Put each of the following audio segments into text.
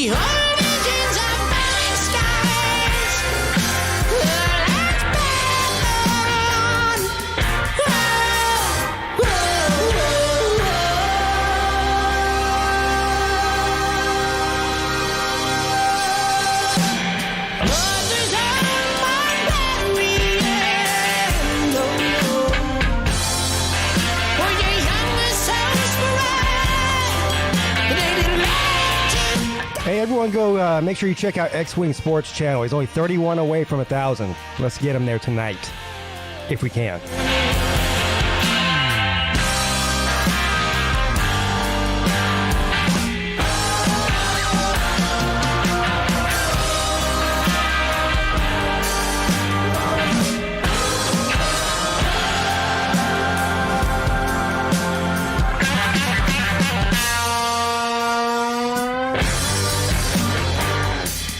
Behold visions of burning skies. Let's battle on. Whoa, whoa, whoa. Others are barbarian. For your younger souls Hey, everyone, go make sure you check out X-Wing Sports Channel. He's only 31 away from 1,000. Let's get him there tonight, if we can.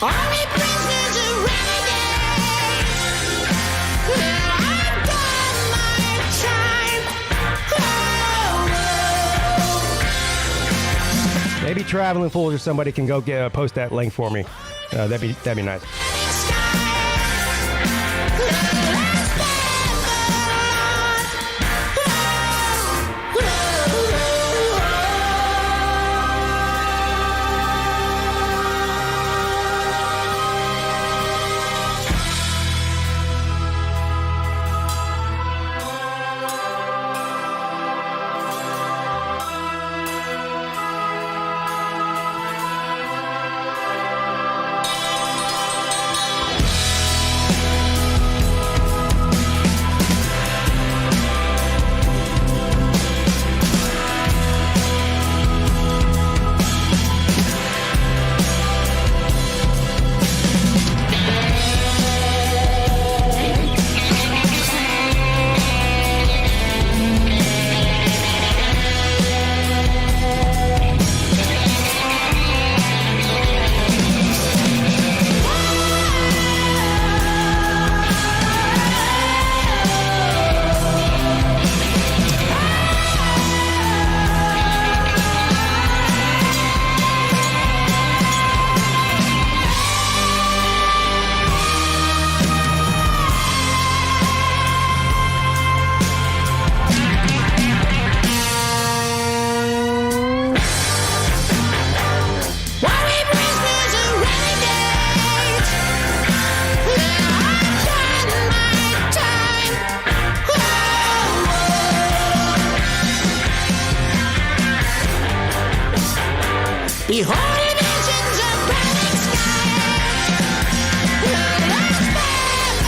Army prisoners are renegades. I've done my time. Oh, Maybe Traveling Fools or somebody can go post that link for me. That'd be nice. Behold visions of burning skies. Let's battle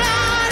on.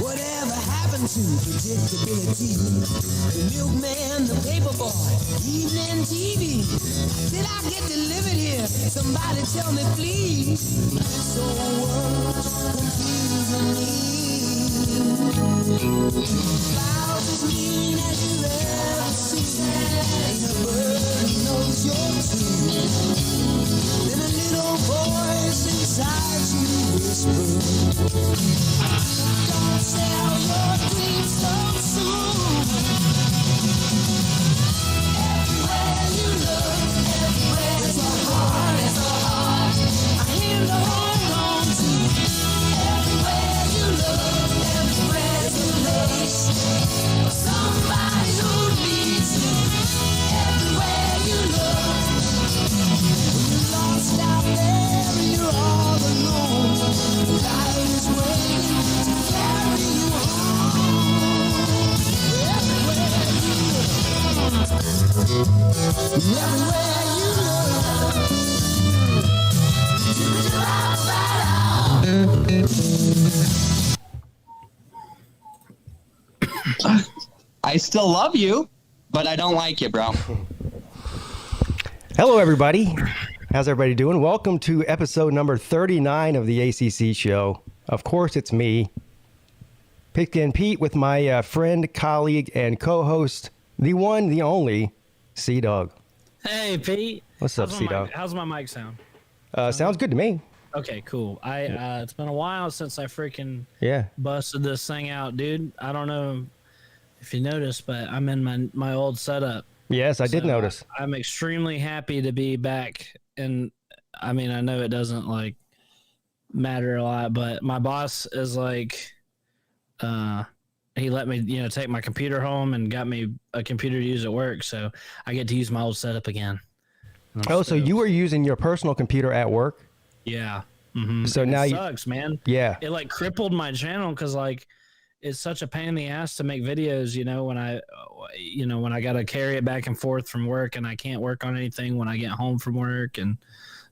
Whatever happened to predictability? The milkman, the paperboy, evening TV. Did I get delivered here? Somebody tell me, please. So what's confusing me? Clouds as mean as you've ever seen. Ain't a bird knows your tune. Then a little voice inside you whispers, don't sell your dreams so soon. Everywhere you look, everywhere it's a heart, a hand to hold on to. Everywhere you look, everywhere is a place for somebody who needs you. Everywhere you look, when you're lost out there and you're all alone, light is waiting to carry you home. Everywhere you look, everywhere you look, you're outside out. I still love you, but I don't like you, bro. Hello, everybody. How's everybody doing? Welcome to episode number 39 of the ACC show. Of course, it's me, PigskinPeete, with my friend, colleague, and co-host, the one, the only, C-Dog. Hey, Pete. What's up, C-Dog? How's my mic sound? Sounds good to me. Okay, cool. It's been a while since I freaking Yeah. busted this thing out, dude. I don't know if you noticed, but I'm in my old setup. Yes, I did So notice. I'm extremely happy to be back, and I mean, I know it doesn't like matter a lot, but my boss is like, he let me, take my computer home and got me a computer to use at work, so I get to use my old setup again. And I'm Oh, so stoked. you were using your personal computer at work? Yeah. Mm-hmm. So now it you, sucks, man. yeah. It like crippled my channel because like it's such a pain in the ass to make videos. When I got to carry it back and forth from work, and I can't work on anything when I get home from work and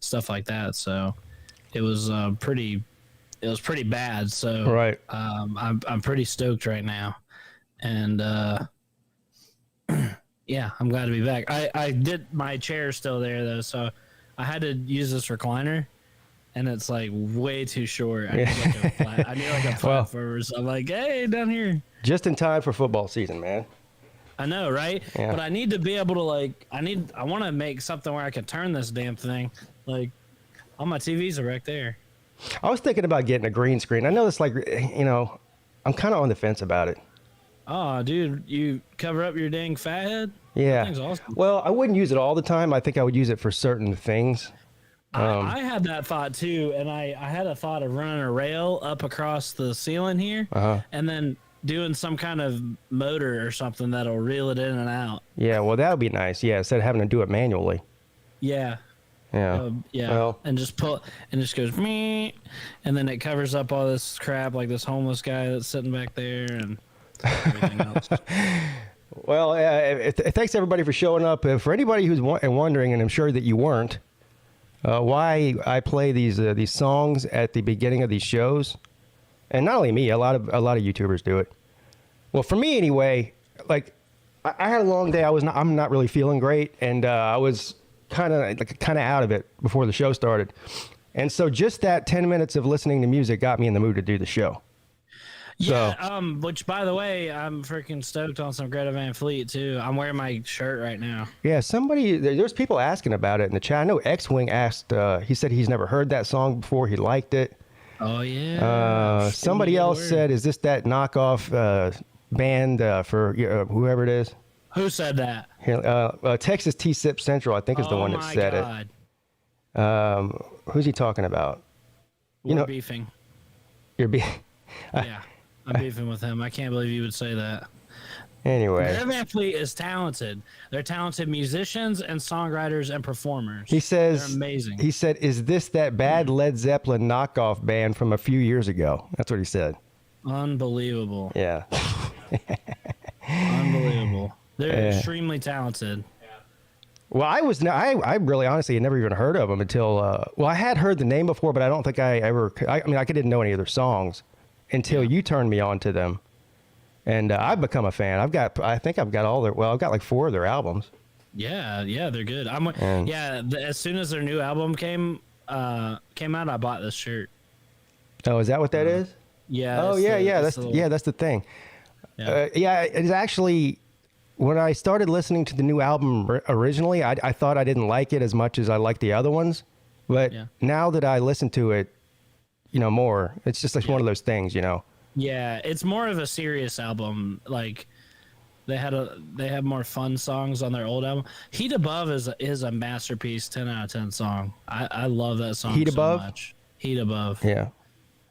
stuff like that. So it was pretty bad. So Right. I'm pretty stoked right now, and yeah, I'm glad to be back. I did my chair still there though, so I had to use this recliner. And it's like way too short. I need like a platform. So I'm like, hey, down here. Just in time for football season, man. I know, right? Yeah. But I need to be able to I want to make something where I can turn this damn thing. Like, all my TVs are right there. I was thinking about getting a green screen. I know it's like, I'm kind of on the fence about it. Oh, dude, you cover up your dang fat head? Yeah. That thing's awesome. Well, I wouldn't use it all the time. I think I would use it for certain things. I had that thought too, and I had a thought of running a rail up across the ceiling here, and then doing some kind of motor or something that'll reel it in and out. Yeah, well, that would be nice. Yeah, instead of having to do it manually. Yeah. Yeah. Yeah, Well, and just pull, and just goes me, and then it covers up all this crap, like this homeless guy that's sitting back there, and everything else. well, thanks everybody for showing up. For anybody who's wondering, and I'm sure that you weren't, why I play these songs at the beginning of these shows, and not only me, a lot of YouTubers do it. Well, for me anyway, like I had a long day. I'm not really feeling great, and I was kind of out of it before the show started, and so just that 10 minutes of listening to music got me in the mood to do the show. Yeah, which by the way, I'm freaking stoked on some Greta Van Fleet too. I'm wearing my shirt right now. Yeah, there's people asking about it in the chat. I know X-Wing asked, he said he's never heard that song before. He liked it. Oh yeah. Somebody else said, is this that knockoff band for whoever it is? Who said that? Here, Texas T-Sip Central, I think, is the one that said God. it. Who's he talking about? We're beefing. You're Yeah, I'm beefing with him. I can't believe you would say that. Anyway. Greta Van Fleet is talented. They're talented musicians and songwriters and performers. He says, they're amazing. He said, is this that bad Led Zeppelin knockoff band from a few years ago? That's what he said. Unbelievable. Yeah. Unbelievable. They're extremely talented. Well, I really honestly had never even heard of them until, I had heard the name before, but I don't think I didn't know any of their songs until you turned me on to them. And I've become a fan. I think I've got I've got like 4 of their albums. Yeah, they're good. As soon as their new album came out, I bought this shirt. Oh, is that what that is? Yeah. Oh, that's the thing. Yeah. It's actually, when I started listening to the new album originally, I thought I didn't like it as much as I liked the other ones. But now that I listen to it, more, it's just like one of those things, Yeah, it's more of a serious album. Like they have more fun songs on their old album. Heat Above is a masterpiece, 10 out of 10 song. I love that song Heat Above? much. Heat Above. Yeah.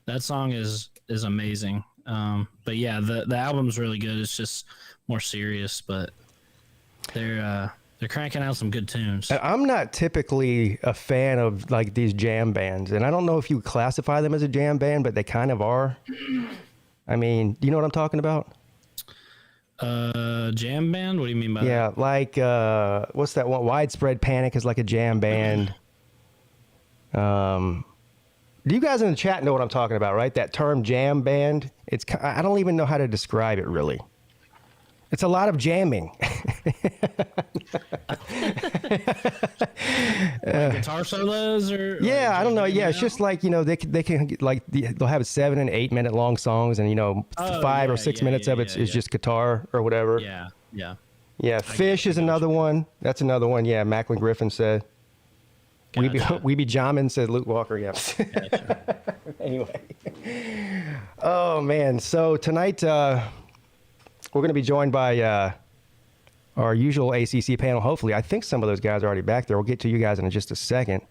That song is amazing. But yeah, the album's really good. It's just more serious, but they're cranking out some good tunes. I'm not typically a fan of like these jam bands, and I don't know if you classify them as a jam band, but they kind of are. I mean, do you know what I'm talking about? Jam band? What do you mean by that? Yeah, like what's that one? Widespread Panic is like a jam band. Do you guys in the chat know what I'm talking about, right? That term jam band. I don't even know how to describe it really. It's a lot of jamming. Guitar solos or Yeah, I don't know. Yeah, it's out? just like, they can like they'll have 7 and 8 minute long songs, and 5 or 6 minutes of it is just guitar or whatever. Yeah, yeah. Yeah, Fish is another one. That's another one. Yeah, Macklin Griffin said. Gotcha. We be jamming, said Luke Walker. Yeah. Gotcha. Anyway. Oh man. So tonight we're going to be joined by our usual ACC panel. Hopefully, I think some of those guys are already back there. We'll get to you guys in just a second.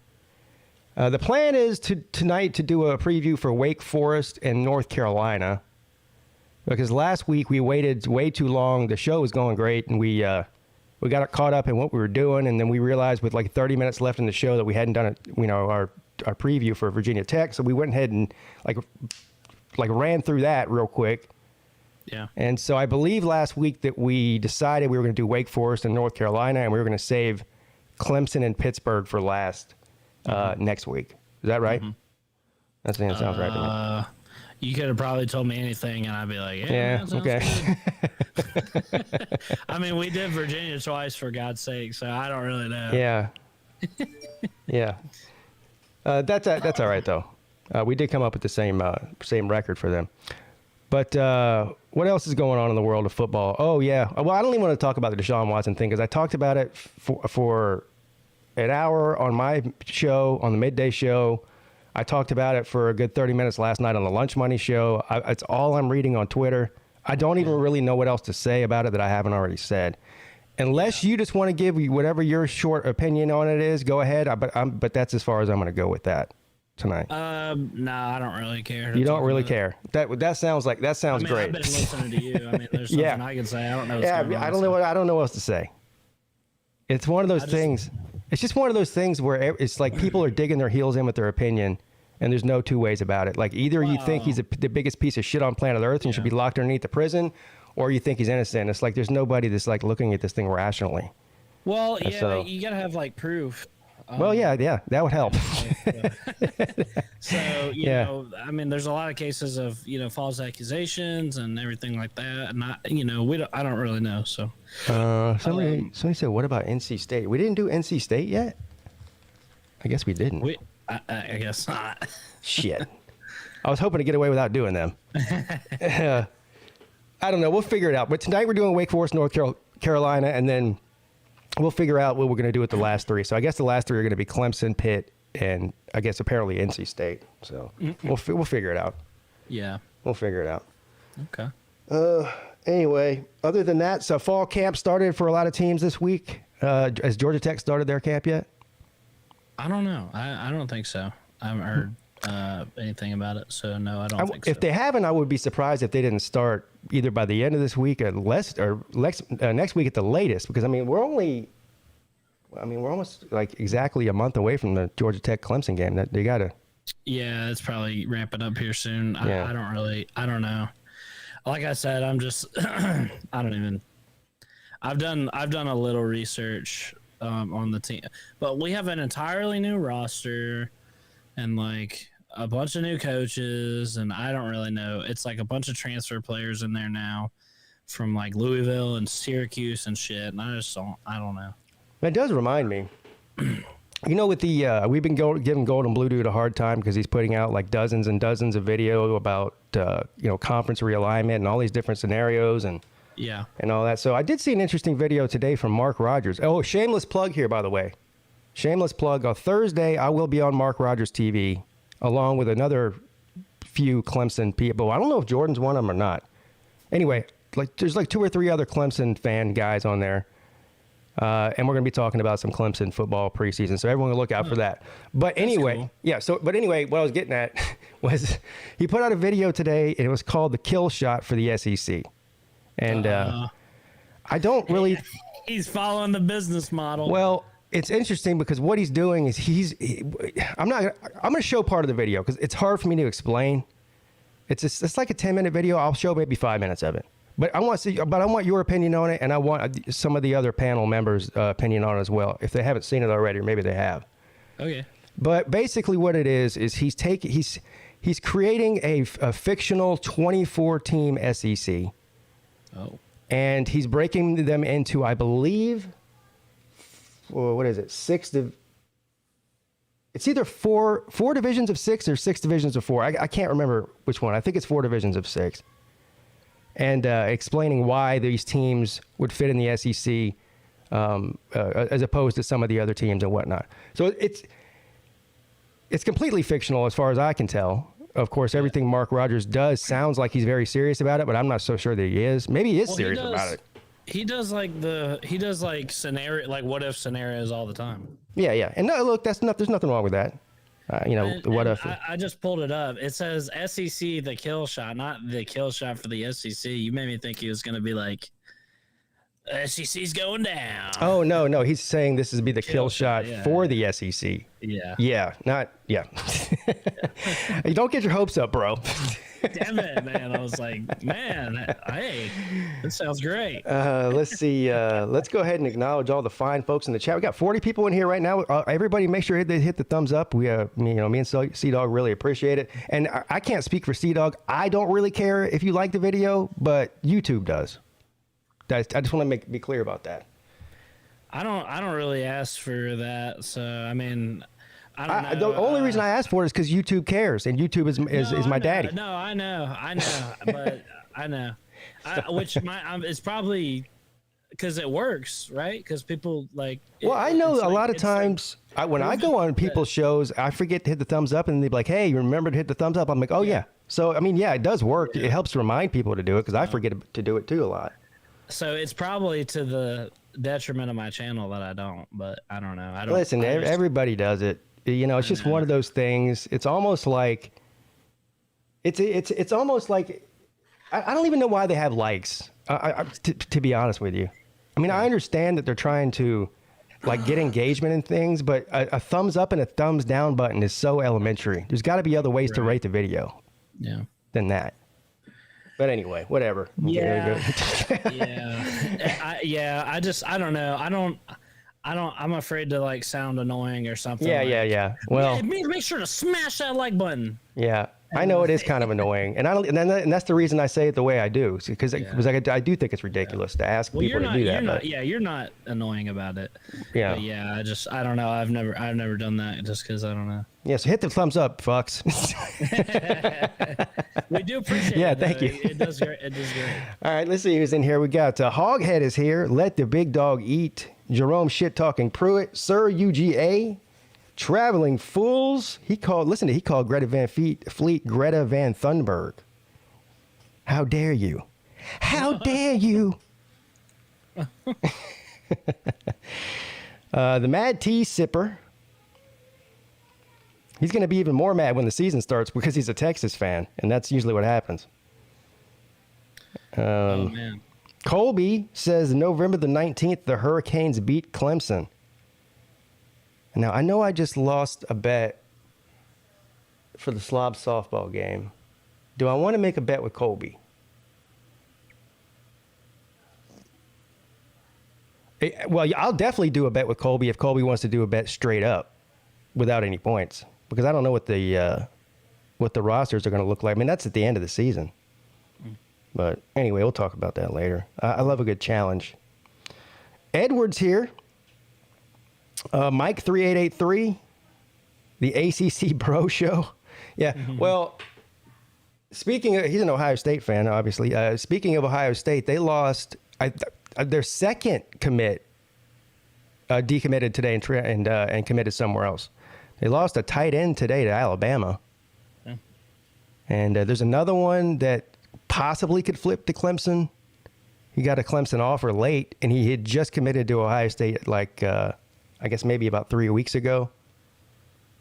The plan is tonight to do a preview for Wake Forest and North Carolina, because last week we waited way too long. The show was going great, and we got caught up in what we were doing, and then we realized with like 30 minutes left in the show that we hadn't done it, our preview for Virginia Tech. So we went ahead and like ran through that real quick. Yeah. And so I believe last week that we decided we were going to do Wake Forest and North Carolina, and we were going to save Clemson and Pittsburgh for last next week. Is that right? That sounds right to me. You could have probably told me anything, and I'd be like, Yeah, that sounds okay. good. I mean, we did Virginia twice, for God's sake, so I don't really know. Yeah. Yeah. That's all right, though. We did come up with the same record for them. But what else is going on in the world of football? Oh, yeah. Well, I don't even want to talk about the Deshaun Watson thing, because I talked about it for an hour on my show, on the midday show. I talked about it for a good 30 minutes last night on the Lunch Money show. It's all I'm reading on Twitter. I don't even really know what else to say about it that I haven't already said. Unless you just want to give whatever your short opinion on it is, go ahead. But that's as far as I'm going to go with that tonight. No, I don't really care. You don't really care. That sounds I mean, great. I've been listening to you. I mean, there's something I can say. I don't know. What's Yeah, going on, I don't know what else to say. It's one of those things. It's just one of those things where it's like people are digging their heels in with their opinion, and there's no two ways about it. Like either you think he's the biggest piece of shit on planet Earth and should be locked underneath the prison, or you think he's innocent. It's like there's nobody that's like looking at this thing rationally. Well, And yeah, so- you gotta have like proof. Well, yeah, that would help. So you Yeah. know, I mean, there's a lot of cases of false accusations and everything like that, and I don't really know. So Somebody said, "What about NC State?" We didn't do NC State yet. I guess we didn't. I guess not. Shit. I was hoping to get away without doing them. I don't know. We'll figure it out. But tonight we're doing Wake Forest, North Carolina, and then we'll figure out what we're going to do with the last three. So I guess the last three are going to be Clemson, Pitt, and I guess apparently NC State. So we'll figure it out. Yeah. We'll figure it out. Okay. Anyway, other than that, so fall camp started for a lot of teams this week. Has Georgia Tech started their camp yet? I don't know. I don't think so. I haven't heard anything about it, so no, I don't think so. If they haven't, I would be surprised if they didn't start either by the end of this week or next week at the latest. Because we're almost like exactly a month away from the Georgia Tech Clemson game. That they gotta. Yeah, it's probably ramping up here soon. Yeah. I don't know. Like I said, I'm just I've done a little research on the team, but we have an entirely new roster and like a bunch of new coaches, and I don't really know. It's like a bunch of transfer players in there now from like Louisville and Syracuse and shit, and I don't know. That does remind me. With the we've been giving Golden Blue Dude a hard time because he's putting out like dozens and dozens of video about conference realignment and all these different scenarios and all that. So I did see an interesting video today from Mark Rogers. Oh, shameless plug here, by the way. Shameless plug. On Thursday, I will be on Mark Rogers TV along with another few Clemson people. I don't know if Jordan's one of them or not. Anyway, there's like 2 or 3 other Clemson fan guys on there. And we're going to be talking about some Clemson football preseason, so everyone will look out for that. But anyway, cool. But anyway, what I was getting at was he put out a video today, and it was called "The Kill Shot for the SEC," and I don't really. He's following the business model. Well, it's interesting because what he's doing is I'm going to show part of the video because it's hard for me to explain. It's like a 10-minute video. I'll show maybe 5 minutes of it. But I want your opinion on it, and I want some of the other panel members' opinion on it as well, if they haven't seen it already, or maybe they have. Okay. But basically, what it is he's creating a fictional 24-team SEC. Oh. And he's breaking them into, I believe, what is it? It's either four divisions of 6 or 6 divisions of 4. I can't remember which one. I think it's 4 divisions of 6. And explaining why these teams would fit in the SEC as opposed to some of the other teams and whatnot. So it's completely fictional as far as I can tell. Of course, everything Mark Rogers does sounds like he's very serious about it, but I'm not so sure that he is. Maybe he is serious about it. He does like scenario, like what if scenarios all the time. Yeah. And no, look, there's nothing wrong with that. What if? I just pulled it up. It says SEC the kill shot, not the kill shot for the SEC. You made me think he was going to be like, SEC's going down. Oh no, he's saying this is be the kill shot for the SEC. Yeah. Yeah. You don't get your hopes up, bro. Damn it, man. I was like, man, hey, this sounds great. Let's see. Let's go ahead and acknowledge all the fine folks in the chat. We got 40 people in here right now. Everybody make sure they hit the thumbs up. Me and Sea-Dog really appreciate it. And I can't speak for Sea-Dog. I don't really care if you like the video, but YouTube does. I just want to be clear about that. I don't really ask for that. So, I mean... I don't know. The only reason I asked for it is because YouTube cares, and YouTube is my daddy. No, I know, but I know. It's probably because it works, right? Because people like. Well, I know a lot of times when I go on people's shows, I forget to hit the thumbs up, and they're like, "Hey, you remember to hit the thumbs up?" I'm like, "Oh yeah." So I mean, yeah, it does work. It helps to remind people to do it because I forget to do it too a lot. So it's probably to the detriment of my channel that I don't, but I don't know. I don't listen. Everybody does it. It's just one of those things. It's almost like it's almost like I don't even know why they have likes. To be honest with you, I mean, I understand that they're trying to like get engagement and things, but a thumbs up and a thumbs down button is so elementary. There's got to be other ways to rate the video. Yeah. Than that. But anyway, whatever. Yeah. I don't know. I'm afraid to like sound annoying or something. Yeah. Well, make sure to smash that like button. Yeah, I know it is kind of annoying, and that's the reason I say it the way I do, because I do think it's ridiculous to ask people to do that. You're not annoying about it. Yeah. But yeah, I don't know. I've never done that just because I don't know. Yeah, so hit the thumbs up, fucks. We do appreciate it. Yeah, thank you. It does great. All right, let's see who's in here. We got Hoghead is here. Let the Big Dog Eat. Jerome Shit Talking Pruitt. Sir UGA. Traveling Fools. He called Greta Van Fleet Greta Van Thunberg. How dare you? How dare you? The Mad Tea Sipper. He's going to be even more mad when the season starts because he's a Texas fan, and that's usually what happens. Oh, man. Colby says November the 19th, the Hurricanes beat Clemson. Now, I know I just lost a bet for the Slob softball game. Do I want to make a bet with Colby? Well, I'll definitely do a bet with Colby if Colby wants to do a bet straight up without any points, because I don't know what the rosters are going to look like. I mean, that's at the end of the season. But anyway, we'll talk about that later. I love a good challenge. Edward's here. Mike 3883, the ACC Bro Show. Yeah. Well, speaking of, he's an Ohio State fan, obviously. Speaking of Ohio State, they lost their second commit, decommitted today and committed somewhere else. They lost a tight end today to Alabama. Yeah. And there's another one that possibly could flip to Clemson. He got a Clemson offer late, and he had just committed to Ohio State I guess maybe about 3 weeks ago.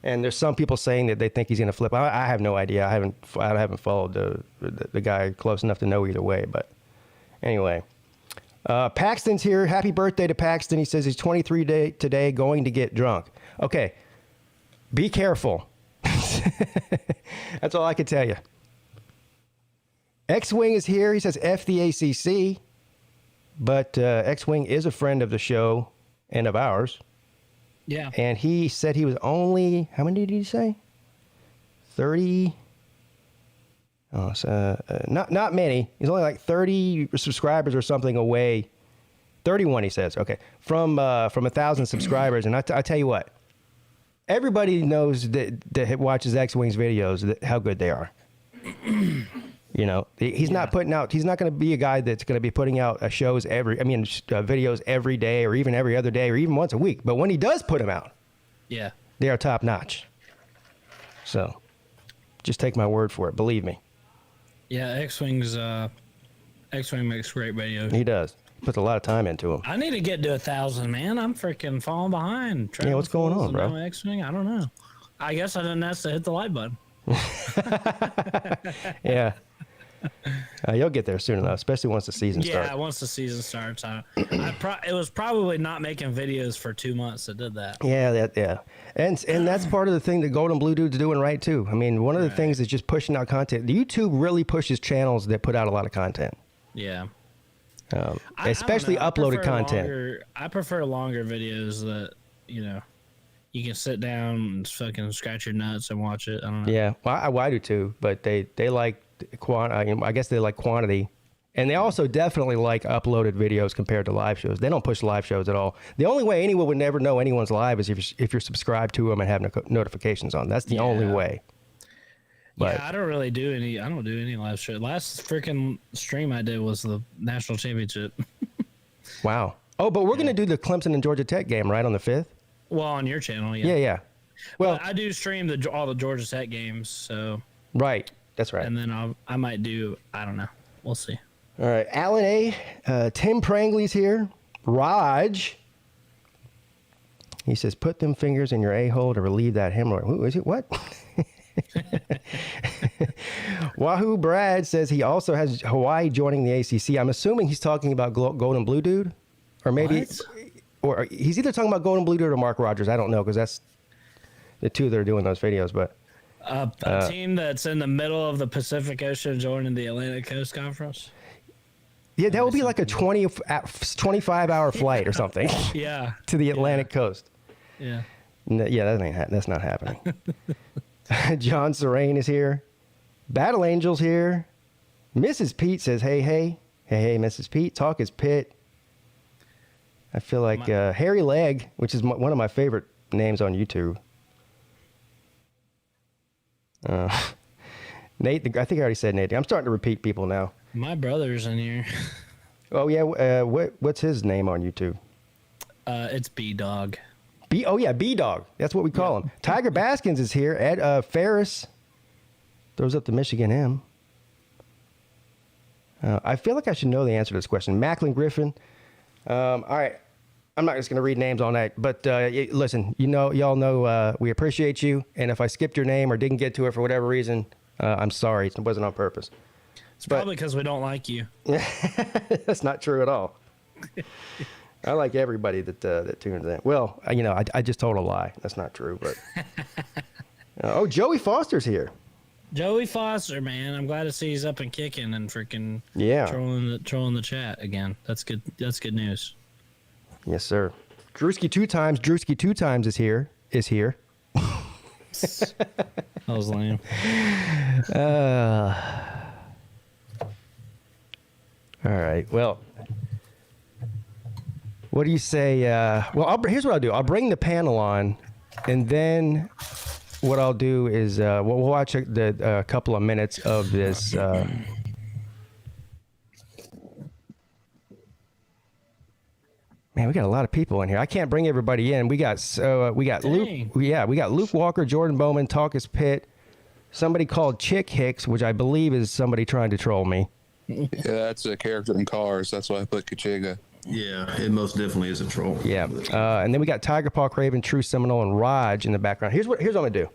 And there's some people saying that they think he's going to flip. I have no idea. I haven't followed the guy close enough to know either way. But anyway, Paxton's here. Happy birthday to Paxton. He says he's 23 today, going to get drunk. Okay, be careful. That's all I can tell you. X-Wing is here. He says F the ACC. But X-Wing is a friend of the show and of ours. Yeah. And he said he was only, how many did he say? 30. Oh, so, not many. He's only like 30 subscribers or something away 31, he says. Okay. From 1,000 subscribers. And I tell you what, everybody knows that watches X-Wings videos how good they are. You know, he's not putting out, he's not going to be a guy that's going to be putting out videos every day or even every other day or even once a week. But when he does put them out, Yeah. they are top notch. So just take my word for it. Believe me. Yeah, X-Wing makes great videos. He does. He puts a lot of time into them. I need to get to 1,000, man. I'm freaking falling behind. Yeah, what's going on, bro? X-Wing, I don't know. I guess I didn't ask to hit the like button. Yeah. You'll get there soon enough, especially once the season starts. Yeah, once the season starts. It was probably not making videos for 2 months that did that. Yeah. And that's part of the thing that Golden Blue Dude's doing right, too. I mean, one of the things is just pushing out content. YouTube really pushes channels that put out a lot of content. Yeah. Especially I don't know. uploaded content. I prefer longer videos that, you can sit down and fucking scratch your nuts and watch it. I don't know. Yeah, well, I do too, but they like I guess they like quantity. And they also definitely like uploaded videos compared to live shows. They don't push live shows at all. The only way anyone would never know anyone's live is if you're subscribed to them and have notifications on. That's the only way. But, yeah, I don't do any live show. Last freaking stream I did was the national championship. Wow. Oh, but we're going to do the Clemson and Georgia Tech game, right, on the 5th? Well, on your channel, yeah. Yeah. Well, but I do stream all the Georgia Tech games, so. Right. That's right. And then I might do, I don't know. We'll see. All right. Alan A. Tim Prangley's here. Raj. He says, put them fingers in your a-hole to relieve that hemorrhoid. Who is it? What? Wahoo Brad says he also has Hawaii joining the ACC. I'm assuming he's talking about Golden Blue Dude. Or maybe... What? Or he's either talking about Golden Blue Dude or Mark Rogers. I don't know, because that's the two that are doing those videos. But a team that's in the middle of the Pacific Ocean joining the Atlantic Coast Conference. yeah, that would be like a 25-hour flight or something. Yeah. To the Atlantic coast. Yeah. Yeah, that's not happening. John Serene is here. Battle Angel's here. Mrs. Pete says, hey, Mrs. Pete. Talk is Pitt. I feel like Hairy Leg, which is one of my favorite names on YouTube. Nate, I think I already said Nate. I'm starting to repeat people now. My brother's in here. Oh, yeah. What's his name on YouTube? It's B-Dog. B-Dog. That's what we call him. Tiger Baskins is here. Ed Ferris throws up the Michigan M. I feel like I should know the answer to this question. Macklin Griffin. All right. I'm not just going to read names on that, but listen, y'all know we appreciate you. And if I skipped your name or didn't get to it for whatever reason, I'm sorry. It wasn't on purpose. It's probably because we don't like you. That's not true at all. I like everybody that tunes in. Well, I just told a lie. That's not true, but Joey Foster's here. Joey Foster, man, I'm glad to see he's up and kicking and freaking trolling the chat again. That's good. That's good news. Yes, sir. Drewski two times is here. That was lame. All right. Well, what do you say? Here's what I'll do. I'll bring the panel on, and then what I'll do is we'll watch a couple of minutes of this. Man, we got a lot of people in here. I can't bring everybody in. We got Luke. Yeah, we got Luke Walker, Jordan Bowman, Talkus Pitt, somebody called Chick Hicks, which I believe is somebody trying to troll me. Yeah, that's a character in Cars. That's why I put Kachiga. Yeah, it most definitely is a troll. Yeah, and then we got Tiger Paw Craven, True Seminole, and Raj in the background. Here's what I'm gonna do.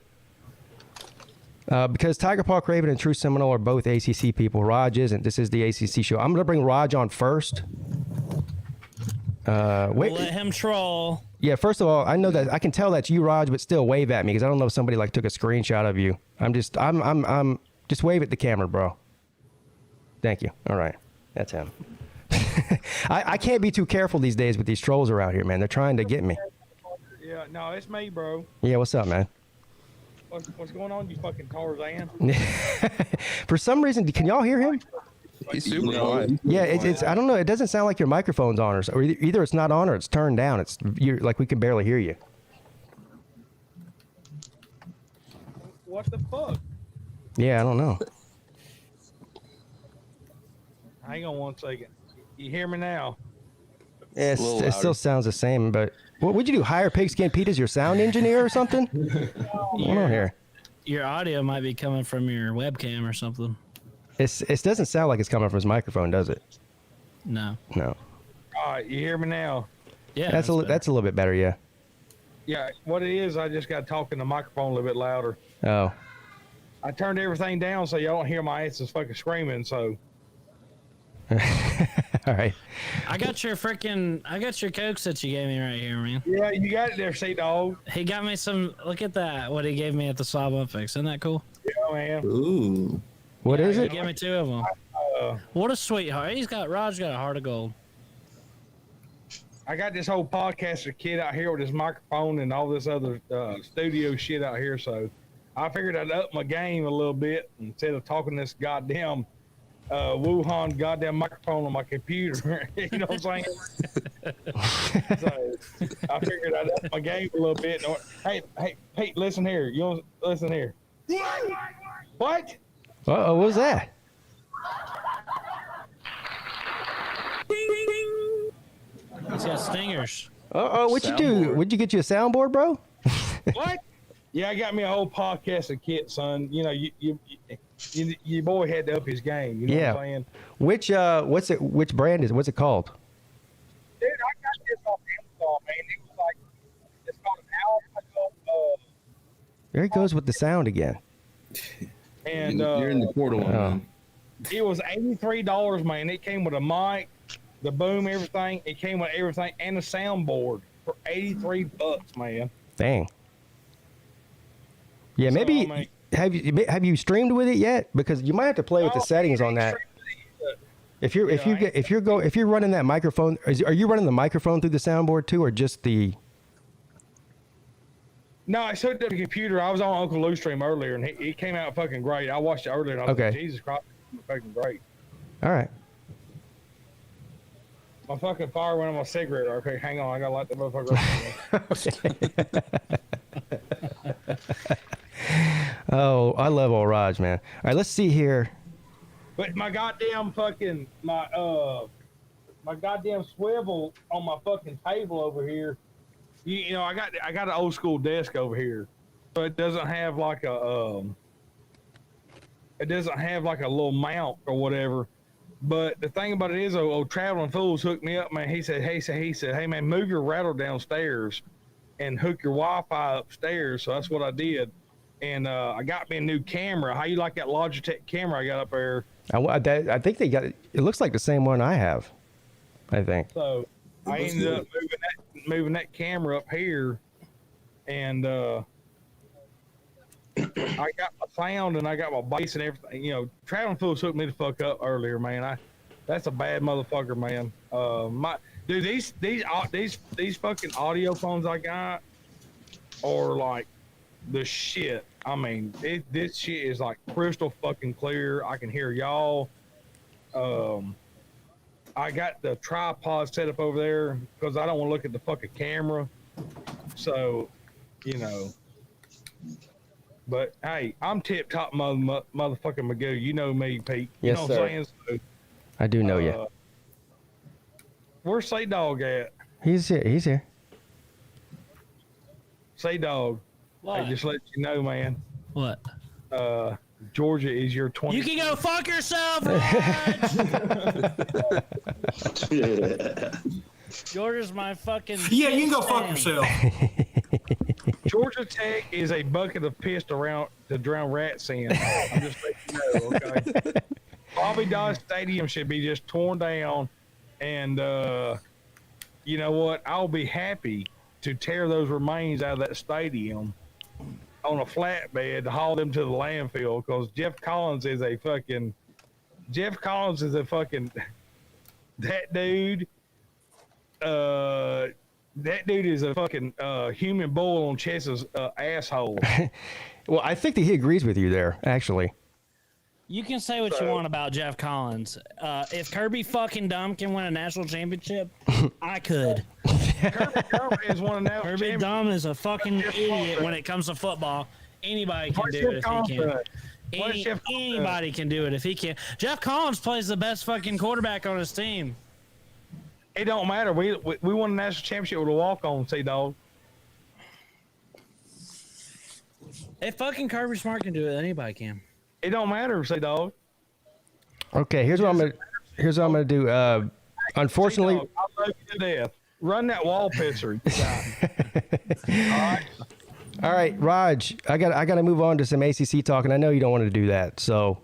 Because Tiger Paw Craven and True Seminole are both ACC people, Raj isn't. This is the ACC show. I'm gonna bring Raj on first. We'll let him troll. Yeah, first of all, I know that I can tell that's you, Raj, but still wave at me because I don't know if somebody took a screenshot of you. I'm just wave at the camera, bro. Thank you. All right, that's him. I can't be too careful these days with these trolls around here, man. They're trying to get me. Yeah, no, it's me, bro. Yeah, what's up, man? What's going on, you fucking Tarzan? For some reason, can y'all hear him? He's super quiet. Yeah, it's I don't know. It doesn't sound like your microphone's on, or either it's not on or it's turned down. You're like we can barely hear you. What the fuck? Yeah, I don't know. Hang on one second. You hear me now? It little still louder. sounds the same. But what would you do? Hire Pigskin Pete as your sound engineer or something? What's going on here? Your audio might be coming from your webcam or something. It doesn't sound like it's coming from his microphone, does it? No. No. All right, you hear me now? Yeah. That's a little bit better. Yeah. Yeah, what it is, I just got to talk in the microphone a little bit louder. Oh. I turned everything down so y'all don't hear my asses fucking screaming, so. All right. I got your Cokes that you gave me right here, man. Yeah, you got it there, C-Dog. He got me some. Look at that. What he gave me at the Swab Olympics. Isn't that cool? Yeah, man. Ooh. What is He it? gave me 2 of them. What a sweetheart. Rod's got a heart of gold. I got this whole podcaster kid out here with his microphone and all this other studio shit out here, so I figured I'd up my game a little bit instead of talking this goddamn Wuhan goddamn microphone on my computer. You know what I'm saying? So I figured I'd up my game a little bit. Hey, Pete, listen here. You know, listen here. What? What was that? He's got stingers. What'd you do? Would you get you a soundboard, bro? What? Yeah, I got me a whole podcasting kit, son. You know, your boy had to up his game. You know Yeah. what I'm saying? Which brand is it? What's it called? Dude, I got this off Amazon, man. It was like, it's called an Alpha. There he goes with the sound again. And You're in the portal one, Oh. man. it was $83, man. It came with a mic, the boom, everything. It came with everything and a soundboard for $83, man. Dang. Yeah, So, maybe I mean- have you streamed with it yet? Because you might have to play with the No, settings on that. If you're running that microphone, are you running the microphone through the soundboard too, or just the? No, I hooked up the computer. I was on Uncle Lou stream earlier, and he came out fucking great. I watched it earlier, and I was Okay. like, Jesus Christ, it's fucking great. All right. My fucking fire went on my cigarette. Okay, hang on. I gotta light the motherfucker up. Oh, I love old Raj, man. All right, let's see here. But my goddamn fucking my goddamn swivel on my fucking table over here. You know, I got an old school desk over here, so it doesn't have like a little mount or whatever. But the thing about it is, old Traveling Fools hooked me up, man. He said, hey man, move your router downstairs and hook your Wi-Fi upstairs. So that's what I did. And I got me a new camera. How you like that Logitech camera I got up there? I think they got it. It looks like the same one I have. I think. So I ended up moving that camera up here, and I got my sound and I got my bass and everything. You know, Traveling Fools hooked me the fuck up earlier, man. That's a bad motherfucker, man. These fucking audio phones I got are like the shit. I mean, this shit is like crystal fucking clear. I can hear y'all. I got the tripod set up over there because I don't want to look at the fucking camera. So, you know. But hey, I'm tip top motherfucking Magoo. You know me, Pete. You Yes, know sir. what I'm saying? So, I do know you. where's Say Dog at? He's here. He's here. Say Dog. What? Hey, just let you know, man. What? Georgia is your 20. You can go fuck yourself, Raj! Georgia's my fucking. Yeah, you can go fuck fan. yourself. Georgia Tech is a bucket of piss to drown rats in. I'm just letting you know, okay? Bobby Dodge Stadium should be just torn down, and you know what? I'll be happy to tear those remains out of that stadium on a flatbed to haul them to the landfill, because Jeff Collins is a fucking that dude. That dude is a fucking human bull on Chess's asshole. Well, I think that he agrees with you there, actually. You can say what you want about Jeff Collins. If Kirby fucking Dumb can win a national championship, I could. Kirby Dumb is one of the national Kirby champions. Dumb is a fucking idiot when it comes to football. Anybody can do it if he can. Anybody can do it if he can. Jeff Collins plays the best fucking quarterback on his team. It don't matter. We won a national championship with a walk-on, Dog. If fucking Kirby Smart can do it, anybody can. It don't matter, Dog. Okay, here's what I'm gonna do. Unfortunately, Dog, I love you to death. Run that wall pisser. All right. all right, Raj, I got to move on to some ACC talk, and I know you don't want to do that. So,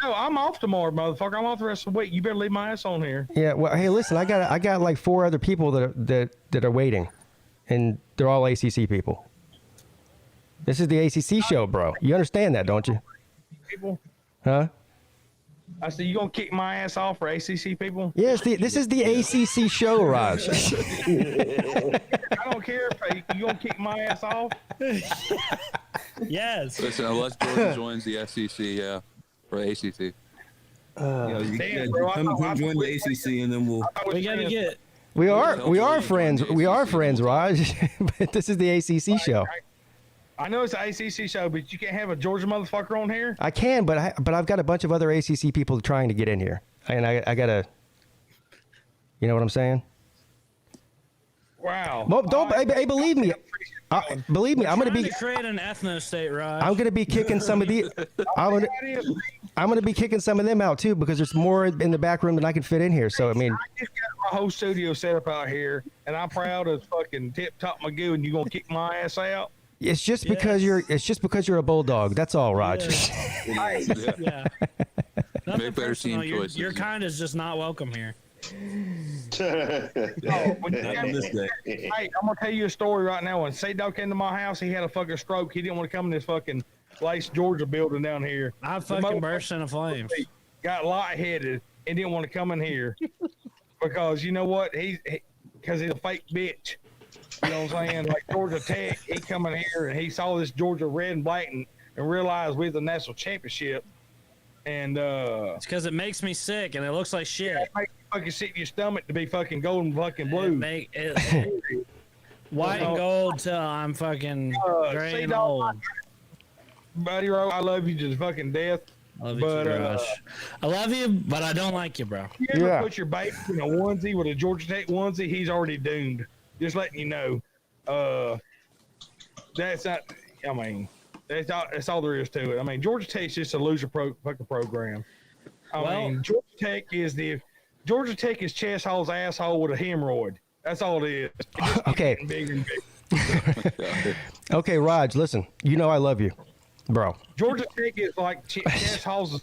No, I'm off tomorrow, motherfucker. I'm off the rest of the week. You better leave my ass on here. yeah. Well, hey, listen, I got like 4 other people that are waiting, and they're all ACC people. This is the ACC show, bro. You understand that, don't you? People. Huh? I said, you gonna kick my ass off for ACC people? Yes, this is the ACC show, Raj. I don't care if you gonna kick my ass off. Yes. Listen, unless Georgia joins the SEC, yeah, or ACC. Damn, bro, Come join the ACC, and then we'll. We gotta get. We are friends. We are friends, Raj. But this is the ACC show. I know it's an ACC show, but you can't have a Georgia motherfucker on here. I can, but I've got a bunch of other ACC people trying to get in here, and I gotta. You know what I'm saying? Wow. Well, don't hey, believe me. Believe me, I'm gonna Trying be. to create an ethno state, Raj. I'm gonna be kicking some of the. I'm gonna be kicking some of them out too because there's more in the back room than I can fit in here. So I mean, I just got my whole studio set up out here, and I'm proud as fucking Tip Top Magoo, and you gonna kick my ass out? it's just because you're a bulldog. That's all, Raj. Yeah. Nothing Make better personal. team choices. Your kind is just not welcome here. Oh, when you Not got- on this day. Hey, I'm gonna tell you a story right now. When Dog came to my house, he had a fucking stroke. He didn't want to come in this fucking Lace, Georgia building down here. I The fucking motherfucker burst into flames. got lightheaded and didn't want to come in here because you know what? Because he's a fake bitch. You know what I'm saying? Like Georgia Tech, he come in here and he saw this Georgia red and black and realized we the national championship. And It's because it makes me sick and it looks like shit. make you fucking sick in your stomach to be fucking gold and fucking blue. White and gold till I'm fucking gray see, and dog, old. Buddy Rowe, I love you to fucking death. Love you, but, too, Raj. I love you, but I don't like you, bro. You ever Yeah. put your baby in a onesie with a Georgia Tech onesie, he's already doomed. Just letting you know. That's not. I mean, that's all there is to it. I mean, Georgia Tech's just a loser fucking program. I mean, Georgia Tech is Chess Hall's asshole with a hemorrhoid. That's all it is. It just keeps Okay. getting bigger and bigger. Okay, Raj, listen. You know I love you, bro. Georgia Tech is like Chess Hall's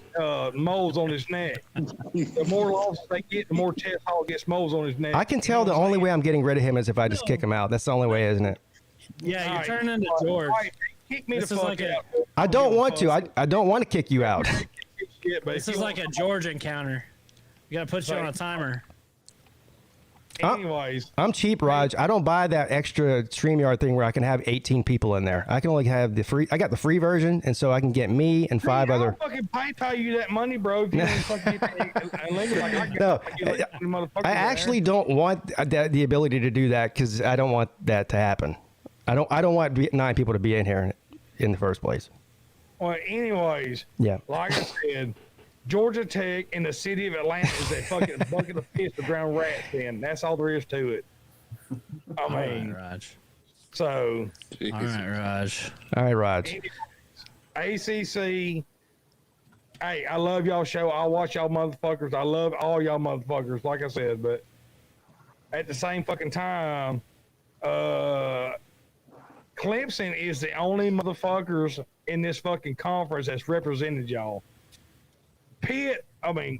moles on his neck. The more losses they get, the more Chess Hall gets moles on his neck. I can tell the only way I'm getting rid of him is if I just kick him out. That's the only way, isn't it? Yeah, you're All right. turning into George. All right, kick me This the is fuck like a- out. I don't want to. I don't want to kick you out. Shit, but This if is you like a want- George encounter. You gotta put you on a timer. Anyways, I'm cheap, Raj. I don't buy that extra StreamYard thing where I can have 18 people in there. I can only have the free. I got the free version, and so I can get me and 5 I other. don't fucking PayPal you that money, bro. If you don't fucking get unlimited, like I get, No, motherfucker. I actually don't want the ability to do that because I don't want that to happen. I don't want 9 people to be in here in the first place. Well, anyways, Yeah. like I said, Georgia Tech in the city of Atlanta is a fucking bucket of piss to drown rats in. That's all there is to it. I All mean, right, Raj. so Jeez. All right, Raj. All right, Raj. ACC. Hey, I love y'all show. I watch y'all motherfuckers. I love all y'all motherfuckers, like I said, but at the same fucking time, Clemson is the only motherfuckers in this fucking conference that's represented y'all. Pitt, I mean,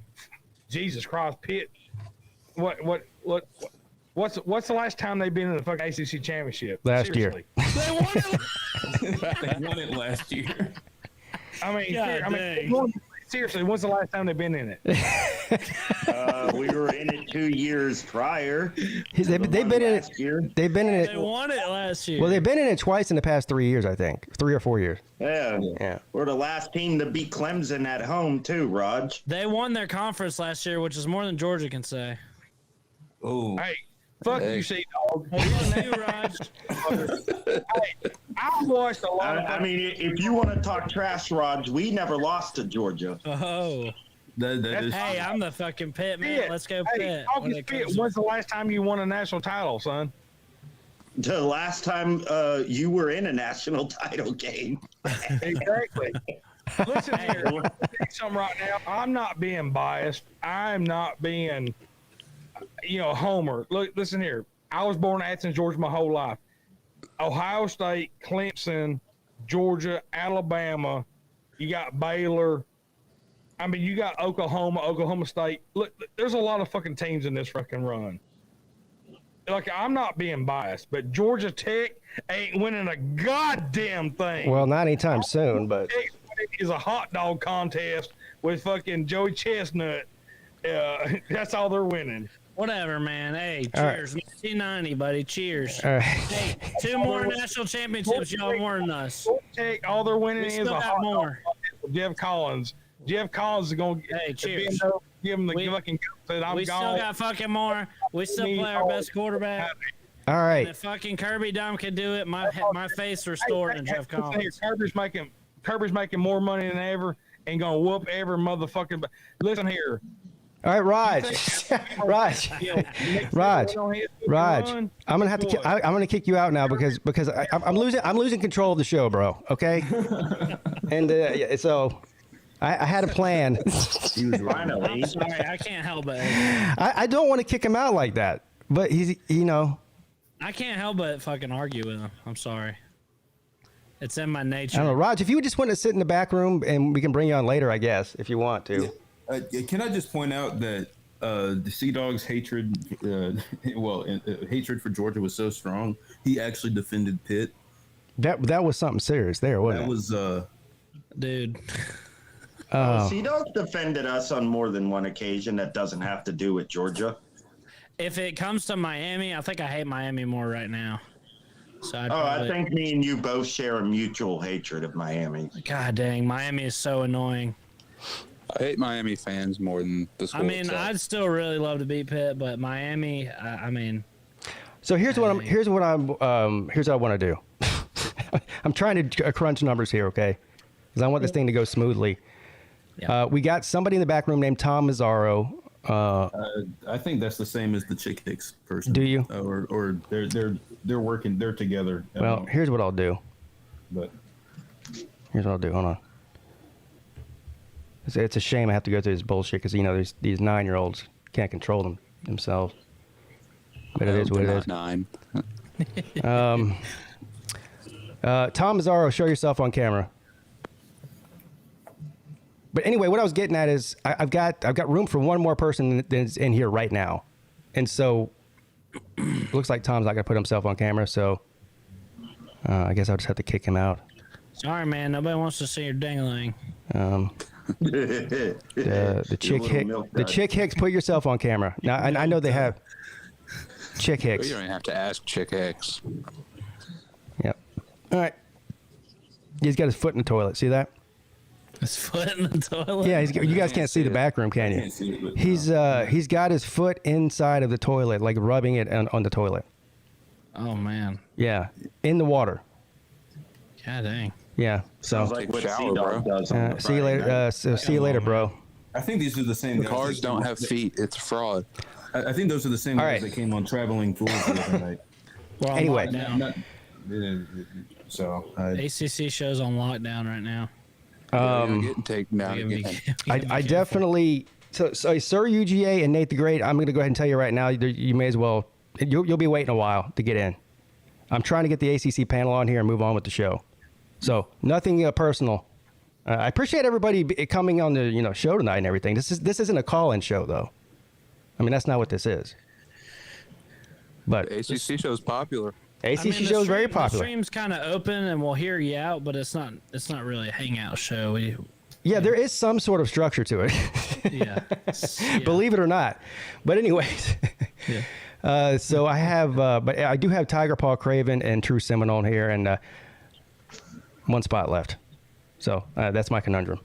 Jesus Christ, Pitt. What's the last time they've been in the fucking ACC championship? Last year. Seriously. They won it. They won it last year. I mean, God dang. seriously, when's the last time they've been in it? We were in it 2 years prior. They've been in it. Last year. They've been in They it. won it last year. Well, they've been in it twice in the past 3 years, I think. 3 or 4 years. Yeah. Yeah. We're the last team to beat Clemson at home too, Raj. They won their conference last year, which is more than Georgia can say. Oh, Hey, fuck Hey. you, see, dog. Hey, you, Raj. Hey, I watched a lot of. I mean, if you want to talk trash, Raj, we never lost to Georgia. Oh. that is. Hey, I'm the fucking Pitt, man. Pitt. Let's go Hey, Pitt. talking Pitt, when's the last time you won a national title, son? The last time you were in a national title game. Exactly. Listen here, I'll tell you something right now. I'm not being biased. I'm not being, homer. Look, listen here. I was born in Athens, Georgia, my whole life. Ohio State, Clemson, Georgia, Alabama. You got Baylor. I mean, you got Oklahoma State. Look, there's a lot of fucking teams in this fucking run. Like, I'm not being biased, but Georgia Tech ain't winning a goddamn thing. Well, not anytime soon, but Tech is a hot dog contest with fucking Joey Chestnut. That's all they're winning. Whatever, man. Hey, All right. cheers. 1990, buddy. Cheers. all right. Hey, 2 more national championships, y'all more than us. Georgia Tech, all they're winning We is still a got hot more. dog contest with Jeff Collins. Jeff Collins is going to Hey, cheers. give him the We- fucking that I'm We gone. still got fucking more. We still play our best quarterback. All And right. if fucking Kirby Dumb can do it, my face restored in Jeff Listen here, Collins. Kirby's making more money than ever and gonna whoop every motherfucking. Listen here, All right, Raj. Raj. Raj. Raj. I'm gonna have to. I'm gonna kick you out now because I'm losing control of the show, bro. Okay. And yeah, so I had a plan. Finally. I'm sorry, I can't help it. I don't want to kick him out like that, but he's I can't help but fucking argue with him. I'm sorry. It's in my I don't know, nature. Raj. If you would just want to sit in the back room and we can bring you on later, I guess, if you want to. Can I just point out that the Sea Dog's hatred, hatred for Georgia was so strong, he actually defended Pitt. That was something serious there, wasn't That it? was Dude. Sea Dogs defended us on more than one occasion. That doesn't have to do with Georgia. If it comes to Miami, I think I hate Miami more right now. So I think me and you both share a mutual hatred of Miami. God dang, Miami is so annoying. I hate Miami fans more than the school. I mean, itself. I'd still really love to beat Pitt, but Miami, I mean, So here's what I want to do. I'm trying to crunch numbers here, okay? Because I want this thing to go smoothly. Yeah. We got somebody in the back room named Tom Mazzaro. I think that's the same as the Chick Hicks person. Do you? Or they're working. They're together. Well, here's what I'll do. But Here's what I'll do. Hold on. It's a shame I have to go through this bullshit because these 9-year-olds can't control themselves. But it is what it is. 9. Tom Mazzaro, show yourself on camera. But anyway, what I was getting at is I've got room for one more person that's in here right now, and so looks like Tom's not gonna put himself on camera. So I guess I'll just have to kick him out. sorry, man. Nobody wants to see your dingling. The Chick Hicks, put yourself on camera. Now I know they have Chick You Hicks. don't even have to ask Chick X. Yep. All right. He's got his foot in the toilet. See that? His foot in the toilet. Yeah. You guys can't see the back room, can you? can't see it, but He's got his foot inside of the toilet, like rubbing it on the toilet. Oh man. Yeah, in the water. God dang. Yeah. So Sounds like what Shower, Sea Dog bro. does. On see you Friday later. night. See you later, bro. I think these are the same guys. Cars that don't came- have feet. It's fraud. I think those are the same All guys right. that came on Traveling Fools the other night. We're on Anyway. lockdown. So ACC shows on lockdown right now. You're getting taken down We're gonna again. be- I definitely. So Sir UGA and Nate the Great. I'm going to go ahead and tell you right now. You may as well. You'll be waiting a while to get in. I'm trying to get the ACC panel on here and move on with the show. So nothing personal. I appreciate everybody coming on the show tonight and everything. This isn't a call-in show though. I mean that's not what this is. But The ACC show's popular. ACC I mean, the show is very stream- popular. The stream's kind of open and we'll hear you out, but it's not really a hangout show. Yeah, there is some sort of structure to it. Yeah. Believe it or not. But anyways, so I have, but I do have Tiger Paw Craven and True Seminole here, and one spot left. So that's my conundrum.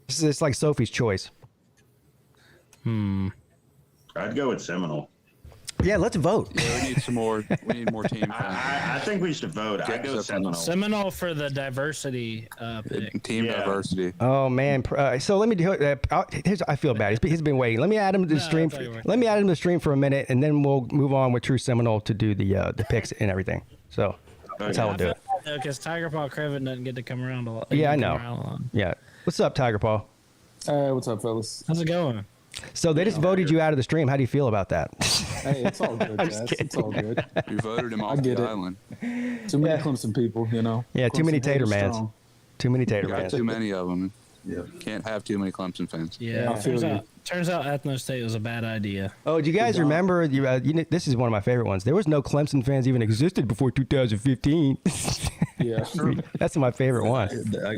It's like Sophie's choice. I'd go with Seminole. Yeah, let's vote. Yeah, we need some more. We need more team. I think we should vote. I'd go Seminole. Seminole for the diversity pick. Team diversity. Oh man! So let me do it. I feel bad. He's been waiting. Let me add him to the stream. Let me add him to the stream for a minute, and then we'll move on with True Seminole to do the picks and everything. So that's how we'll do it. Because Tiger Paw Craven doesn't get to come around a lot. Yeah, I know. Yeah. What's up, Tiger Paw? What's up, fellas? How's it going? So they just voted you out of the stream. How do you feel about that? Hey, it's all good, Jazz. It's all good. We voted him off I get the it. island. Too many Clemson people, you know. Yeah, too many Clemson tater haters mans. strong. Too many tater Got mans. too many of them. Yeah. Can't have too many Clemson fans. Yeah, I feel you. turns out Ethno State was a bad idea. Oh, do you guys remember? You know, this is one of my favorite ones. There was no Clemson fans even existed before 2015. Yeah. That's my favorite one.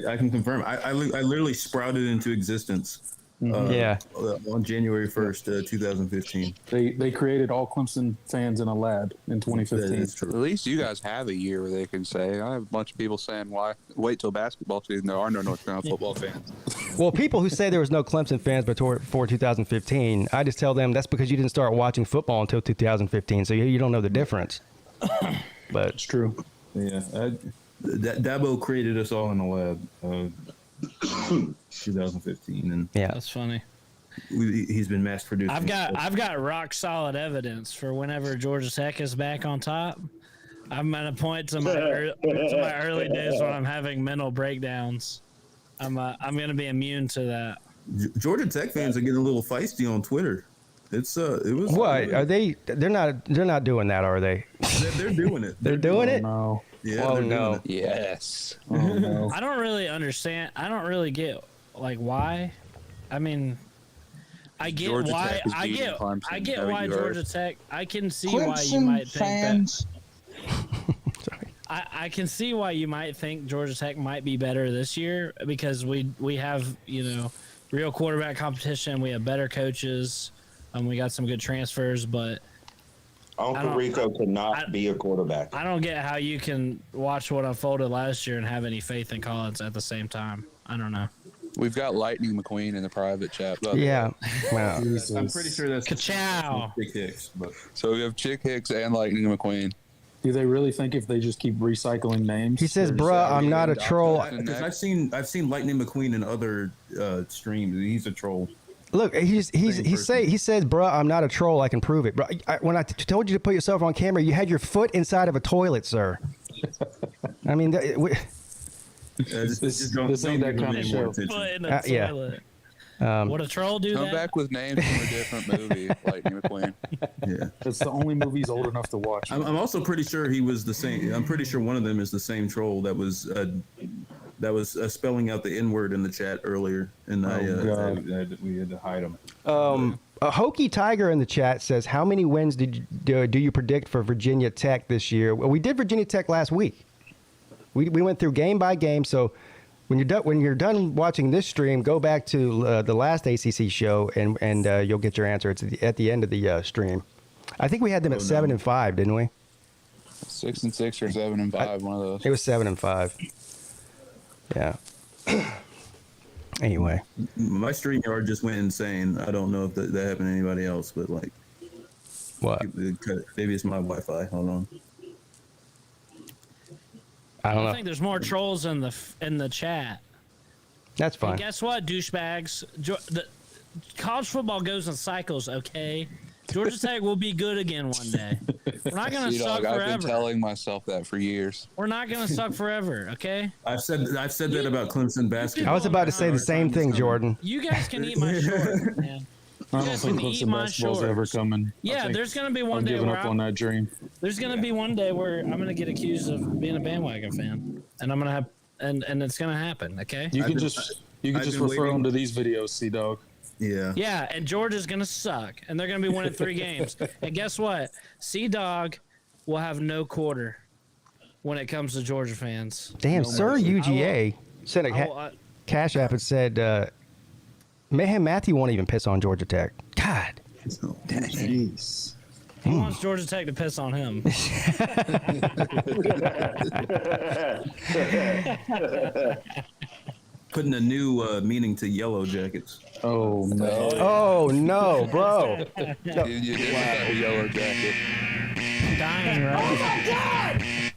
I can confirm. I literally sprouted into existence. On January 1st, 2015. They created all Clemson fans in a lab in 2015. That's true. At least you guys have a year where they can say, I have a bunch of people saying, why wait till basketball season? There are no North Carolina football fans. Well, people who say there was no Clemson fans before 2015, I just tell them that's because you didn't start watching football until 2015, so you don't know the difference. But It's true. Yeah. Dabo created us all in the lab. 2015, and yeah, That's funny. he's been mass producing. I've got rock solid evidence for whenever Georgia Tech is back on top. I'm at a point to my early days when I'm having mental breakdowns. I'm gonna be immune to that. Georgia Tech fans are getting a little feisty on Twitter. It was what are they? They're not doing that, are they? They're doing it. They're doing it. No. Yeah, Oh they're no! doing it. Yes. Oh, no. I don't really understand. I don't really get like why. I mean, I get Georgia why. Tech is I beating get. Clemson, I get haven't why you Georgia heard? Tech. I can see why you might think fans. I can see why you might think Georgia Tech might be better this year because we have real quarterback competition. We have better coaches. We got some good transfers, but Uncle Rico could not be a quarterback. I don't get how you can watch what unfolded last year and have any faith in Collins at the same time. I don't know. We've got Lightning McQueen in the private chat. Yeah. Wow. I'm pretty sure that's Ka-chow. Big Hicks, but So we have Chick Hicks and Lightning McQueen. Do they really think if they just keep recycling names? He says, they're just- "Bruh, I'm not a troll." because I've seen Lightning McQueen in other streams. He's a troll. Look, he says, "Bruh, I'm not a troll. I can prove it." Bro, when I told you to put yourself on camera, you had your foot inside of a toilet, sir. I mean, This ain't that kind of show. Foot in the yeah. toilet. Um, Would a troll do Come that? back with names from a different movie, Lightning McQueen. Yeah. That's the only movie he's old enough to watch. I'm also pretty sure he was the same. I'm pretty sure one of them is the same troll that was spelling out the N-word in the chat earlier, and we had to hide him. A Hokie Tiger in the chat says, "How many wins do you predict for Virginia Tech this year?" Well, we did Virginia Tech last week. We went through game by game. So when you're done watching this stream, go back to the last ACC show and you'll get your answer. It's at the end of the stream. I think we had them at 7-5, didn't we? 6-6 or 7-5, one of those. It was 7-5. Yeah. Anyway, My StreamYard just went insane. I don't know if that happened to anybody else, but like, what? maybe it's my Wi-Fi. Hold on. I don't I know. think there's more trolls in the chat. That's fine. And guess what, douchebags? College football goes in cycles, okay? Georgia Tech will be good again one day. We're not going to suck I've been forever. telling myself that for years. We're not going to suck forever, okay? I've said that about Clemson basketball. I was about to say the same thing, Jordan. You guys can eat my short, man. I don't guys think can eat Clemson my basketball's ever shorts. coming. Yeah, there's going to be one I'm day giving where up on that dream. there's going to be one day where I'm going to get accused of being a bandwagon fan, and I'm going to have and it's going to happen, okay? You can I've just been refer waiting- them to these videos, Sea-Dog. Yeah. Yeah, and Georgia's going to suck, and they're going to be winning 3 games. And guess what? Sea-Dog will have no quarter when it comes to Georgia fans. Damn, Sir UGA. sent a Cash App and said, Mayhem Matthew won't even piss on Georgia Tech. God. Jeez. He wants Georgia Tech to piss on him. Putting a new meaning to Yellow Jackets. Oh no! Oh no, bro! You did have a Yellow Jacket. Dying, right?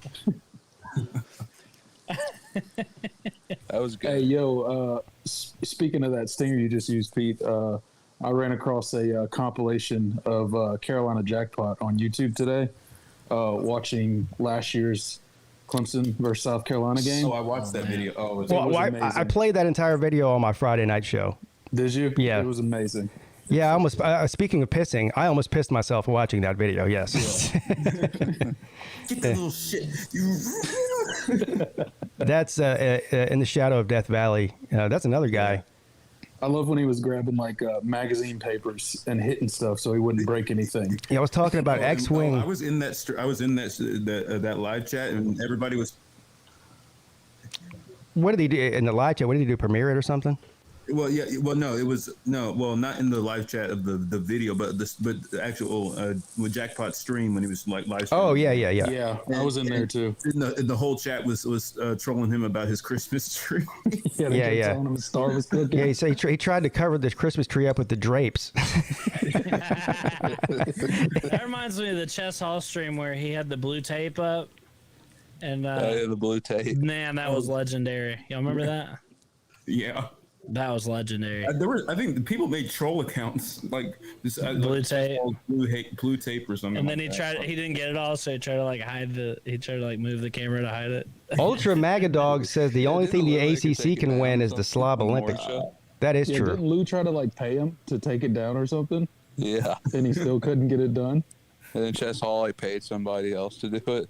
That was good. Hey, yo, speaking of that stinger you just used, Pete, I ran across a compilation of Carolina Jackpot on YouTube today, watching last year's Clemson versus South Carolina game. Oh, I watched that video. Oh, it was Well, I played that entire video on my Friday night show. Did you? Yeah. It was amazing. Yeah, I almost. Speaking of pissing, I almost pissed myself watching that video. Yes. Get that little shit. That's in the shadow of Death Valley. That's another guy. I love when he was grabbing like magazine papers and hitting stuff so he wouldn't break anything. Yeah, I was talking about X-wing. I was in that live chat, and everybody was. What did he do in the live chat? What did he do? Premiere it or something? Well, yeah. Well, no, it was not in the live chat of the video, but the actual with Jackpot stream when he was like live streaming. Oh yeah. Yeah, I was in there too. The whole chat was trolling him about his Christmas tree. They kept telling him his star was cooking. Yeah, he tried to cover the Christmas tree up with the drapes. That reminds me of the Chess Hall stream where he had the blue tape up. And the blue tape. Man, that was legendary. Y'all remember that? Yeah. That was legendary. I think people made troll accounts like this Blue tape. Blue tape or something. And then he didn't get it all, so he tried to like move the camera to hide it. Ultra Magadog says the only thing the ACC can win is the Slob Olympics. That is true. Didn't Lou try to like pay him to take it down or something? Yeah. And he still couldn't get it done? And then Chess Hall, paid somebody else to do it.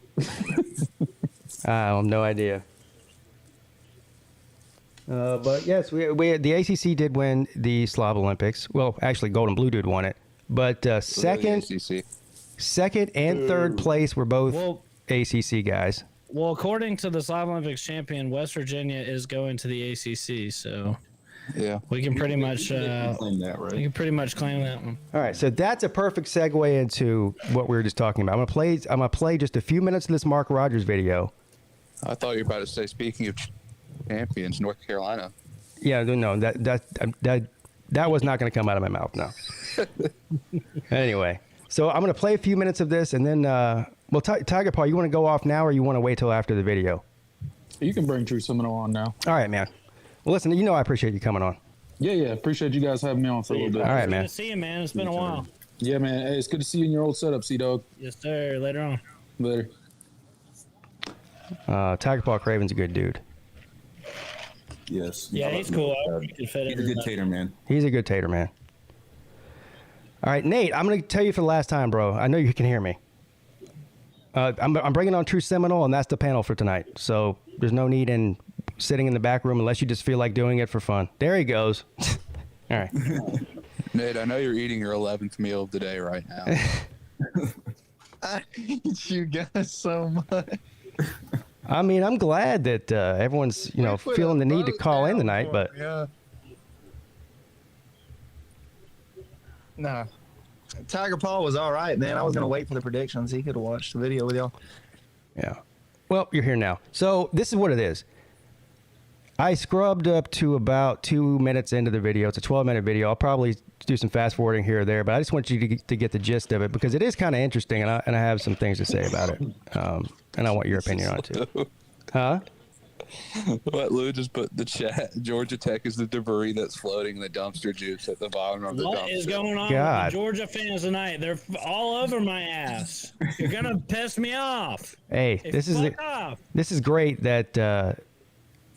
I have no idea. But yes, we the ACC did win the Slob Olympics. Well, actually, Gold and Blue Dude won it. But second and third place were both ACC guys. Well, according to the Slob Olympics champion, West Virginia is going to the ACC, so yeah, we can pretty much claim that, right? We can pretty much claim that one. All right, so that's a perfect segue into what we were just talking about. I'm gonna play just a few minutes of this Mark Rogers video. I thought you were about to say, speaking of champions, North Carolina. Yeah, no, that was not going to come out of my mouth. No. Anyway, so I'm going to play a few minutes of this, and then, Tiger Paw, you want to go off now, or you want to wait till after the video? You can bring True Seminole on now. All right, man. Well, listen, I appreciate you coming on. Yeah. Appreciate you guys having me on for a little bit. All right, man. Good to see you, man. It's been a while. Yeah, man. Hey, it's good to see you in your old setup, Sea-Dog. Yes, sir. Later on. Later. Tiger Paw Craven's a good dude. Yes. Yeah, he's cool. He's a good tater man. He's a good tater man. All right, Nate, I'm going to tell you for the last time, bro. I know you can hear me. I'm bringing on True Seminole, and that's the panel for tonight. So there's no need in sitting in the back room unless you just feel like doing it for fun. There he goes. All right. Nate, I know you're eating your 11th meal of the day right now. I hate you guys so much. I mean, I'm glad that everyone's, feeling the need to call in tonight, but yeah. Nah. Tiger Paw was all right, man. I was going to wait for the predictions. He could have watched the video with y'all. Yeah. Well, you're here now. So this is what it is. I scrubbed up to about 2 minutes into the video. It's a 12-minute video. I'll probably do some fast forwarding here or there, but I just want you to get the gist of it because it is kind of interesting, and I have some things to say about it. And I want your opinion on it too. Huh? What Lou just put in the chat? Georgia Tech is the debris that's floating in the dumpster juice at the bottom of the dumpster. What is going on with the Georgia fans tonight? They're all over my ass. You're gonna piss me off. Hey, this is great that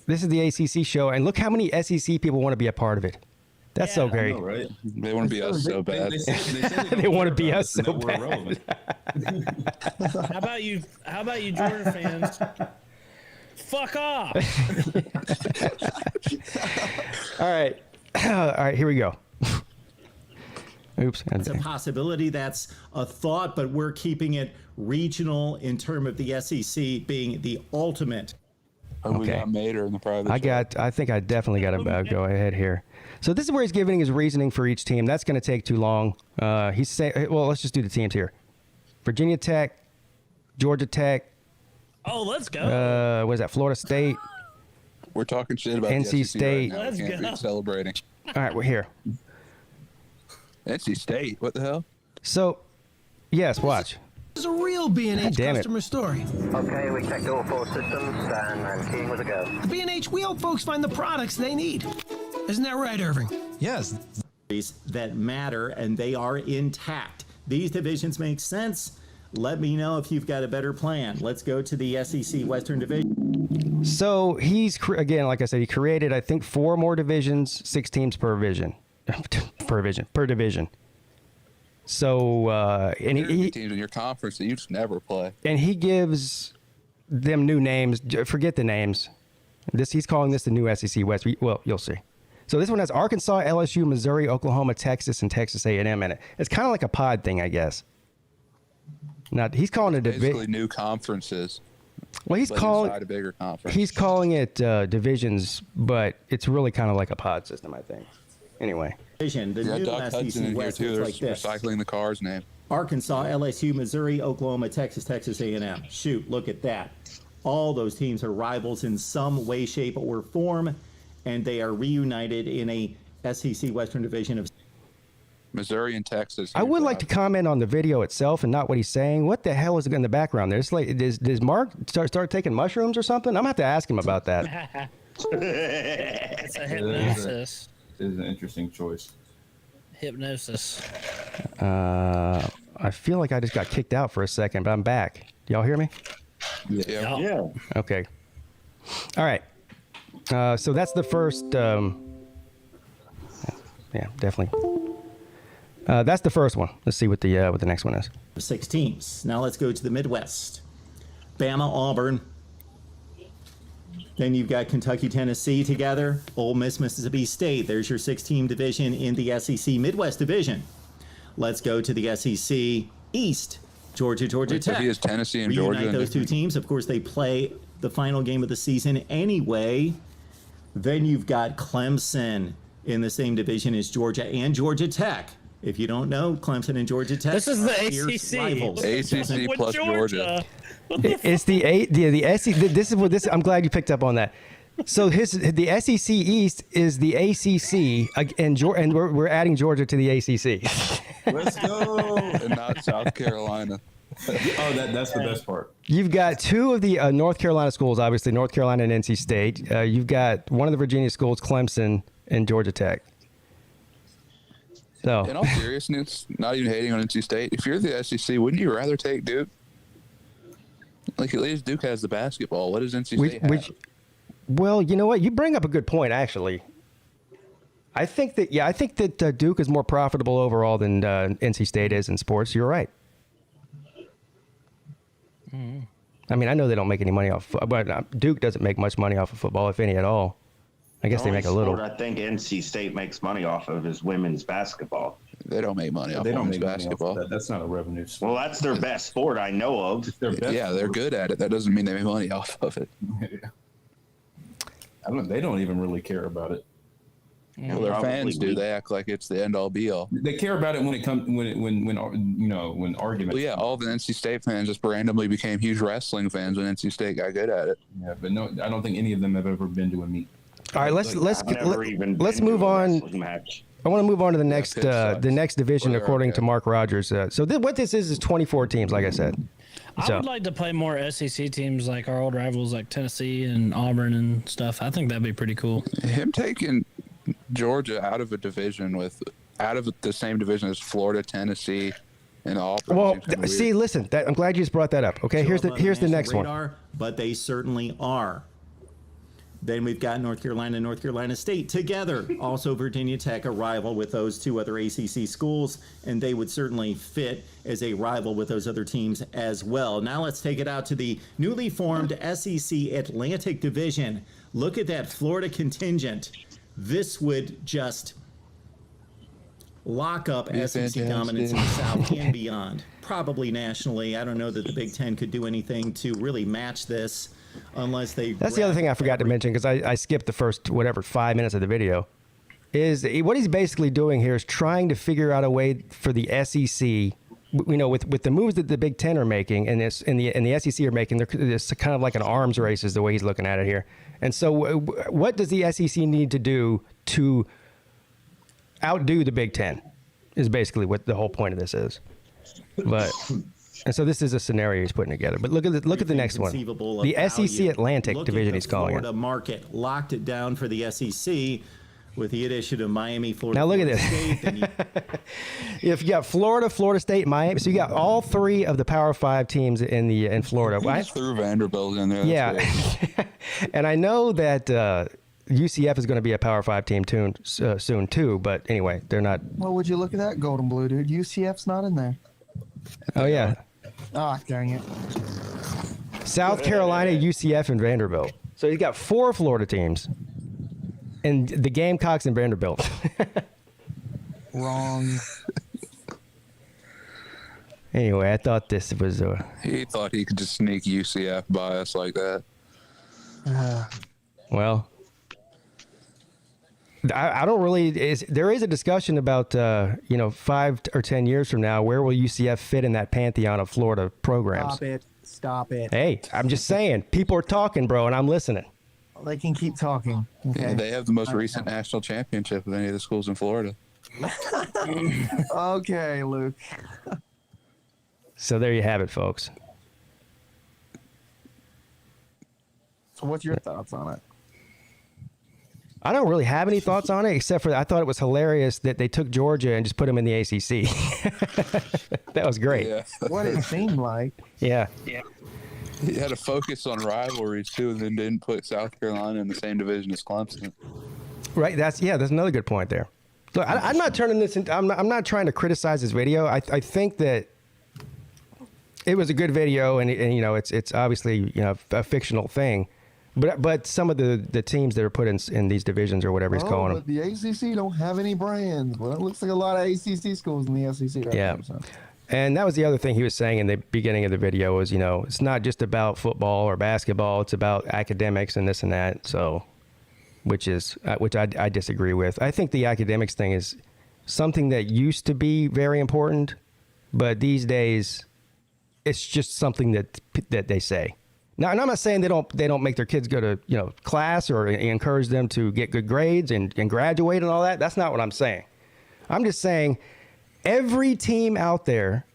this is the ACC show, and look how many SEC people want to be a part of it. That's so great. I know, right? They want to be us so bad. They want to be us so bad. How about you Georgia fans? Fuck off. All right, here we go. Oops. It's a possibility, that's a thought, but we're keeping it regional in terms of the SEC being the ultimate Or we Okay. got Mater in the private. I think I definitely got to go ahead here. So this is where he's giving his reasoning for each team. That's going to take too long. He's saying, well, let's just do the teams here. Virginia Tech, Georgia Tech. Oh, let's go. What is that? Florida State. We're talking shit about NC the SEC State. Right now. Let's We can't go. be celebrating. All right, we're here. NC State. What the hell? So, yes, watch. This is a real God B&H damn it. customer story. Okay, we checked all 4 systems and keying was a go. B&H, we help folks find the products they need. Isn't that right, Irving? Yes. That matter, and they are intact. These divisions make sense. Let me know if you've got a better plan. Let's go to the SEC Western Division. So he's, again, like I said, he created, I think, 4 more divisions, 6 teams per division. per division. So, and he teams in your conference that you just never play. and he gives them new names. Forget the names. He's calling this the new SEC West. Well, you'll see. So this one has Arkansas, LSU, Missouri, Oklahoma, Texas, and Texas A&M in it. It's kind of like a pod thing, I guess. Now he's calling it Basically new conferences. Well, he's but calling inside a bigger conference. he's calling it divisions, but it's really kind of like a pod system, I think. Anyway. The Yeah, new Doug Hudson SEC in here West too. looks They're like this. recycling the car's name. Arkansas, LSU, Missouri, Oklahoma, Texas, Texas A&M. Shoot, look at that. All those teams are rivals in some way, shape, or form, and they are reunited in a SEC Western Division of Missouri and Texas. I would like to comment on the video itself and not what he's saying. What the hell is in the background there? It's like, does Mark start taking mushrooms or something? I'm going to have to ask him about that. It's a hypnosis. It is an interesting choice. Hypnosis. I feel like I just got kicked out for a second, but I'm back. Y'all hear me? Yeah. Yeah. Okay. All right. So that's the first. Yeah, definitely. That's the first one. Let's see what the next one is. 6 teams. Now let's go to the Midwest. Bama, Auburn. Then you've got Kentucky, Tennessee together. Ole Miss, Mississippi State. There's your 6-team division in the SEC Midwest Division. Let's go to the SEC East. Georgia, Georgia So Tech. he has Tennessee and Reunite Georgia. those 2 teams. Of course, they play the final game of the season anyway. Then you've got Clemson in the same division as Georgia and Georgia Tech. If you don't know, Clemson and Georgia Tech This is the are fierce ACC. rivals. ACC With plus Georgia. It's the SEC. This is what this. I'm glad you picked up on that. So the SEC East is the ACC, and we're adding Georgia to the ACC. Let's go. And not South Carolina. Oh, that's the best part. You've got 2 of the North Carolina schools, obviously North Carolina and NC State. You've got one of the Virginia schools, Clemson, and Georgia Tech. So, In all seriousness, not even hating on NC State, if you're the SEC, wouldn't you rather take Duke? Like, at least Duke has the basketball. What does NC State have? well, you know what? You bring up a good point, actually. I think that Duke is more profitable overall than NC State is in sports. You're right. I mean, I know they don't make any money off, but Duke doesn't make much money off of football, if any at all. I guess The they only make a little. sport I think NC State makes money off of is women's basketball. They don't make money off They don't women's make money off basketball. that. That's not a revenue. Well, that's their best sport I know of. It's their best Yeah, they're sport. good at it. That doesn't mean they make money off of it. They don't even really care about it. Well, their fans do. They act like it's the end all be all. They care about it when it comes when arguments. Well, yeah, all the NC State fans just randomly became huge wrestling fans when NC State got good at it. Yeah, but no, I don't think any of them have ever been to a meet. All right, let's Never even let's been to move a on. wrestling match. I want to move on to the next Pitt sucks. the next division, Well, they're according okay. to Mark Rogers. So what this is 24 teams, like I said. I So would like to play more SEC teams like our old rivals like Tennessee and Auburn and stuff. I think that'd be pretty cool. Him taking Georgia out of the same division as Florida, Tennessee, and Auburn. well, seems kinda see, weird. listen. I'm glad you just brought that up. Okay, Show here's up the on national next one. radar, but they certainly are. Then we've got North Carolina and North Carolina State together. Also, Virginia Tech, a rival with those 2 other ACC schools, and they would certainly fit as a rival with those other teams as well. Now let's take it out to the newly formed SEC Atlantic Division. Look at that Florida contingent. This would just lock up Be SEC dominance in the fantastic. South and beyond. Probably nationally. I don't know that the Big Ten could do anything to really match this. unless they. That's the other thing I forgot to mention because I skipped the first 5 minutes of the video. Is what he's basically doing here is trying to figure out a way for the SEC. With the moves that the Big Ten are making and the SEC are making, it's kind of like an arms race is the way he's looking at it here. And so, what does the SEC need to do to outdo the Big Ten? Is basically what the whole point of this is. And so this is a scenario he's putting together. But look at the next one. The SEC Atlantic division he's calling it. Florida market locked it down for the SEC. With the addition of Miami, Florida. Now look at this. If you got Florida, Florida State, Miami, so you got all three of the Power 5 teams in Florida. You just threw Vanderbilt in there. Yeah, and I know that UCF is going to be a Power 5 team soon too. But anyway, they're not. Well, would you look at that, Gold and Blue, dude? UCF's not in there. Oh yeah. Oh, dang it. South Carolina, UCF, and Vanderbilt. So he's got 4 Florida teams. And the Gamecocks and Vanderbilt. Wrong. Anyway, I thought this was He thought he could just sneak UCF by us like that. Well, I don't really. There is a discussion about 5 or 10 years from now, where will UCF fit in that pantheon of Florida programs? Stop it. Hey, I'm just saying, people are talking, bro, and I'm listening. They can keep talking. Okay. Yeah, they have the most recent national championship of any of the schools in Florida. Okay, Luke. So there you have it, folks. So what's your thoughts on it? I don't really have any thoughts on it, except for I thought it was hilarious that they took Georgia and just put them in the ACC. That was great. Yeah. What it seemed like. Yeah. He had to focus on rivalries too, and then didn't put South Carolina in the same division as Clemson. Right. That's another good point there. Look, I'm not turning this into. I'm not trying to criticize this video. I think that it was a good video, and it's obviously a fictional thing, but some of the teams that are put in these divisions or whatever he's calling them. The ACC don't have any brands. Well, it looks like a lot of ACC schools in the SEC. Right Yeah. now, so. And that was the other thing he was saying in the beginning of the video was, it's not just about football or basketball. It's about academics and this and that. So, which I disagree with. I think the academics thing is something that used to be very important, but these days it's just something that they say. Now, and I'm not saying they don't make their kids go to, class or encourage them to get good grades and graduate and all that. That's not what I'm saying. I'm just saying every team out there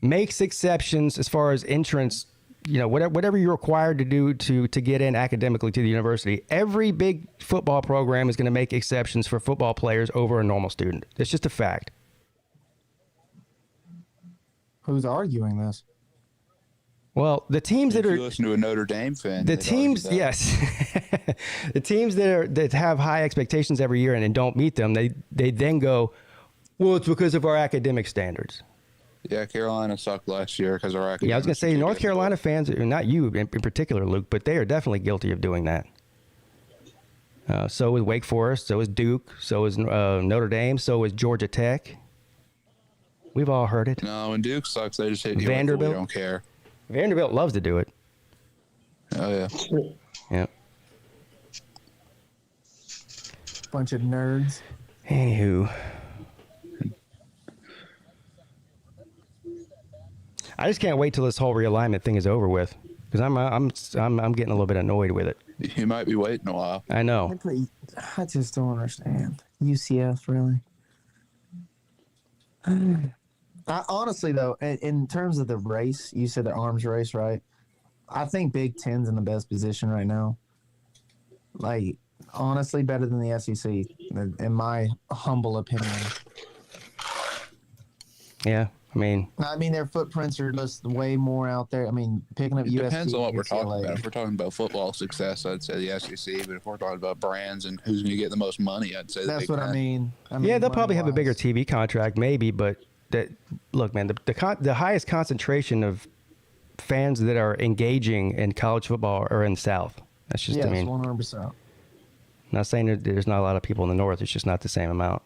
makes exceptions as far as entrance, whatever you're required to do to get in academically to the university. Every big football program is going to make exceptions for football players over a normal student. It's just a fact. Who's arguing this? Well, the teams that are listen to a Notre Dame fan. The teams, yes, the teams that have high expectations every year and don't meet them, they then go, well, it's because of our academic standards. Yeah, Carolina sucked last year because our academics. Yeah, I was going to say North Carolina fans, not you in particular, Luke, but they are definitely guilty of doing that. So is Wake Forest, so is Duke, so is Notre Dame, so is Georgia Tech. We've all heard it. No, when Duke sucks, they just hit you. Vanderbilt. We don't care. Vanderbilt loves to do it. Oh yeah. Yeah. Bunch of nerds. Anywho. I just can't wait till this whole realignment thing is over with, because I'm getting a little bit annoyed with it. You might be waiting a while. I know. I just don't understand. UCF, really. Honestly, though, in terms of the race, you said the arms race, right? I think Big Ten's in the best position right now. Like, honestly, better than the SEC, in my humble opinion. Yeah, I mean, their footprints are just way more out there. I mean, picking up It USC. depends on what we're talking UCLA. about. If we're talking about football success, I'd say the SEC. But if we're talking about brands and who's going to get the most money, I'd say the That's Big what Ten. I mean. yeah, they'll probably have a bigger TV contract, maybe, but look, man, the highest concentration of fans that are engaging in college football are in the South. That's just, yes, I mean, 100%. not saying that there's not a lot of people in the North. It's just not the same amount.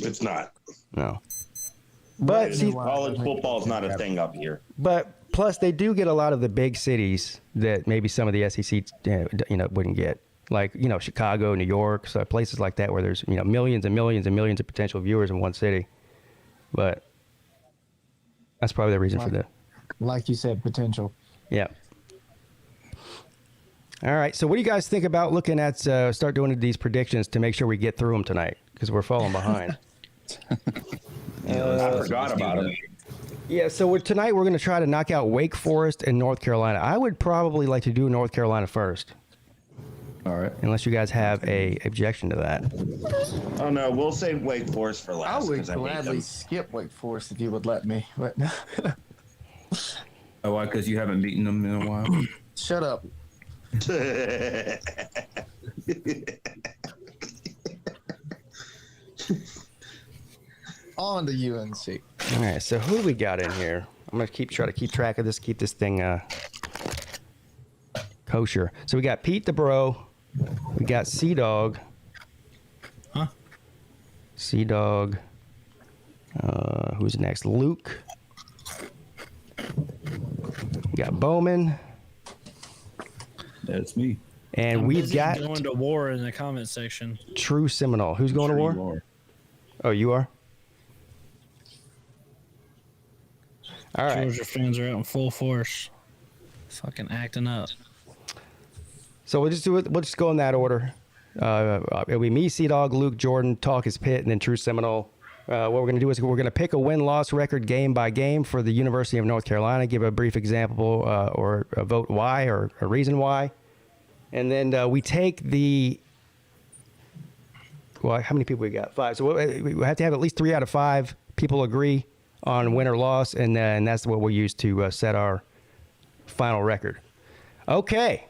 It's not. No. But see, college football is not a thing up here. But plus they do get a lot of the big cities that maybe some of the SEC, wouldn't get. Like, Chicago, New York, so places like that where there's, millions and millions and millions of potential viewers in one city. But that's probably the reason for that. Like you said, potential. Yeah. All right. So what do you guys think about looking at start doing these predictions to make sure we get through them tonight? Because we're falling behind. I forgot about it. Yeah. So tonight we're going to try to knock out Wake Forest and North Carolina. I would probably like to do North Carolina first. All right. Unless you guys have a objection to that. Oh no, we'll save Wake Forest for I last. would 'cause hate gladly them. skip Wake Forest if you would let me. But Oh, why? Because you haven't beaten them in a while. shut up. On to UNC. All right. So who do we got in here? I'm going to try to keep track of this, keep this thing kosher. So we got Pete the Bro. We got Sea Dog. Huh? Sea Dog. Who's next? Luke. We got Bowman. That's me. And I'm we've busy got going to war in the comment section. True Seminole. Who's going to war? Oh, you are? All right. Georgia fans are out in full force. Fucking acting up. So we'll just do it. We'll just go in that order. It'll be me, Sea Dog, Luke, Jordan, Talk is Pitt, and then True Seminole. What we're going to do is we're going to pick a win-loss record game by game for the University of North Carolina, give a brief example or a vote why or a reason why. And then we take the, well, how many people we got? 5. So we have to have at least 3 out of 5 people agree on win or loss, and that's what we'll use to set our final record. Okay.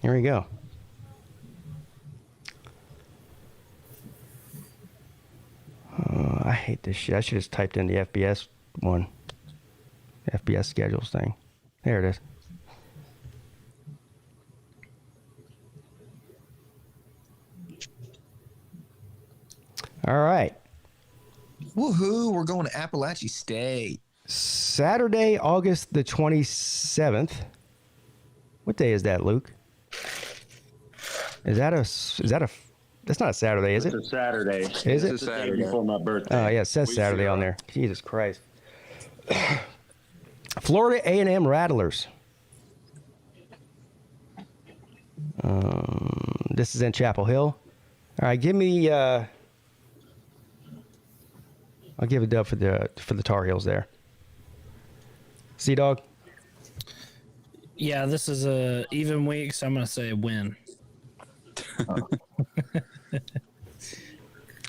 Here we go. I hate this shit. I should have just typed in the FBS one. FBS schedules thing. There it is. All right. Woohoo, we're going to Appalachian State. Saturday, August the 27th. What day is that, Luke? Is that a that's not a Saturday, is it? It's a Saturday. Is it? It's a Saturday before my birthday. Oh, yeah, it says Saturday on there. Jesus Christ. Florida A&M Rattlers. This is in Chapel Hill. All right, give me. I'll give a dub for the Tar Heels there. Sea Dog. Yeah, this is a even week, so I'm gonna say win.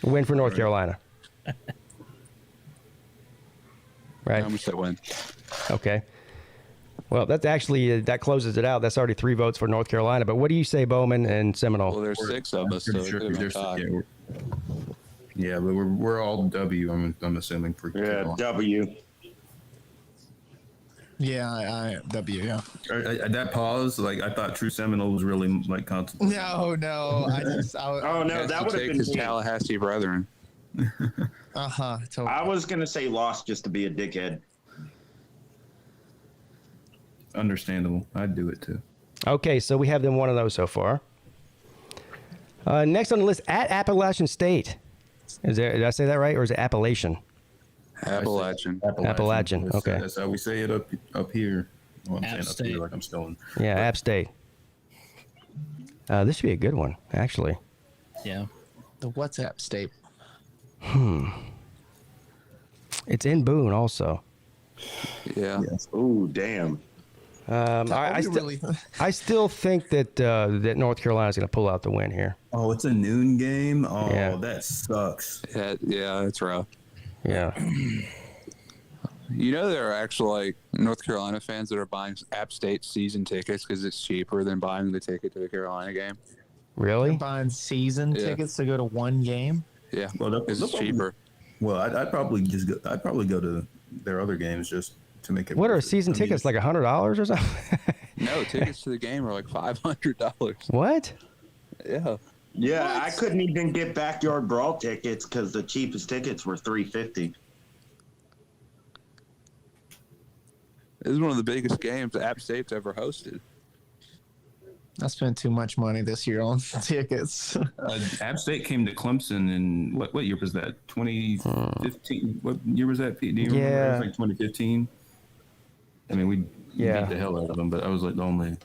Win for North Carolina. Right. I'm gonna say win. Okay. Well, that's actually that closes it out. That's already 3 votes for North Carolina. But what do you say, Bowman and Seminole? Well, there's 6 of us, so it could have been tied. Yeah, but we're all W. I'm assuming for Yeah, W. Yeah, I W, yeah. That pause, like I thought True Seminole was really like contemplating. No. Oh no, that would have been his me. Tallahassee brethren. Totally. I was gonna say lost just to be a dickhead. Understandable. I'd do it too. Okay, so we have them one of those so far. Next on the list, at Appalachian State. Did I say that right, or is it Appalachian? Appalachian. Appalachian. Okay. That's how we say it up here. Well, I'm App saying up State. here like I'm stolen. Yeah, App State. This should be a good one, actually. Yeah. The WhatsApp State. It's in Boone also. Yeah. Ooh, damn. I still think that that North Carolina's going to pull out the win here. Oh, it's a noon game. Oh, Yeah. that sucks. Yeah, that's rough. Yeah. You know, there are actually like North Carolina fans that are buying App State season tickets because it's cheaper than buying the ticket to the Carolina game. Really? Buying season Yeah. tickets to go to one game. Yeah, Well, because it's cheaper. Well, I'd probably go to their other games just to make it. What are worth it. season I mean, tickets, like $100 or something? No, tickets to the game are like $500. What? Yeah. Yeah, I couldn't even get backyard brawl tickets because the cheapest tickets were $350. This is one of the biggest games App State's ever hosted. I spent too much money this year on tickets. App State came to Clemson in what year was that? 2015. What year was that, Pete? Do you remember? It was like 2015. I mean, we beat the hell out of them, but I was like the only.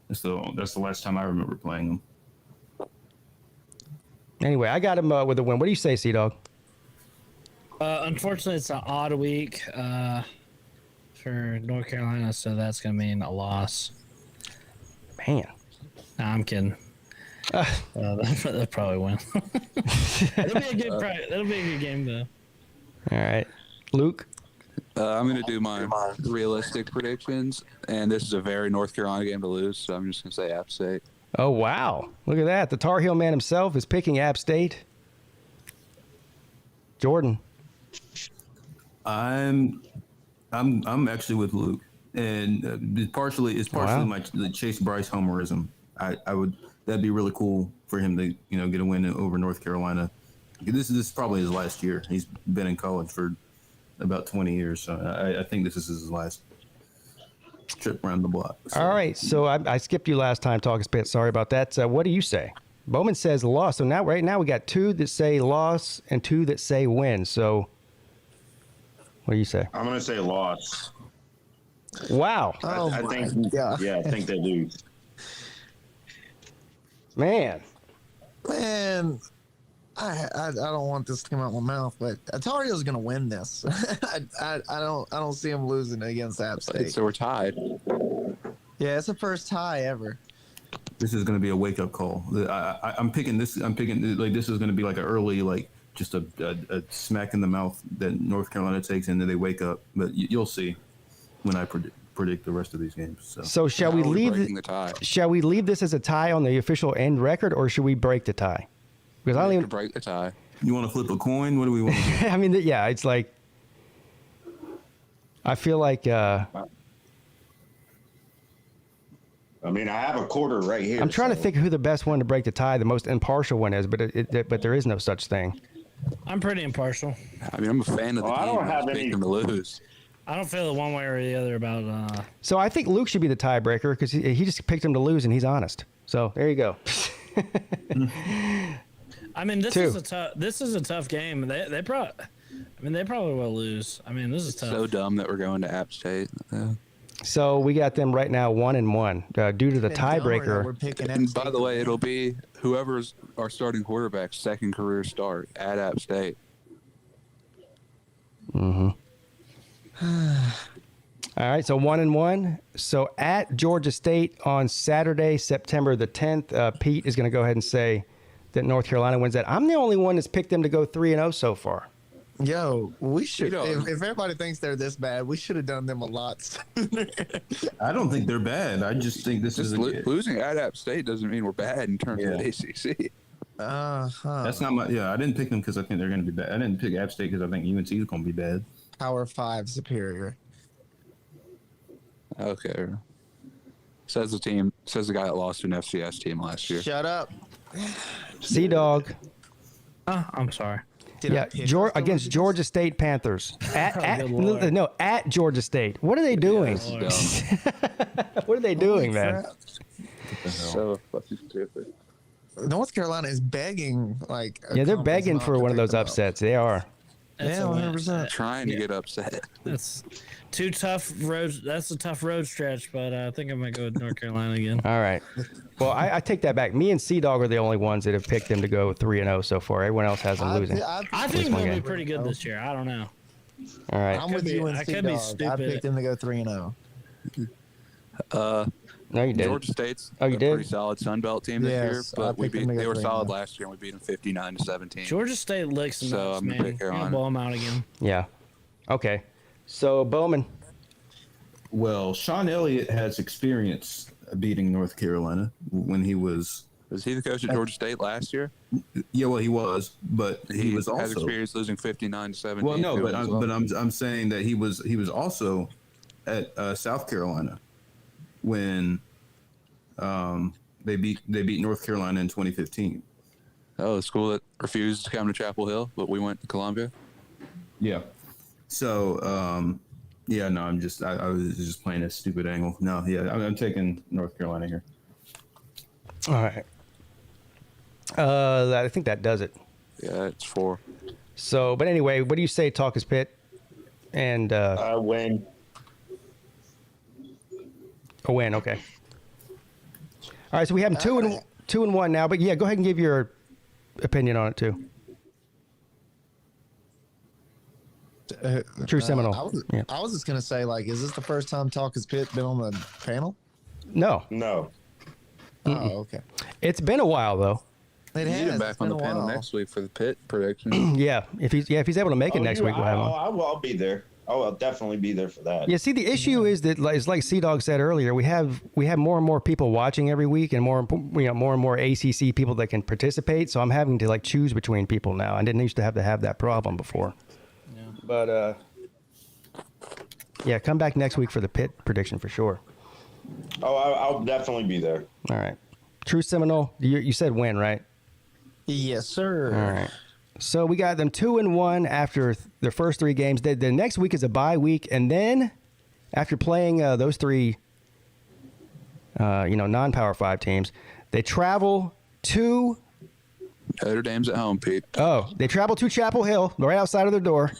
That's the last time I remember playing them. Anyway, I got him with a win. What do you say, Sea-Dog? Unfortunately, it's an odd week for North Carolina, so that's going to mean a loss. Man. Nah, I'm kidding. They'll probably win. That'll be a good game, though. All right. Luke? I'm going to do my realistic predictions, and this is a very North Carolina game to lose, so I'm just going to say App State. Oh, wow. Look at that. The Tar Heel man himself is picking App State. Jordan? I'm actually with Luke, and it's partially the Chase Bryce homerism. That'd be really cool for him to get a win over North Carolina. This is probably his last year. He's been in college for about 20 years, so I think this is his last trip around the block. So. All right, so I skipped you last time talking spit. Sorry about that. What do you say? Bowman says loss. So right now we got 2 that say loss and 2 that say win. So what do you say? I'm going to say loss. Wow. I think I think they do. Man, I don't want this to come out my mouth, but Atario's going to win this. I don't see him losing against App State. So we're tied. Yeah, it's the first tie ever. This is going to be a wake up call. I'm picking this. This is going to be like an early just a smack in the mouth that North Carolina takes, and then they wake up. But you'll see when I predict the rest of these games. So shall we leave the tie? Shall we leave this as a tie on the official end record, or should we break the tie? Because I don't even break the tie. You want to flip a coin? What do we want to do? I mean, yeah, it's like I feel like. I mean, I have a quarter right here. I'm trying to think of who the best one to break the tie, the most impartial one is, but there is no such thing. I'm pretty impartial. I mean, I'm a fan of the team. I don't have any. Them to lose. I don't feel it one way or the other about. So I think Luke should be the tiebreaker because he just picked him to lose and he's honest. So there you go. I mean, this is a tough game. They probably will lose. I mean, this is tough. So dumb that we're going to App State. So we got them right now 1-1 due to the tiebreaker. And by the way, it'll be whoever's our starting quarterback's second career start at App State. Mm-hmm. All right, so 1-1. So at Georgia State on Saturday, September the 10th, Pete is going to go ahead and say that North Carolina wins that. I'm the only one that's picked them to go 3-0 so far. Yo, we should. If everybody thinks they're this bad, we should have done them a lot sooner. I don't think they're bad. I just think this is losing at App State doesn't mean we're bad in terms of the ACC. That's not my. Yeah, I didn't pick them because I think they're going to be bad. I didn't pick App State because I think UNC is going to be bad. Power 5 superior. Okay. Says the guy that lost to an FCS team last year. Shut up. Sea-Dog. I'm sorry. Against Georgia State Panthers. At Georgia State. What are they doing? What are they doing, man? So fucking stupid. North Carolina is begging, they're begging for one of those upsets. They are. Yeah, 100%. Trying to get upset. That's two tough roads. That's a tough road stretch, but I think I'm gonna go with North Carolina again. All right. Well, I take that back. Me and Sea-Dog are the only ones that have picked them to go 3-0 so far. Everyone else has them losing. I think they'll be pretty good this year. I don't know. All right. I'm with you and Sea-Dog. I picked them to go 3-0. No, you did. Georgia State's a pretty solid Sun Belt team this year, but they were 3-0. solid last year, and we beat them 59-17. Georgia State licks them so nuts, I'm man. gonna pick Carolina. Blow them out again. Yeah. Okay. So Bowman. Well, Sean Elliott has experience beating North Carolina when he was. Was he the coach at Georgia State last year? Yeah, well, he was, but he was also has experience losing 59-17. Well, no, but I'm saying that he was also at South Carolina when they beat North Carolina in 2015. Oh, the school that refused to come to Chapel Hill, but we went to Columbia. Yeah. So Yeah, no, I was just playing a stupid angle. No, yeah, I'm taking North Carolina here. All right. I think that does it. Yeah, it's 4. So, but anyway, what do you say, Talk is Pitt? And I win. A win, okay. All right, so we have them 2-1 now, but yeah, go ahead and give your opinion on it too. True Seminole. I was just gonna say, like, is this the first time Talk is Pitt been on the panel? No. No. Oh, okay. It's been a while though. It Need has. him back It's on been the a panel while. next week for the Pitt prediction. Yeah, if he's able to make it next week, we'll have him. I'll be there. I'll definitely be there for that. Yeah, see, the issue is that, it's like C-Dog said earlier, we have more and more people watching every week, and more and more ACC people that can participate. So I'm having to choose between people now. I didn't used to have that problem before. Yeah. But yeah, come back next week for the Pitt prediction for sure. Oh, I'll definitely be there. All right. True Seminole, you said win, right? Yes, sir. All right. So we got them 2-1 after their first 3 games. The next week is a bye week, and then after playing those 3, non-Power 5 teams, they travel to Notre Dame's at home, Pete. Oh, they travel to Chapel Hill, right outside of their door,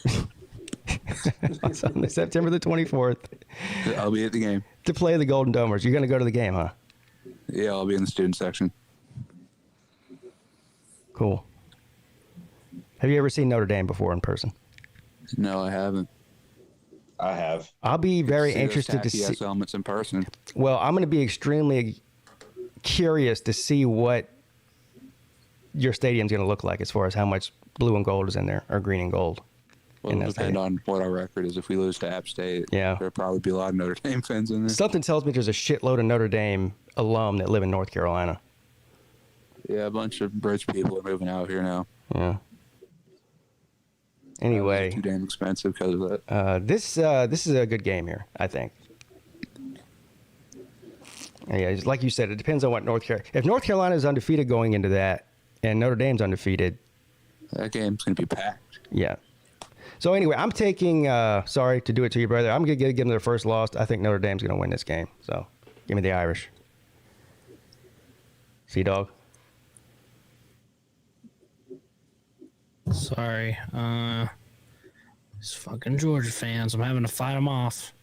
on September the 24th. I'll be at the game to play the Golden Domers. You're going to go to the game, huh? Yeah, I'll be in the student section. Cool. Have you ever seen Notre Dame before in person? No, I haven't. I have. I'll be very See those interested to tacky-ass see. helmets in person. Well, I'm going to be extremely curious to see what your stadium's going to look like as far as how much blue and gold is in there, or green and gold. Well, it'll depend on what our record is. If we lose to App State, there'll probably be a lot of Notre Dame fans in there. Something tells me there's a shitload of Notre Dame alum that live in North Carolina. Yeah, a bunch of rich people are moving out here now. Yeah. Anyway, too damn expensive because of that. This is a good game here, I think. Yeah, it's like you said, it depends on what North Carolina. If North Carolina is undefeated going into that, and Notre Dame's undefeated, that game's gonna be packed. Yeah. So anyway, I'm taking. Sorry to do it to you, brother. I'm gonna give them their first loss. I think Notre Dame's gonna win this game. So give me the Irish. C-Dog. Sorry. These fucking Georgia fans. I'm having to fight them off.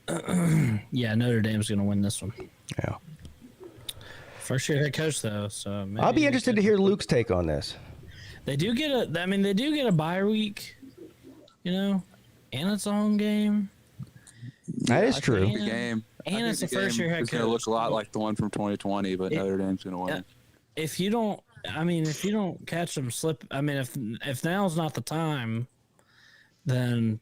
Yeah, Notre Dame's going to win this one. Yeah. First year head coach, though. So maybe I'll be interested to hear Luke's take on this. They do get a bye week, and it's a home game. That is true. The game. And it's the first year head coach. It's going to look a lot like the one from 2020, but Notre Dame's going to win. If you don't catch them slip, if now's not the time, then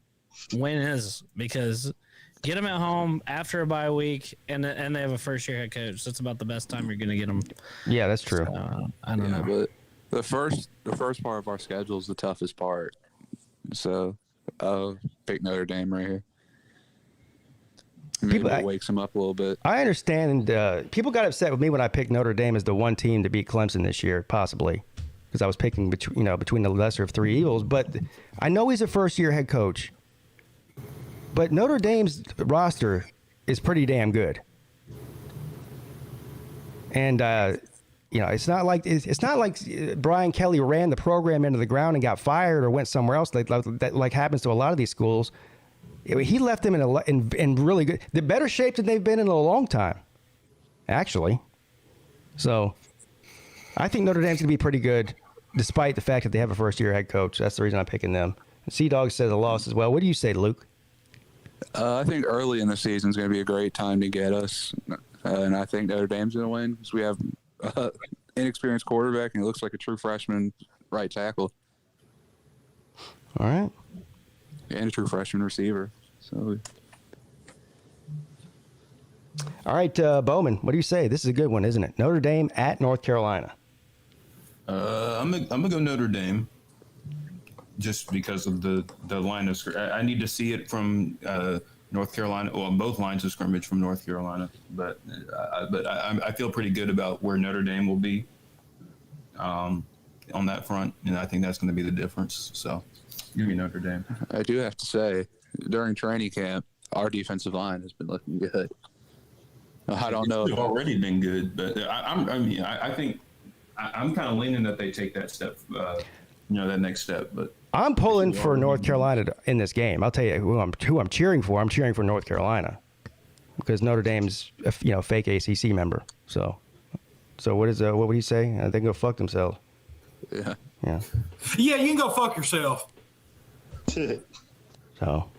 when is? Because get them at home after a bye week, and they have a first year head coach. That's about the best time you're going to get them. Yeah, that's true. So, I don't know. But the first part of our schedule is the toughest part. So I'll pick Notre Dame right here. Maybe it wakes them up a little bit. I understand. People got upset with me when I picked Notre Dame as the one team to beat Clemson this year, possibly, because I was picking between the lesser of 3 evils. But I know he's a first-year head coach. But Notre Dame's roster is pretty damn good. And it's not like Brian Kelly ran the program into the ground and got fired or went somewhere else like happens to a lot of these schools. He left them in really good, the better shape than they've been in a long time, actually. So I think Notre Dame's going to be pretty good, despite the fact that they have a first-year head coach. That's the reason I'm picking them. C-Dog says a loss as well. What do you say, Luke? I think early in the season is going to be a great time to get us, and I think Notre Dame's going to win because we have inexperienced quarterback, and he looks like a true freshman right tackle. All right. And a true freshman receiver. So, all right, Bowman, what do you say? This is a good one, isn't it? Notre Dame at North Carolina. I'm gonna go Notre Dame, just because of the line of scrimmage. I need to see it from North Carolina. Well, both lines of scrimmage from North Carolina, but I feel pretty good about where Notre Dame will be on that front, and I think that's going to be the difference. So. Give me Notre Dame. I do have to say, during training camp, our defensive line has been looking good. I don't know. They've already been good, but I think I'm kind of leaning that they take that step, that next step. But I'm pulling for North Carolina in this game. I'll tell you who I'm cheering for. I'm cheering for North Carolina because Notre Dame's a fake ACC member. So what would he say? They can go fuck themselves. Yeah. Yeah. Yeah, you can go fuck yourself. So, all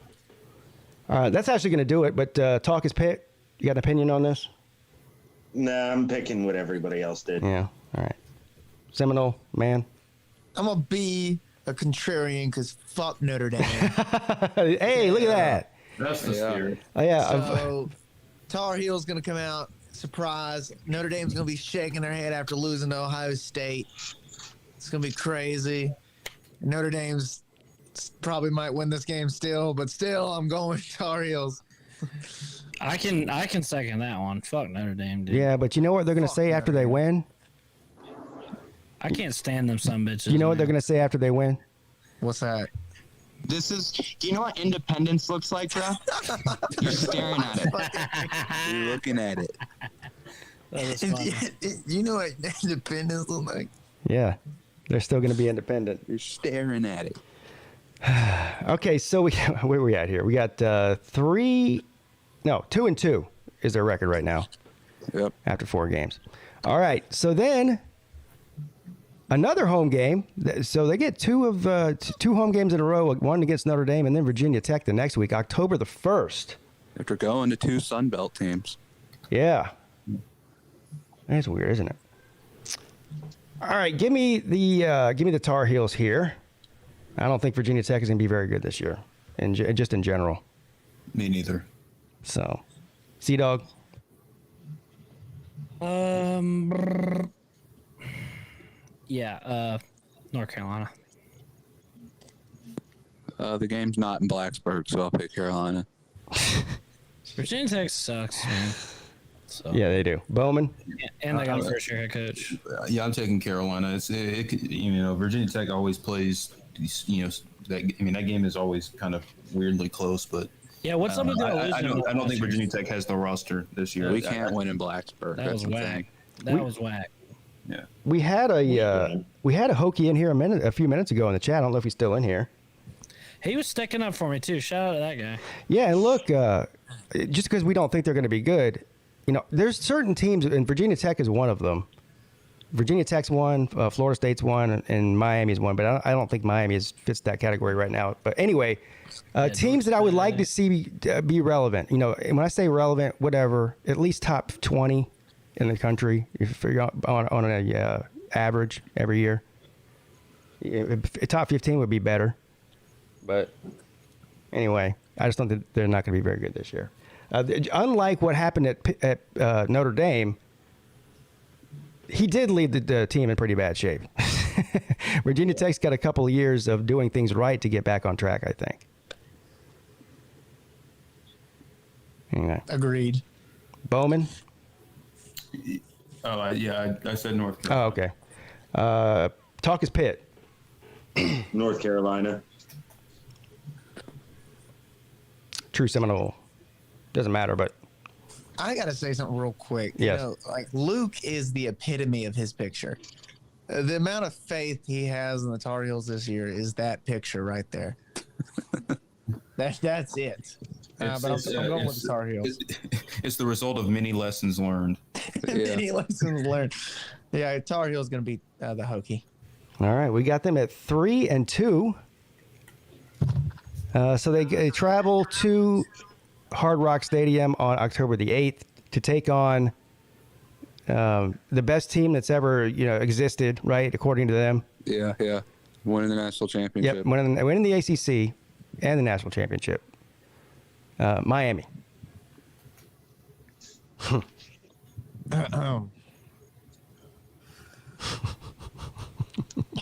right, that's actually going to do it. But talk is pick. You got an opinion on this? Nah, I'm picking what everybody else did. Yeah. All right. Seminole, man. I'm going to be a contrarian because fuck Notre Dame. Hey, look at that. That's the spirit. Oh, yeah. So, Tar Heel's going to come out, surprise. Notre Dame's going to be shaking their head after losing to Ohio State. It's going to be crazy. Notre Dame's probably might win this game still, but still, I'm going Tar Heels. I can second that one. Fuck Notre Dame, dude. Yeah, but you know what they're going to say after they win? I can't stand them some bitches. You know what man. they're going to say after they win? What's that? Do you know what independence looks like, bro? You're staring at it. You're looking at it. That was funny. You know what independence looks like? Yeah. They're still going to be independent. You're staring at it. Okay, so where are we at here? We got 2-2 is their record right now. Yep. After 4 games. All right, so then another home game. So they get 2 home games in a row, one against Notre Dame and then Virginia Tech the next week, October the 1st. After going to 2 Sun Belt teams. Yeah. That's weird, isn't it? All right, give me the Tar Heels here. I don't think Virginia Tech is going to be very good this year, and just in general. Me neither. So, Sea-Dog? Yeah, North Carolina. The game's not in Blacksburg, so I'll pick Carolina. Virginia Tech sucks, man. So. Yeah, they do. Bowman? Yeah, and they got a first-year head coach. Yeah, I'm taking Carolina. Virginia Tech always plays. That game is always kind of weirdly close, but yeah, what's up with that? I don't think Virginia Tech has the roster this year. We can't win in Blacksburg. That was whack. That was whack. Yeah, we had a Hokie in here a few minutes ago in the chat. I don't know if he's still in here. He was sticking up for me too. Shout out to that guy. Yeah, and look, just because we don't think they're going to be good, there's certain teams, and Virginia Tech is one of them. Virginia Tech's one, Florida State's one, and Miami's one, but I don't think Miami fits that category right now. But anyway, teams that I would like to see be relevant. When I say relevant, whatever, at least top 20 in the country if you're on an average every year. Top 15 would be better. But anyway, I just don't think they're not going to be very good this year. Unlike what happened at Notre Dame, he did lead the team in pretty bad shape. Virginia Tech's got a couple of years of doing things right to get back on track, I think. Anyway. Agreed. Bowman? Oh, I said North Carolina. Oh, okay. Talk is Pitt. North Carolina. True Seminole. Doesn't matter, but I got to say something real quick. Yes. Luke is the epitome of his picture. The amount of faith he has in the Tar Heels this year is that picture right there. That's it. But I'm going with the Tar Heels. It's the result of many lessons learned. Many lessons learned. Yeah, Tar Heels going to beat the Hokie. All right, we got them at 3-2. So they travel to Hard Rock Stadium on October the 8th to take on the best team that's ever existed, right? According to them. Yeah. Winning the national championship. Yep, winning the ACC and the national championship. Miami.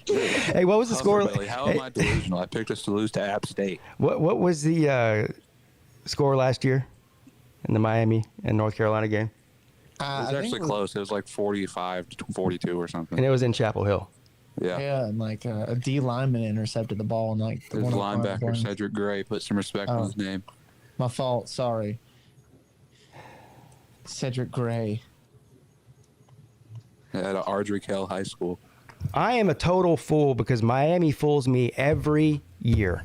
Hey, what was the score? Billy, how am I delusional? I picked us to lose to App State. What was the score last year in the Miami and North Carolina game? It was actually close. It was like 45-42 or something. And it was in Chapel Hill. Yeah, and like a D lineman intercepted the ball, and like His one of the linebacker lines. Cedric Gray put some respect on his name. My fault. Sorry. Cedric Gray. At Ardrey Kell High School. I am a total fool because Miami fools me every year.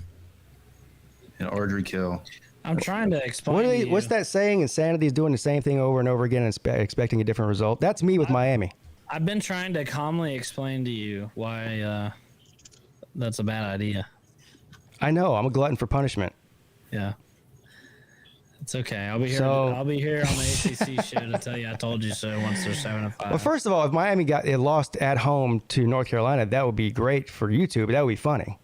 And Ardrey Kell. I'm trying to explain. What's that saying? Insanity is doing the same thing over and over again and expecting a different result. That's me with Miami. I've been trying to calmly explain to you why that's a bad idea. I know. I'm a glutton for punishment. Yeah. It's okay. I'll be here. So- I'll be here on the ACC show to tell you I told you so once they're 7-5. Well, first of all, if Miami lost at home to North Carolina, that would be great for YouTube. That would be funny.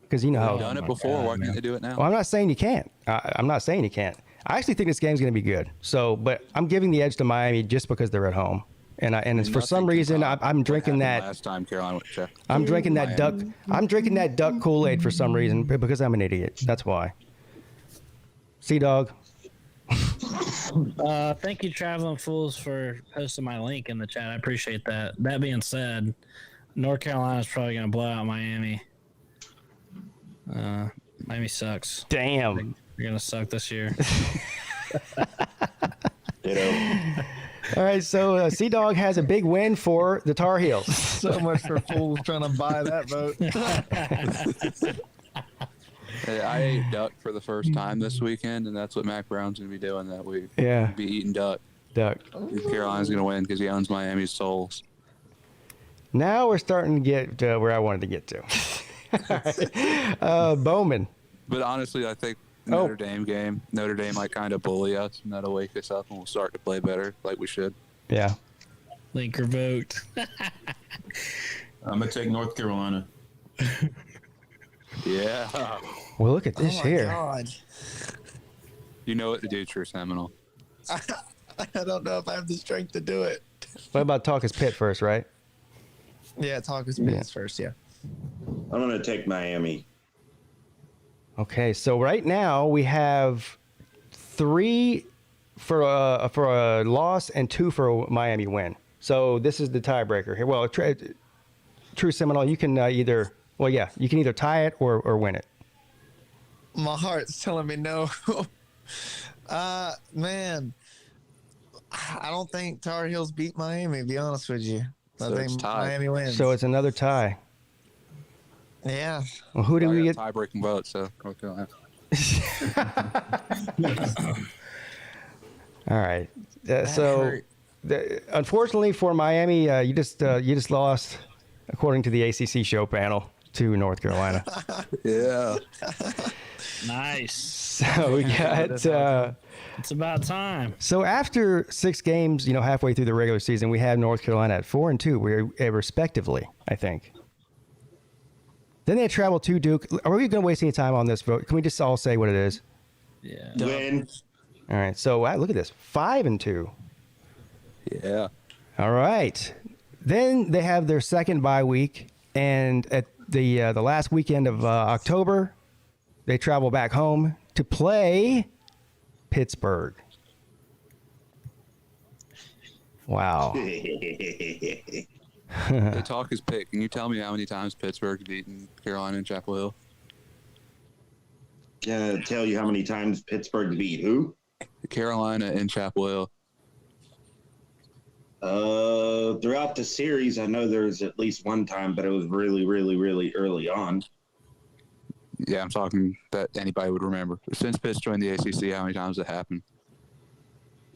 Because you know how. They've done it before. Why can't they do it now? Well, I'm not saying you can't. I'm not saying you can't. I actually think this game's going to be good. So, but I'm giving the edge to Miami just because they're at home. And it's for some reason I'm drinking that. Last time Carolina went to check. I'm drinking that duck. I'm drinking that duck Kool-Aid for some reason because I'm an idiot. That's why. Sea-Dog. Thank you, Traveling Fools, for posting my link in the chat. I appreciate that. That being said, North Carolina's probably going to blow out Miami. Miami sucks. Damn. You're going to suck this year. All right, so Sea-Dog has a big win for the Tar Heels. So much for fools trying to buy that vote. Hey, I ate duck for the first time this weekend, and that's what Mac Brown's going to be doing that week. Yeah. Be eating duck. Duck. Carolina's going to win because he owns Miami's souls. Now we're starting to get where I wanted to get to. All right. Bowman. But honestly, I think Notre Dame game, Notre Dame might kind of bully us, and that'll wake us up, and we'll start to play better like we should. Yeah. Link revoked. I'm going to take North Carolina. Yeah. Well, look at this here. God. You know what to do, true Seminole. I don't know if I have the strength to do it. What about talk is Pitt first, right? Yeah, talk is Pitt first, yeah. I'm going to take Miami. Okay, so right now we have 3 for a loss and 2 for a Miami win. So this is the tiebreaker here. Well, true Seminole, you can either tie it or win it. My heart's telling me no. Man, I don't think Tar Heels beat Miami, to be honest with you. I think Miami wins. So it's another tie. Yeah. Well, who do we get? Tie-breaking vote, so North Carolina. All right. Unfortunately for Miami, you just lost, according to the ACC show panel, to North Carolina. Yeah. Nice. So we got. It's about time. So after 6 games, halfway through the regular season, we have North Carolina at 4-2, respectively, I think. Then they travel to Duke. Are we going to waste any time on this vote? Can we just all say what it is? Yeah. Win. All right. So look at this, 5-2. Yeah. All right. Then they have their second bye week, and at the last weekend of October, they travel back home to play Pittsburgh. Wow. The talk is pick. Can you tell me how many times Pittsburgh's beaten Carolina and Chapel Hill? Tell you how many times Pittsburgh beat who? Carolina and Chapel Hill. Throughout the series, I know there was at least one time, but it was really, really, really early on. Yeah, I'm talking that anybody would remember. Since Pitt's joined the ACC, how many times has it happened?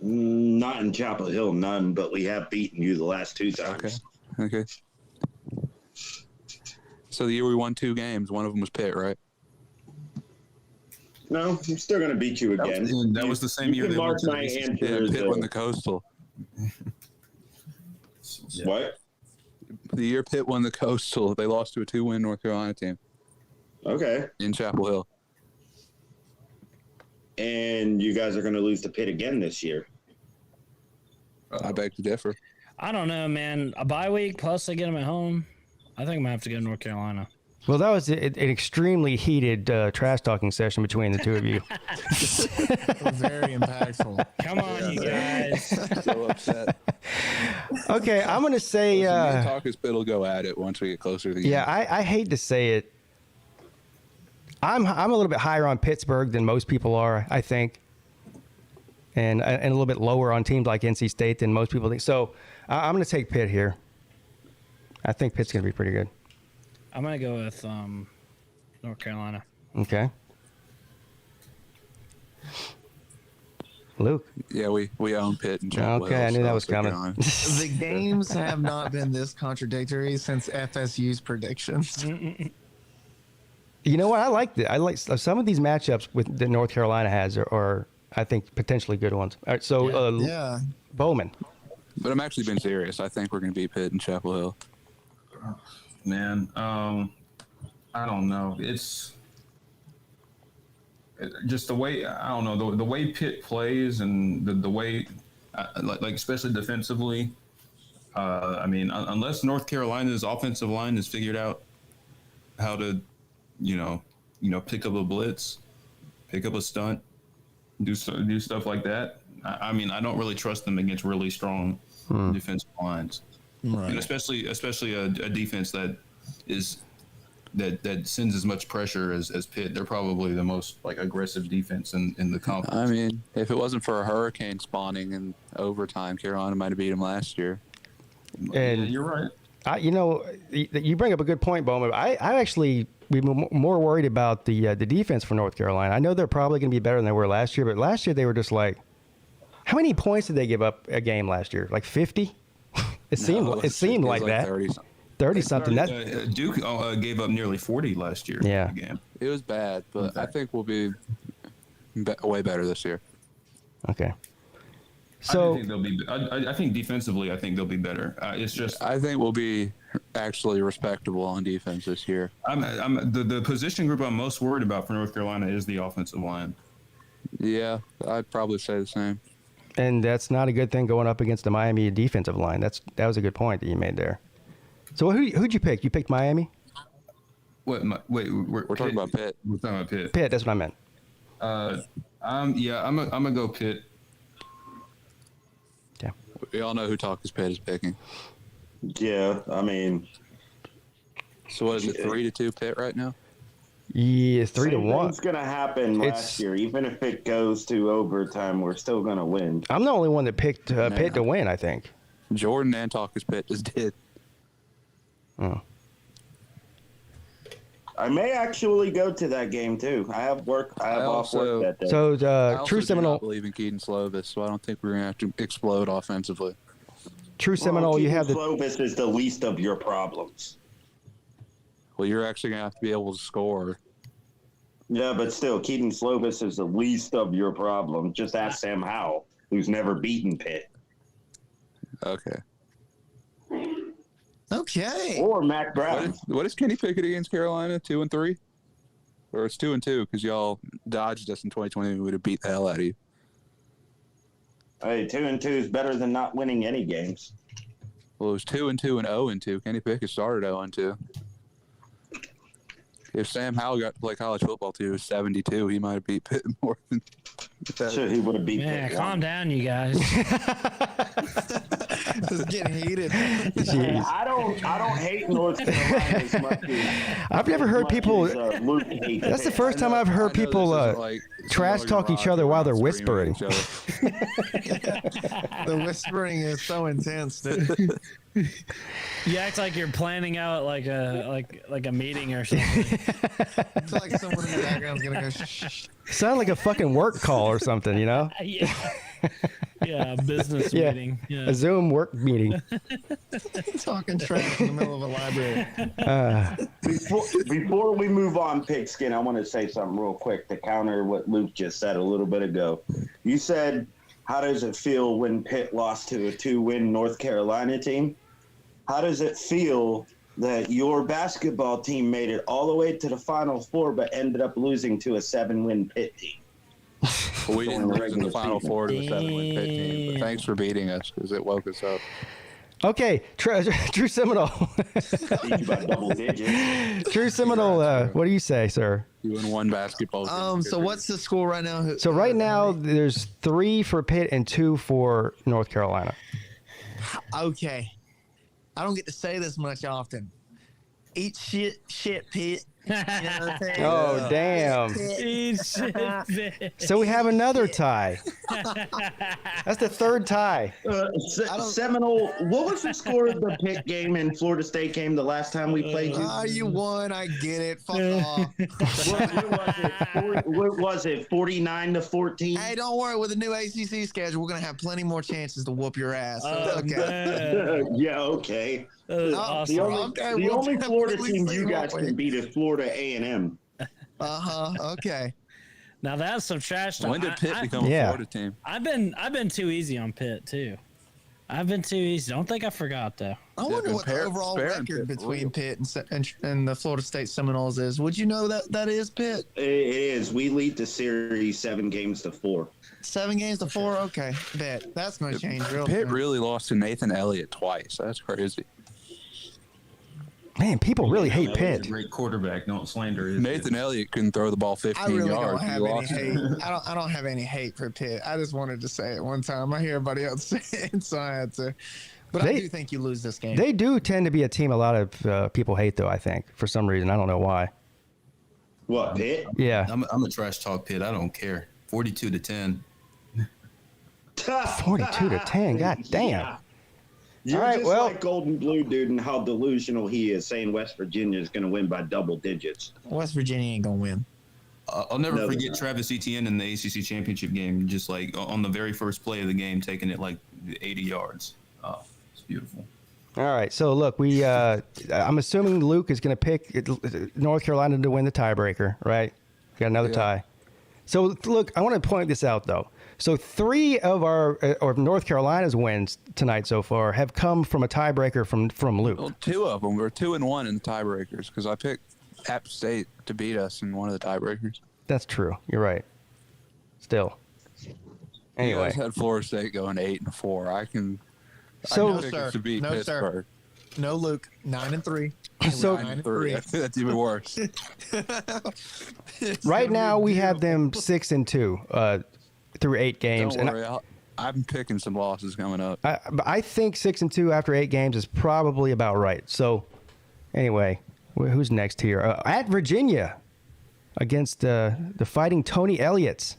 Not in Chapel Hill, none, but we have beaten you the last 2 times. Okay. So the year we won 2 games, one of them was Pitt, right? No, I'm still going to beat you again. That was the same year You they can went mark to the my ACC. answer. Yeah, Pitt won the Coastal. What? The year Pitt won the Coastal, they lost to a 2-win North Carolina team. Okay. In Chapel Hill. And you guys are going to lose to Pitt again this year. I beg to differ. I don't know, man. A bye week plus they get them at home. I think I'm gonna have to go to North Carolina. Well, that was an extremely heated trash talking session between the two of you. Very impactful. Come on, you guys. So upset. Okay, I'm going to say. Me and Talkers Pit will go at it once we get closer to the Yeah, end. I hate to say it. I'm a little bit higher on Pittsburgh than most people are, I think, and a little bit lower on teams like NC State than most people think. So I'm going to take Pitt here. I think Pitt's going to be pretty good. I'm gonna go with North Carolina. Okay. Luke. Yeah, we own Pitt and Chapel Okay, Hill, I knew so that was stick it coming. on. The games have not been this contradictory since FSU's predictions. You know what? I like some of these matchups with that North Carolina has are I think potentially good ones. All right, so Yeah. Bowman. But I'm actually being serious. I think we're going to beat Pitt and Chapel Hill. Man, I don't know. It's just the way, I don't know, the way Pitt plays and the way, like especially defensively. I mean, unless North Carolina's offensive line has figured out how to, you know, pick up a blitz, pick up a stunt, do stuff like that. I mean, I don't really trust them against really strong defensive lines. Right. And especially a defense that sends as much pressure as Pitt. They're probably the most like aggressive defense in the conference. I mean, if it wasn't for a hurricane spawning in overtime, Carolina might have beat them last year. And yeah, you're right. You bring up a good point, Bowman. I actually be more worried about the defense for North Carolina. I know they're probably going to be better than they were last year, but last year they were just like, how many points did they give up a game last year? Like 50? It seemed like that. 30 something. Duke gave up nearly 40 last year. Yeah. In the game. It was bad, but I think we'll be way better this year. Okay. So I think defensively, I think they'll be better. It's just I think we'll be actually respectable on defense this year. The position group I'm most worried about for North Carolina is the offensive line. Yeah, I'd probably say the same. And that's not a good thing going up against the Miami defensive line. That was a good point that you made there. So who'd you pick? You picked Miami? We're talking about Pitt. We're talking about Pitt. Pitt, that's what I meant. I'm gonna go Pitt. Yeah. We all know who Talkers Pitt is picking. Yeah, I mean. So what is it, 3-2 Pitt right now? Yeah, 3-1. It's going to happen last year. Even if it goes to overtime, we're still going to win. I'm the only one that picked Pitt to win, I think. Jordan and Talkers Pitt just did. Oh. I may actually go to that game, too. I have off work that day. So, True I Seminole. don't believe in Keaton Slovis, so I don't think we're going to have to explode offensively. True Seminole, you have the. Slovis is the least of your problems. Well, you're actually going to have to be able to score. Yeah, but still, Keaton Slovis is the least of your problem. Just ask Sam Howell, who's never beaten Pitt. Okay. Okay. Or Mac Brown. What is Kenny Pickett against Carolina? 2-3? Or it's 2-2 because y'all dodged us in 2020. We would have beat the hell out of you. Hey, 2-2 is better than not winning any games. Well, it was 2-2 and 0-2. Kenny Pickett started 0-2. If Sam Howell got to play college football too, 72, he might have beat Pitt more than that. Sure, he would have beat Man, Pitt. calm down, you guys. It's getting heated. Hey, I don't hate North Carolina as much as I've never heard people. Luke hates That's the Pitt. first time I've heard people trash talk each other while they're whispering. The whispering is so intense, dude. You act like you're planning out like a meeting or something. It's like someone in the background's gonna go shh. Sound like a fucking work call or something, you know? Yeah, a business meeting. Yeah. A Zoom work meeting. Talking trash in the middle of a library. Before we move on, Pigskin, I want to say something real quick to counter what Luke just said a little bit ago. You said, how does it feel when Pitt lost to a 2-win North Carolina team? How does it feel that your basketball team made it all the way to the Final Four but ended up losing to a 7-win Pitt team? We didn't lose in the Final Four to a 7-win Pitt team, but thanks for beating us because it woke us up. Okay, True Seminole. Beat you by double digits. True Seminole. What do you say, sir? You won one basketball game. So what's the score right now? So right now there's 3 for Pitt and 2 for North Carolina. Okay. I don't get to say this much often. Eat shit, Pitt. You know what I'm saying? Oh, damn. Eat shit, bitch. So we have another tie. That's the 3rd tie. Seminole, what was the score of the Pitt game and Florida State game the last time we played you? You won. I get it. Fuck off. What was it? 49-14. Hey, don't worry. With the new ACC schedule, we're gonna have plenty more chances to whoop your ass. So, okay. Man. Yeah, okay. Awesome. The only Florida team you guys can beat is Florida A&M. Okay. Now that's some trash talk. When did Pitt become a Florida team? I've been too easy on Pitt too. I've been too easy. Don't think I forgot though. I wonder what the overall record between Pitt and the Florida State Seminoles is. Would you know that is Pitt? It is. We lead the series 7-4. 7-4. Okay, bet that's going to change real Pitt soon. really lost to Nathan Elliott twice. That's crazy. Man, people really hate Elliott's Pitt. a great quarterback. Don't slander his Nathan Elliott couldn't throw the ball 15 I really yards. don't He have any lost hate. it. I don't have any hate for Pitt. I just wanted to say it one time. I hear everybody else say it, so I had to. But I do think you lose this game. They do tend to be a team a lot of people hate, though, I think, for some reason. I don't know why. What, Pitt? Yeah. I'm a trash talk Pitt. I don't care. 42-10. 42-10. God damn. Yeah. You're All right, just like Golden Blue dude and how delusional he is, saying West Virginia is going to win by double digits. West Virginia ain't going to win. I'll never No, forget Travis Etienne in the ACC championship game, just like on the very first play of the game, taking it like 80 yards. Oh, it's beautiful. All right. So, look, I'm assuming Luke is going to pick North Carolina to win the tiebreaker, right? We got another tie. So, look, I want to point this out, though. So 3 of of North Carolina's wins tonight so far have come from a tiebreaker from Luke. Well, 2 of them. We're 2-1 in the tiebreakers because I picked App State to beat us in one of the tiebreakers. That's true. You're right. Still. Anyway. You guys had Florida State going 8-4. I can pick us to beat Pittsburgh. No, Luke. 9-3. So 9-3. That's even worse. Right now we have them 6-2 through 8 games. Don't worry, I'm picking some losses coming up. I think 6-2 after 8 games is probably about right. So, anyway, who's next here? At Virginia, against the Fighting Tony Elliott's.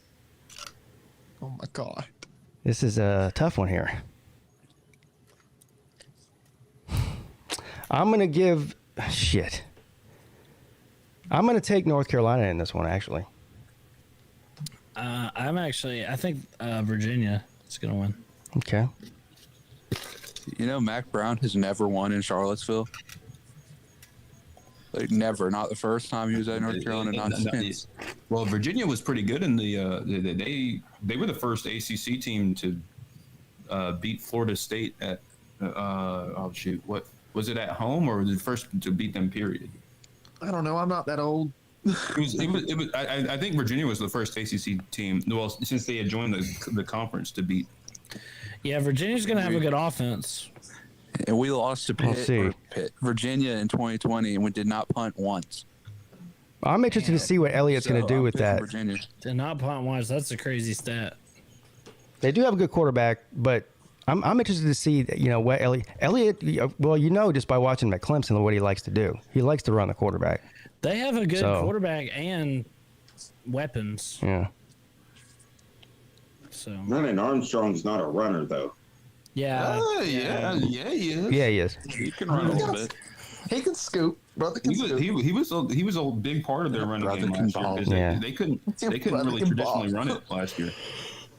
Oh my God! This is a tough one here. I'm gonna give I'm gonna take North Carolina in this one, actually. I think Virginia is going to win. Okay. You know, Mac Brown has never won in Charlottesville. Like, never. Not the first time he was at North Carolina, not since. Well, Virginia was pretty good in they were the first ACC team to beat Florida State at what was it, at home, or was it first to beat them, period? I don't know. I'm not that old. I think Virginia was the first ACC team, well, since they had joined the conference, to beat. Yeah, Virginia's going to have a good offense. And we lost to Virginia in 2020, and we did not punt once. I'm interested to see what Elliott's going to do with that. Virginia. Did not punt once. That's a crazy stat. They do have a good quarterback, but I'm interested to see, what Elliott. Well, just by watching him at Clemson, what he likes to do. He likes to run the quarterback. They have a good quarterback and weapons. Yeah. So Brennan Armstrong's not a runner, though. Yeah. He is. Yeah, he is. He can run a little bit. He can scoop. Brother can scoop. He was a big part of their running game last year. Yeah. They couldn't really traditionally run it last year.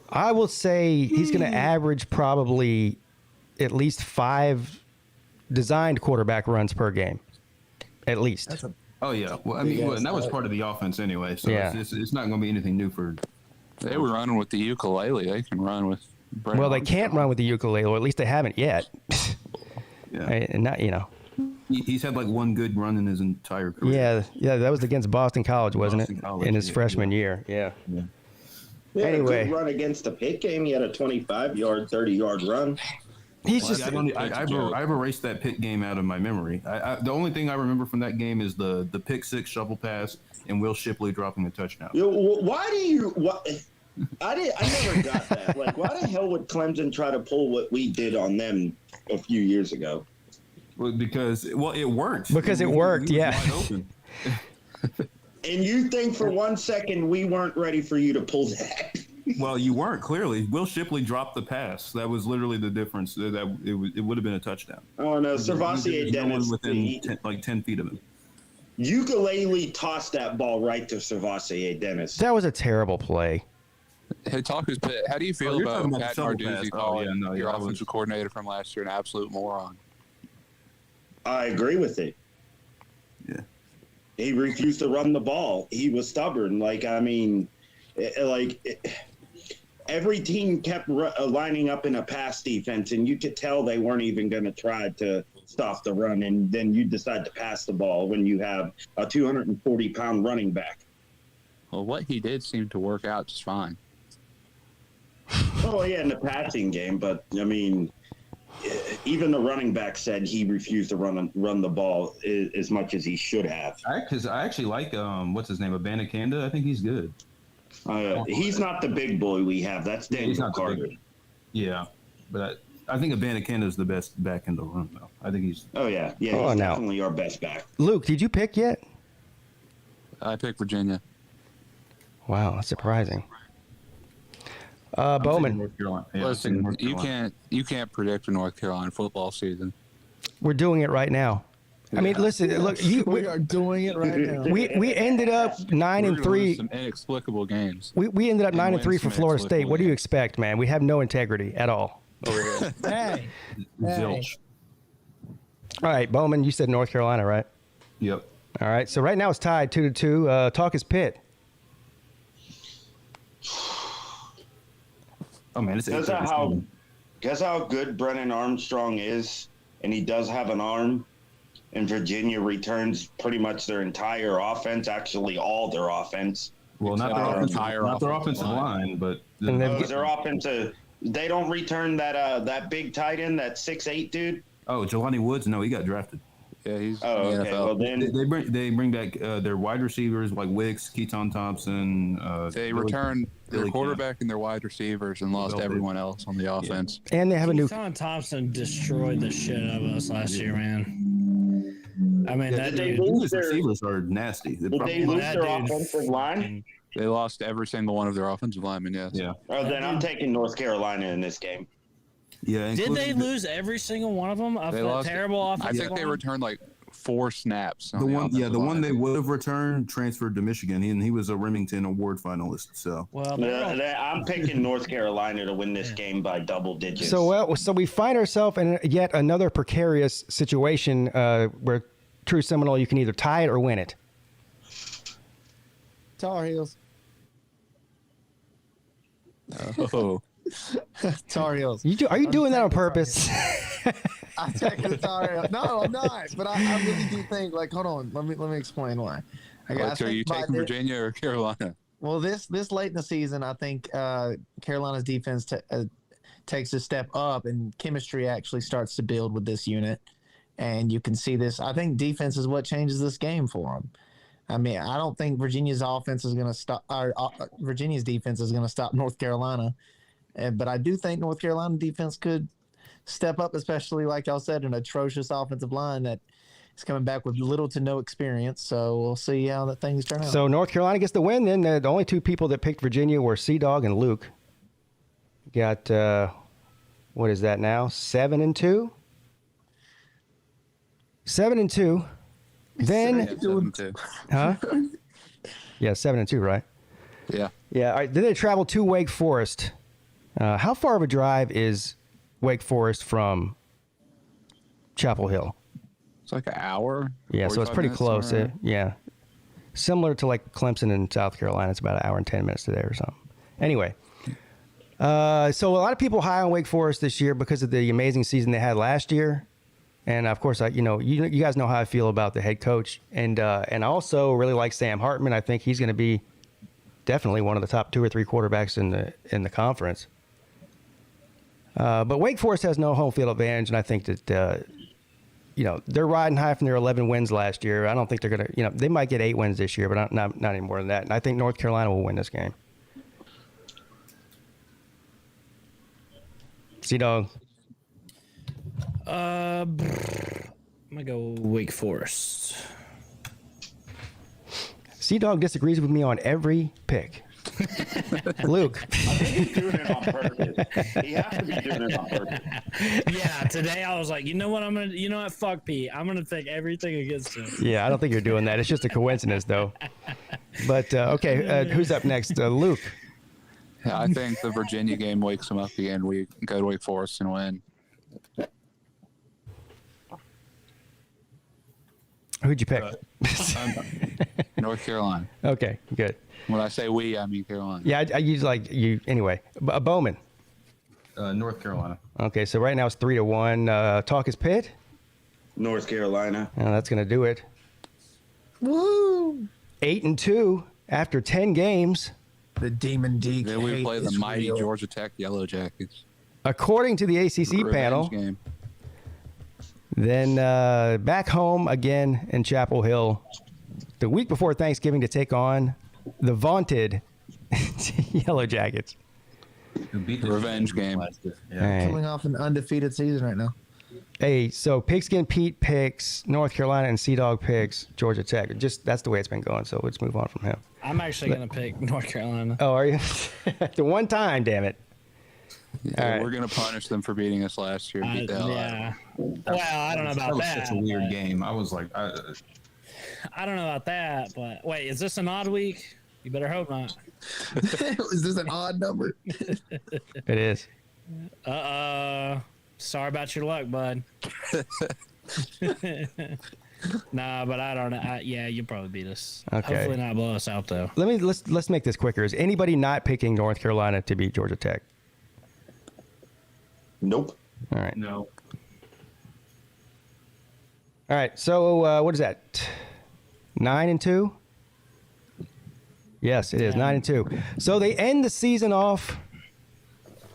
I will say he's going to average probably at least 5 designed quarterback runs per game, at least. Oh yeah, well, I mean, and that was part of the offense anyway. So Yeah. it's not going to be anything new for. They were running with the ukulele. They can run with. Well, they can't run with the ukulele, or at least they haven't yet. Yeah. And not, He's had like one good run in his entire career. Yeah, that was against Boston College, wasn't Boston it? College, In his yeah. freshman year. Yeah. He had a Anyway. good run against the Pitt game. He had a 25-yard, 30-yard run. He's just. I've erased that Pitt game out of my memory. The only thing I remember from that game is the pick six shovel pass and Will Shipley dropping a touchdown. Why do you? I never got that. Like, why the hell would Clemson try to pull what we did on them a few years ago? Well, because it worked. Because it worked, yeah. And you think for 1 second we weren't ready for you to pull that? Well, you weren't, clearly. Will Shipley dropped the pass. That was literally the difference. That it would have been a touchdown. Oh no, Servassier Dennis within 10 feet of him. Ukulele tossed that ball right to Servassier Dennis. That was a terrible play. Hey, Talkers Pit, how do you feel you're about talking about Pat the shovel Narduzzi pass. calling Yeah, your that was- offensive coordinator from last year an absolute moron? I agree with it. Yeah. He refused to run the ball. He was stubborn. Every team kept lining up in a pass defense, and you could tell they weren't even going to try to stop the run. And then you decide to pass the ball when you have a 240-pound running back. Well, what he did seemed to work out just fine. Oh, yeah, in the passing game. But, I mean, even the running back said he refused to run the ball as much as he should have. Because I actually like, what's his name, Abanikanda. I think he's good. He's not the big boy we have. That's Daniel Carter. Yeah, but I think Abanikanda is the best back in the room, though. I think he's... Oh, yeah. Yeah, he's definitely our best back. Luke, did you pick yet? I picked Virginia. Wow, that's surprising. Bowman. North Carolina. Yeah, Listen, North Carolina. you can't predict a North Carolina football season. We're doing it right now. I mean, listen, look, we are doing it right now. We ended up 9-3. Some inexplicable games. We ended up And 9-3 win for some Florida State. inexplicable What do you games. expect, man? We have no integrity at all. Hey. Zilch. All right, Bowman, you said North Carolina, right? Yep. All right, so right now it's tied 2-2. Talk is Pitt. Oh, man, it's Guess how good Brennan Armstrong is, and he does have an arm, and Virginia returns pretty much their entire offense, actually all their offense. Well, not their offensive line, but their offensive. They don't return that big tight end, that 6'8" dude. Oh, Jelani Woods? No, he got drafted. Yeah, he's Oh, in the okay. NFL. Well, then They bring back their wide receivers like Wicks, Keaton Thompson. They Billy- returned their Billy quarterback and their wide receivers and lost Billy. everyone else on the offense. And they have a new. Keaton Thompson destroyed the shit out of us last year, man. I mean, that Did they dude. lose His their- receivers are nasty. Did they lose that their dude offensive line? They lost every single one of their offensive linemen, yes. Yeah. Oh, then I'm taking North Carolina in this game. Yeah. Did they including lose every single one of them? Of They the lost. terrible I offensive think they line? returned like 4 snaps. the one? Yeah, the one they would have returned transferred to Michigan. He was a Remington Award finalist. So Well, I'm picking North Carolina to win this game by double digits. So we find ourselves in yet another precarious situation where true Seminole, you can either tie it or win it. Tar Heels. Oh, Tar Heels. Are you doing that on purpose? I'm taking the Tar Heels. No, I'm not. But I really do think. Like, hold on. Let me explain why. so are you taking Virginia or Carolina? Well, this late in the season, I think Carolina's defense takes a step up, and chemistry actually starts to build with this unit. And you can see this. I think defense is what changes this game for them. I mean, I don't think Virginia's offense is going to stop. Virginia's defense is going to stop North Carolina, but I do think North Carolina defense could step up, especially like y'all said, an atrocious offensive line that is coming back with little to no experience. So we'll see how that things turn out. So North Carolina gets the win. Then the only two people that picked Virginia were Sea Dog and Luke. Got what is that now? 7-2. 7-2. Then, 7-2. huh? Yeah, 7-2, right? Yeah. Yeah. All right, then they travel to Wake Forest. How far of a drive is Wake Forest from Chapel Hill? It's like an hour. Yeah, so it's 45 pretty minutes, close. somewhere. Yeah. Similar to like Clemson in South Carolina. It's about an hour and 10 minutes today or something. Anyway, so a lot of people high on Wake Forest this year because of the amazing season they had last year. And of course, you guys know how I feel about the head coach, and I also really like Sam Hartman. I think he's going to be definitely one of the top 2 or 3 quarterbacks in the conference. But Wake Forest has no home field advantage, and I think that they're riding high from their 11 wins last year. I don't think they're gonna. They might get 8 wins this year, but not any more than that. And I think North Carolina will win this game. Sea-Dog. I'm gonna go Wake Forest. Sea-Dog disagrees with me on every pick. Luke. I think he's doing it on purpose. He has to be doing it on purpose. Yeah, today I was like, you know what, fuck Pete. I'm gonna take everything against him. Yeah, I don't think you're doing that. It's just a coincidence, though. But okay, who's up next? Luke. Yeah, I think the Virginia game wakes them up again. We go to Wake Forest and win. Who'd you pick? North Carolina. Okay, good. When I say we, I mean Carolina. Yeah, I use like you anyway. Bowman. North Carolina. Okay, so right now it's 3-1. Talk is Pitt. North Carolina. That's gonna do it. Woo! 8-2 after 10 games. The Demon Deke. Then we hate play the is mighty real. Georgia Tech Yellow Jackets. According to the ACC Revenge panel. game. Then back home again in Chapel Hill the week before Thanksgiving to take on the vaunted Yellow Jackets. Revenge game. Yeah. Coming off an undefeated season right now. Hey, so Pigskin Pete picks North Carolina and Sea-Dog picks Georgia Tech. Just that's the way it's been going. So let's move on from him. I'm actually gonna pick North Carolina. Oh, are you? The one time, damn it. Yeah, All right. We're going to punish them for beating us last year. Beat the hell out of Yeah. them. Well, I don't know about was that. such a weird but- game. I was like, I don't know about that, but wait, is this an odd week? You better hope not. Is this an odd number? It is. Sorry about your luck, bud. Nah, but I don't know. Yeah, you'll probably beat us. Okay. Hopefully not blow us out though. Let's make this quicker. Is anybody not picking North Carolina to beat Georgia Tech? Nope. All right. no. All right. So what is that? 9-2. Yes, it is 9-2. So they end the season off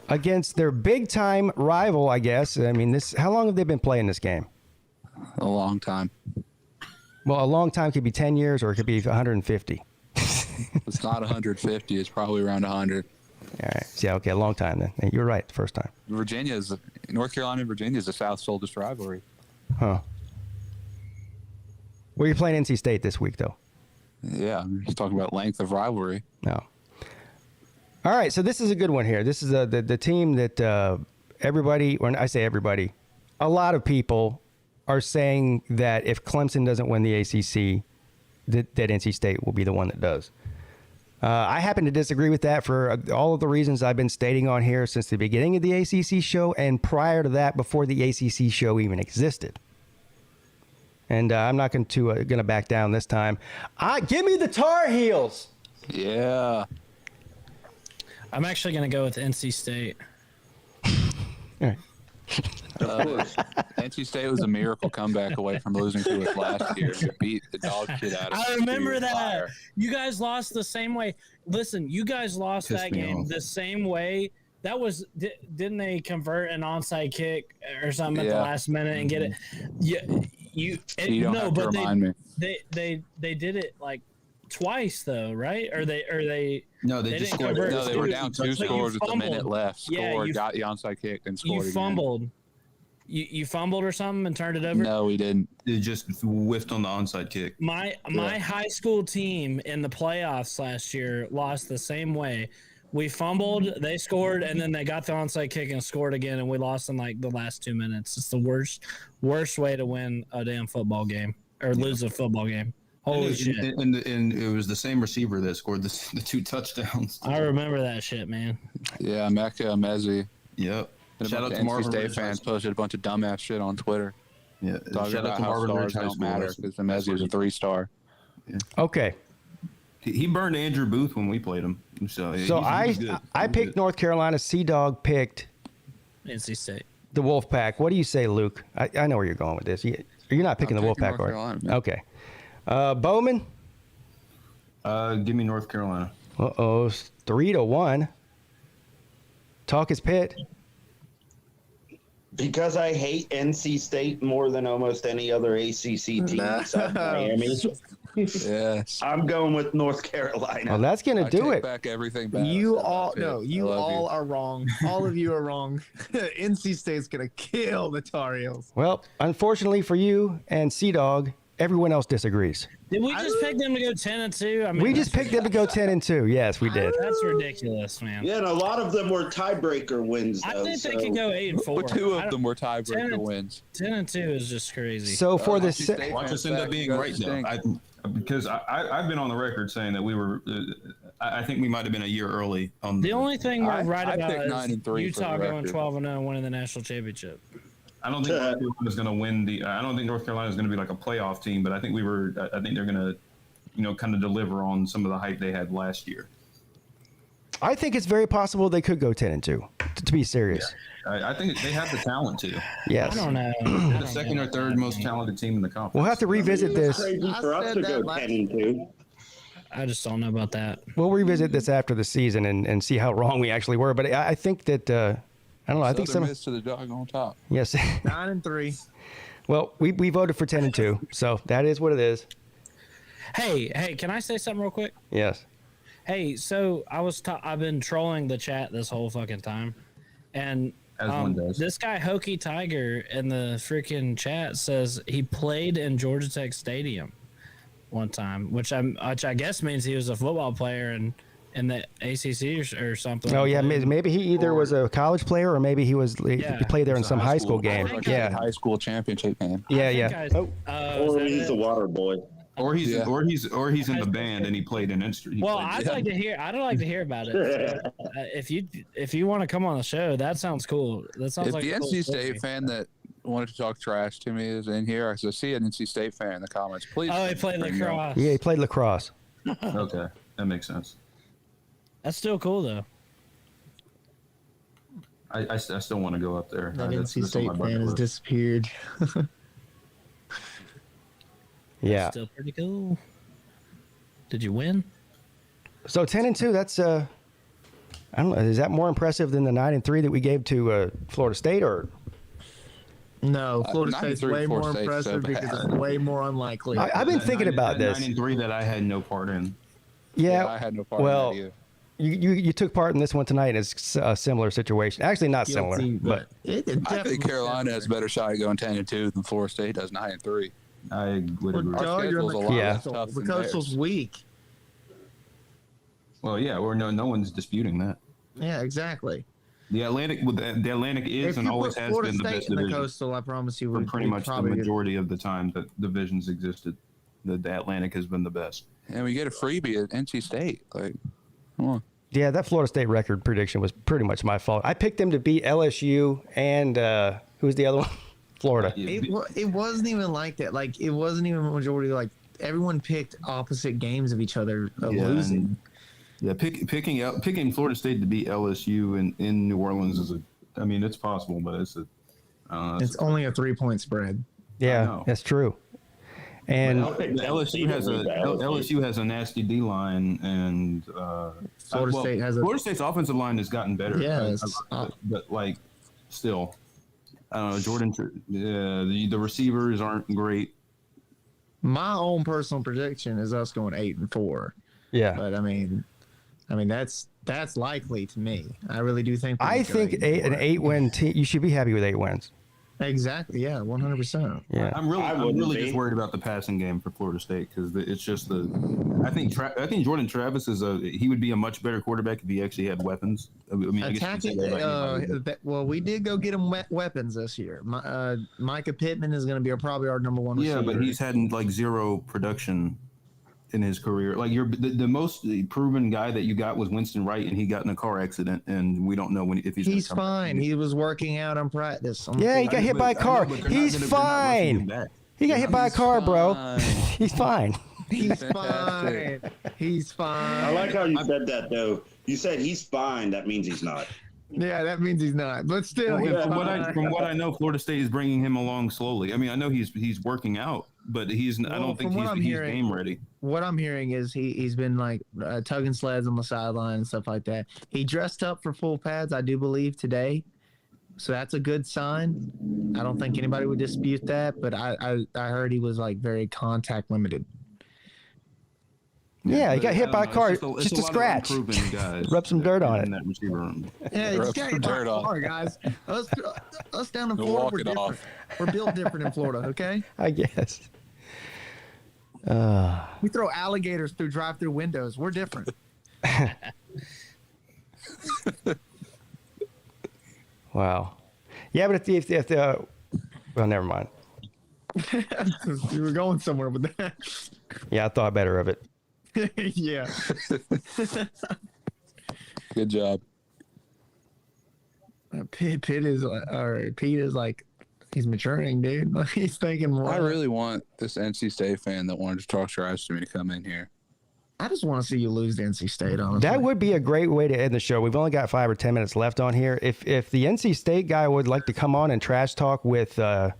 against their big time rival, I guess. I mean, how long have they been playing this game? A long time. Well, a long time could be 10 years or it could be 150. It's not 150. It's probably around 100. All right. Yeah, okay, a long time then. You're right the first time. North Carolina and Virginia is the South's oldest rivalry. Huh. Well, you're playing NC State this week, though. Yeah, I'm just talking about length of rivalry. No. All right, so this is a good one here. This is the team that everybody, or I say everybody, a lot of people are saying that if Clemson doesn't win the ACC, that NC State will be the one that does. I happen to disagree with that for all of the reasons I've been stating on here since the beginning of the ACC show and prior to that, before the ACC show even existed. And I'm not going to back down this time. Give me the Tar Heels. Yeah. I'm actually gonna go with NC State. All right. NC State was a miracle comeback away from losing to us last year. We beat the dog shit out of us. I remember that. Fire. You guys lost the same way. Listen, you guys lost Pissed that me game off. the same way. That was didn't they convert an onside kick or something at the Yeah. last minute and get it? Yeah, You don't have to remind me. they did it like twice though, right? Or they No, they just didn't scored. convert. No, they were down So 2 you scores with a minute fumbled. left. Yeah, Scored, you- got the onside kick, and scored You again. fumbled. You fumbled or something and turned it over. No, we didn't. They just whiffed on the onside kick. My high school team in the playoffs last year lost the same way. We fumbled, they scored, and then they got the onside kick and scored again, and we lost in like the last 2 minutes. It's the worst way to win a damn football game or lose a football game. Holy shit! And it was the same receiver that scored the 2 touchdowns. I remember that shit, man. Yeah, Mecca Mezzi. Yep. And Shout a out bunch to of Marvin NC State Ridge High fans School. posted a bunch of dumbass shit on Twitter. Yeah. Talking Shout out about to how Marvin Ridge stars High don't School. matter because the Mezzi was a 3-star. Okay. He burned Andrew Booth when we played him. So he's good. I picked North Carolina. Sea-Dog picked NC State. the Wolfpack. What do you say, Luke? I know where you're going with this. You're not picking the picking Wolfpack, North are you? Carolina, man. Okay. Bowman? Give me North Carolina. 3-1. Talk is Pitt. Because I hate NC State more than almost any other ACC team besides Miami. Yes. I'm going with North Carolina. Well, that's gonna I do take it. back everything back. You I all love it. no, I you love all are wrong. All of you are wrong. NC State's gonna kill the Tar Heels. Well, unfortunately for you and Sea Dog, everyone else disagrees. Did we just pick them to go 10-2? I mean, We just picked them to go 10-2. Yes, we did. That's ridiculous, man. Yeah, and a lot of them were tiebreaker wins, though. I think they could go 8-4. But two I of don't- them were tiebreaker 10 wins. 10-2 is just crazy. So for the NC State Watch fans us end up back, being you guys right though. stink. Because I've been on the record saying that we were. I think we might have been a year early on. The only thing we're right I about picked 9 and 3 is for the Utah going record. 12-0 and winning the national championship. I don't think North Carolina is going to win the. I don't think North Carolina is going to be like a playoff team, but I think we were. I think they're going to, kind of deliver on some of the hype they had last year. I think it's very possible they could go 10-2. To be serious. I think they have the talent to. Yes. I don't know. They're the second or third most talented team in the conference. We'll have to revisit this. Crazy for us to go 10-2. I just don't know about that. We'll revisit this after the season and see how wrong we actually were. But I think that I don't know. I think Southern some. Miss to the dog on top. Yes. 9-3. Well, we voted for 10-2, so that is what it is. Hey, can I say something real quick? Yes. Hey, so I've been trolling the chat this whole fucking time, and As one does. this guy Hokie Tiger in the freaking chat says he played in Georgia Tech Stadium one time, which I guess means he was a football player in the ACC or something. Oh yeah, maybe he either was a college player or maybe he played there in some high school game. Yeah. High school championship game. Yeah. Or he's the water boy. Or he's in the band and he played an instrument. Well, I'd like to hear about it. So, if you want to come on the show, that sounds cool. That sounds If like the a cool NC story. State fan that wanted to talk trash to me is in here, I see an NC State fan in the comments. Please. Oh, he played bring it up. lacrosse. Yeah, he played lacrosse. Okay, that makes sense. That's still cool though. I still want to go up there. That That's NC on State my bucket fan has list. disappeared. Yeah. Still pretty cool. Did you win? So 10-2, that's I don't know. Is that more impressive than the 9-3 that we gave to Florida State, or? No, Florida State's 9-3 way more Florida State's impressive so because bad. it's way more unlikely. I've been thinking about this. 9-3 that I had no part in. Yeah, I had no part well, in that either. You took part in this one tonight. It's a similar situation. Actually, not similar, Guilty, but it I definitely think Carolina has a better shot at going 10-2 than Florida State does 9-3. I would agree. Our Dog, you're in schedule's the a lot Yeah. less tough The than coastal's theirs. weak. Well, yeah, no one's disputing that. Yeah, exactly. The Atlantic is If and you always put has Florida been the State best in the division coastal, I promise you, for we'd pretty much the probably majority of the time that divisions existed. The Atlantic has been the best. And we get a freebie at NC State. Like, come on. yeah, that Florida State record prediction was pretty much my fault. I picked them to beat LSU and who's the other one? Florida. It wasn't even like that. Like, it wasn't even a majority. Like, everyone picked opposite games of each other losing. Yeah, picking Florida State to beat LSU in New Orleans it's possible, but it's It's only a 3-point spread. Yeah, that's true. And LSU has a nasty D line, and Florida State's offensive line has gotten better. Yeah, but like still, I don't know. Jordan, the receivers aren't great. My own personal prediction is us going 8-4. Yeah, but I mean that's likely to me. I really do think. I think an 8-win team. You should be happy with 8 wins. Exactly. Yeah. 100%. Yeah. I'm really just worried about the passing game for Florida State because it's just I think Jordan Travis he would be a much better quarterback if he actually had weapons. I mean, I guess you could say that about anybody, well, we did go get him weapons this year. Micah Pittman is going to be probably our number one receiver. Yeah, but he's had like zero production in his career. Like the most proven guy that you got was Winston Wright, and he got in a car accident, and we don't know if he's. He's fine. He was working out on practice. Yeah, he got hit by a car. He's fine. He got hit by a car, bro. He's fine. He's fine. He's fine. I like how you said that, though. You said he's fine. That means he's not. Yeah, that means he's not. But still, from what I know, Florida State is bringing him along slowly. I mean, I know he's working out, but I don't think he's game ready. What I'm hearing is he's been like tugging sleds on the sideline and stuff like that. He dressed up for full pads, I do believe, today. so that's a good sign. I don't think anybody would dispute that, but I heard he was like very contact limited. Yeah, he got hit by a car, it's just a lot of scratch. unproven guys Rub some dirt on in it. that receiver room. Yeah, Rub it's got some dirt on. car, guys. Us down in They'll Florida, walk we're it different. off. We're built different in Florida, okay? I guess. We throw alligators through drive-through windows. We're different. Wow. Yeah, but if the well, never mind. You were going somewhere with that. Yeah, I thought better of it. Yeah. Good job. Pete is like he's maturing, dude. Like, he's thinking more. I really want this NC State fan that wanted to talk trash to me to come in here. I just want to see you lose to NC State, honestly. That would be a great way to end the show. We've only got 5 or 10 minutes left on here. If the NC State guy would like to come on and trash talk with our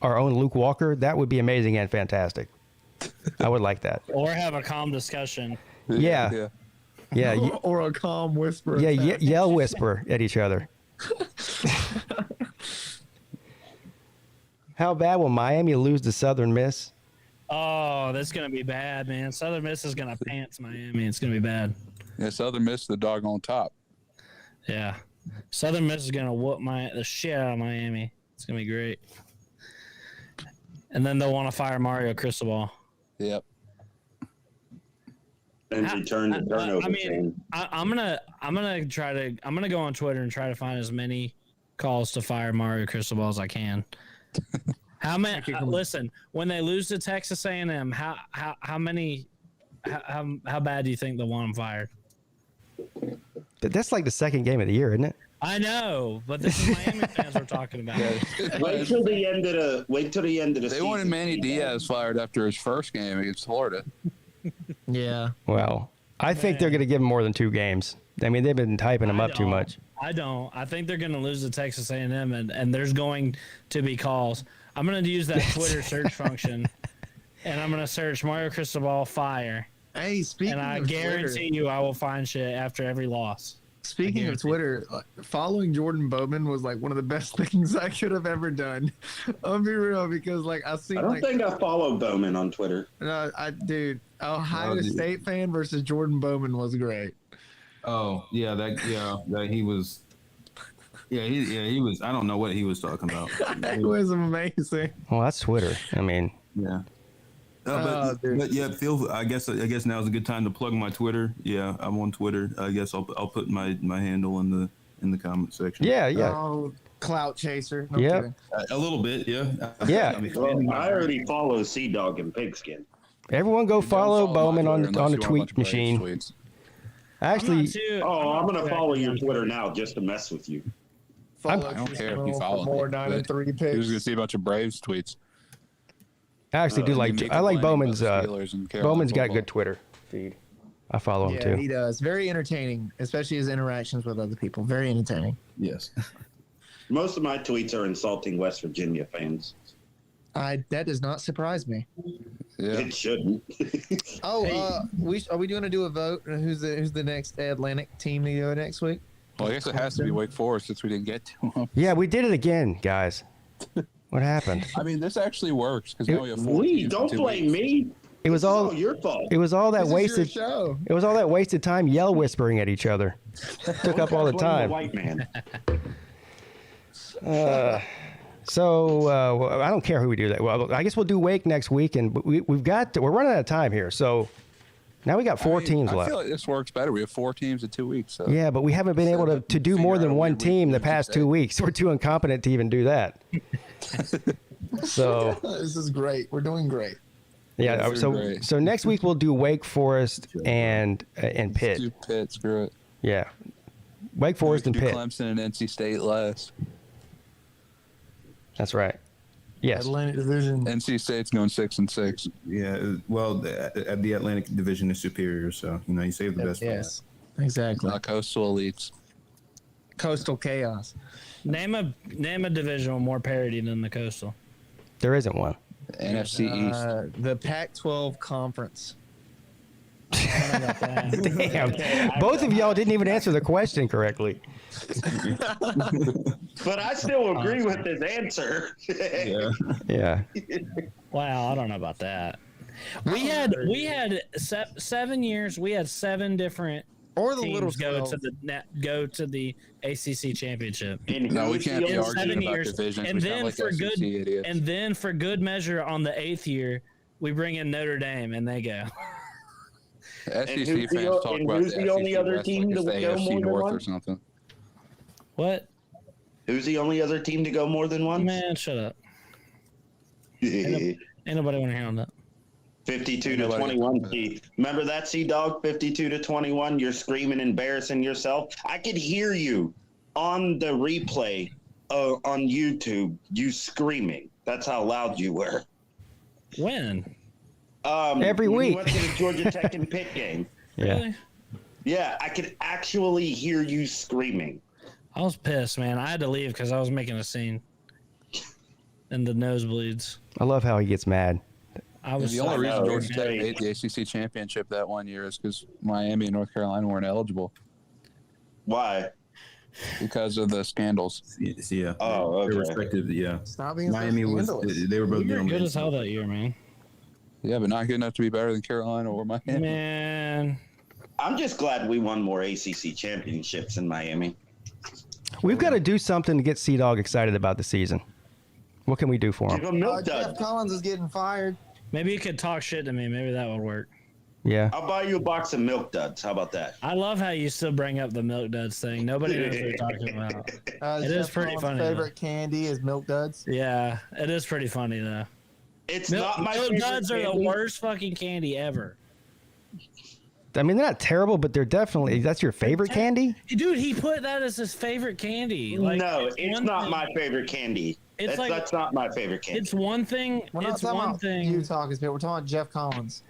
own Luke Walker, that would be amazing and fantastic. I would like that. Or have a calm discussion. Yeah. Or a calm whisper. Yeah, yell whisper at each other. How bad will Miami lose to Southern Miss? Oh, that's gonna be bad, man. Southern Miss is gonna pants Miami. It's gonna be bad. Yeah, Southern Miss the dog on top. Yeah, Southern Miss is gonna whoop the shit out of Miami. It's gonna be great. And then they'll want to fire Mario Cristobal. Yep. And return the turnover. I mean, I'm gonna go on Twitter and try to find as many calls to fire Mario Cristobal as I can. How many? Listen, when they lose to Texas A&M, how bad do you think they'll want him fired? But that's like the second game of the year, isn't it? I know, but this is Miami fans we're talking about. Wait till the end of the They season. wanted Manny Diaz fired after his first game against Florida. Yeah. Well, I think they're going to give him more than 2 games. I mean, they've been hyping him up too much. I don't. I think they're going to lose to Texas A&M, and there's going to be calls. I'm going to use that Twitter search function, and I'm going to search Mario Cristobal fire. Hey, speaking and I of guarantee Twitter, you I will find shit after every loss. Speaking of Twitter, following Jordan Bowman was like one of the best things I could have ever done. I'll be real, because like I don't think I follow Bowman on Twitter. No, Ohio State fan versus Jordan Bowman was great. Oh yeah, that he was. Yeah, he was. I don't know what he was talking about. It was amazing. Well, that's Twitter. I mean, yeah. But yeah, I guess now's a good time to plug my Twitter. Yeah, I'm on Twitter. I guess I'll put my handle in the comment section. Yeah. Oh, clout chaser. No Yeah. kidding. A little bit. Yeah. Yeah. Well, I already follow Sea Dog and Pigskin. Everyone go follow Bowman on the you want a tweet bunch of machine. tweets. Actually, I'm going to follow your Twitter now just to mess with you. I don't care if you follow more me. 9 and 3 You're picks. just gonna see a bunch of Braves tweets. I actually do like. make I a like line Bowman's. about the Steelers and Carolina Bowman's got football. good Twitter feed. I follow him Yeah, too. he does. Very entertaining, especially his interactions with other people. Very entertaining. Yes. Most of my tweets are insulting West Virginia fans. That does not surprise me. Yeah. It shouldn't. Oh, are we going to do a vote? Who's the next Atlantic team to go next week? Well, I guess it has to be Wake Forest since we didn't get to them. Yeah, we did it again, guys. What happened? I mean, this actually works because now we have 4 We teams in don't 2 blame weeks. me. It was all your fault. It was all that This is wasted. your show. It was all that wasted time yell whispering at each other. Took up all the Blame time. white man. So I don't care who we do that. Well, I guess we'll do Wake next week, and we're running out of time here. So now we got 4 teams I left. feel like this works better. We have 4 teams in 2 weeks. So. Yeah, but we haven't been able to do more than one team the past 2 weeks. We're too incompetent to even do that. So This is great. We're doing great. yeah, Those are great. so next week we'll do Wake Forest and Pitt. Do Pitt, screw it. Yeah, Wake Forest and do Pitt. Clemson and NC State last. That's right. Yes. Atlantic Division. NC State's going 6-6. Yeah. Well, the Atlantic Division is superior, so you save the best. for Yes, exactly. Not coastal elites. Coastal chaos. Name a division with more parity than the Coastal. There isn't one. NFC East. The Pac-12 conference. Damn. Both of y'all didn't even answer the question correctly. But I still agree with his answer. Yeah. Wow, I don't know about that. We had 7 years. We had 7 different Or the teams little go to the ACC championship. No, we can't be In arguing 7 about years, divisions. and We sound then like for SEC idiots. and then for good measure, on the 8th year, we bring in Notre Dame, and they go. SEC who's fans the- talk and about who's the the only SEC other West team like it's to the go more AFC than North one? or something. What? Who's the only other team to go more than once? Man, shut up. Ain't nobody want to hear on that. 52 to 21. C. Remember that, C-Dog? 52 to 21. You're screaming, embarrassing yourself. I could hear you on the replay on YouTube. You screaming. That's how loud you were. When? Every when week. you went to the Georgia Tech and Pitt game. Yeah. Really? Yeah, I could actually hear you screaming. I was pissed, man. I had to leave because I was making a scene. And the nosebleeds. I love how he gets mad. I was The only so reason mad. Georgia Tech made the ACC championship that one year is because Miami and North Carolina weren't eligible Why? because of the scandals. Yeah. Oh, Their okay. respective, yeah. Stop being so Miami was. scandalous. They were both We were doing good as hell that year, man. Yeah, but not good enough to be better than Carolina or Miami. Man. I'm just glad we won more ACC championships in Miami. We've got to do something to get Sea-Dog excited about the season. What can we do for Give him? them milk Jeff duds. Collins is getting fired. Maybe you could talk shit to me. Maybe that would work. Yeah. I'll buy you a box of milk duds. How about that? I love how you still bring up the milk duds thing. Nobody knows what you're talking about. It is Jeff pretty Collins' funny, favorite candy is Milk Duds. Yeah, it is pretty funny though. It's Milk, not my milk favorite duds are the candy. worst fucking candy ever. I mean, they're not terrible, but they're definitely. That's your favorite candy? Dude, he put that as his favorite candy. Like, No, it's one not thing- my favorite candy. It's like- That's not my favorite candy. It's one thing. We're not It's talking one about thing. you talking, but we're talking about Jeff Collins.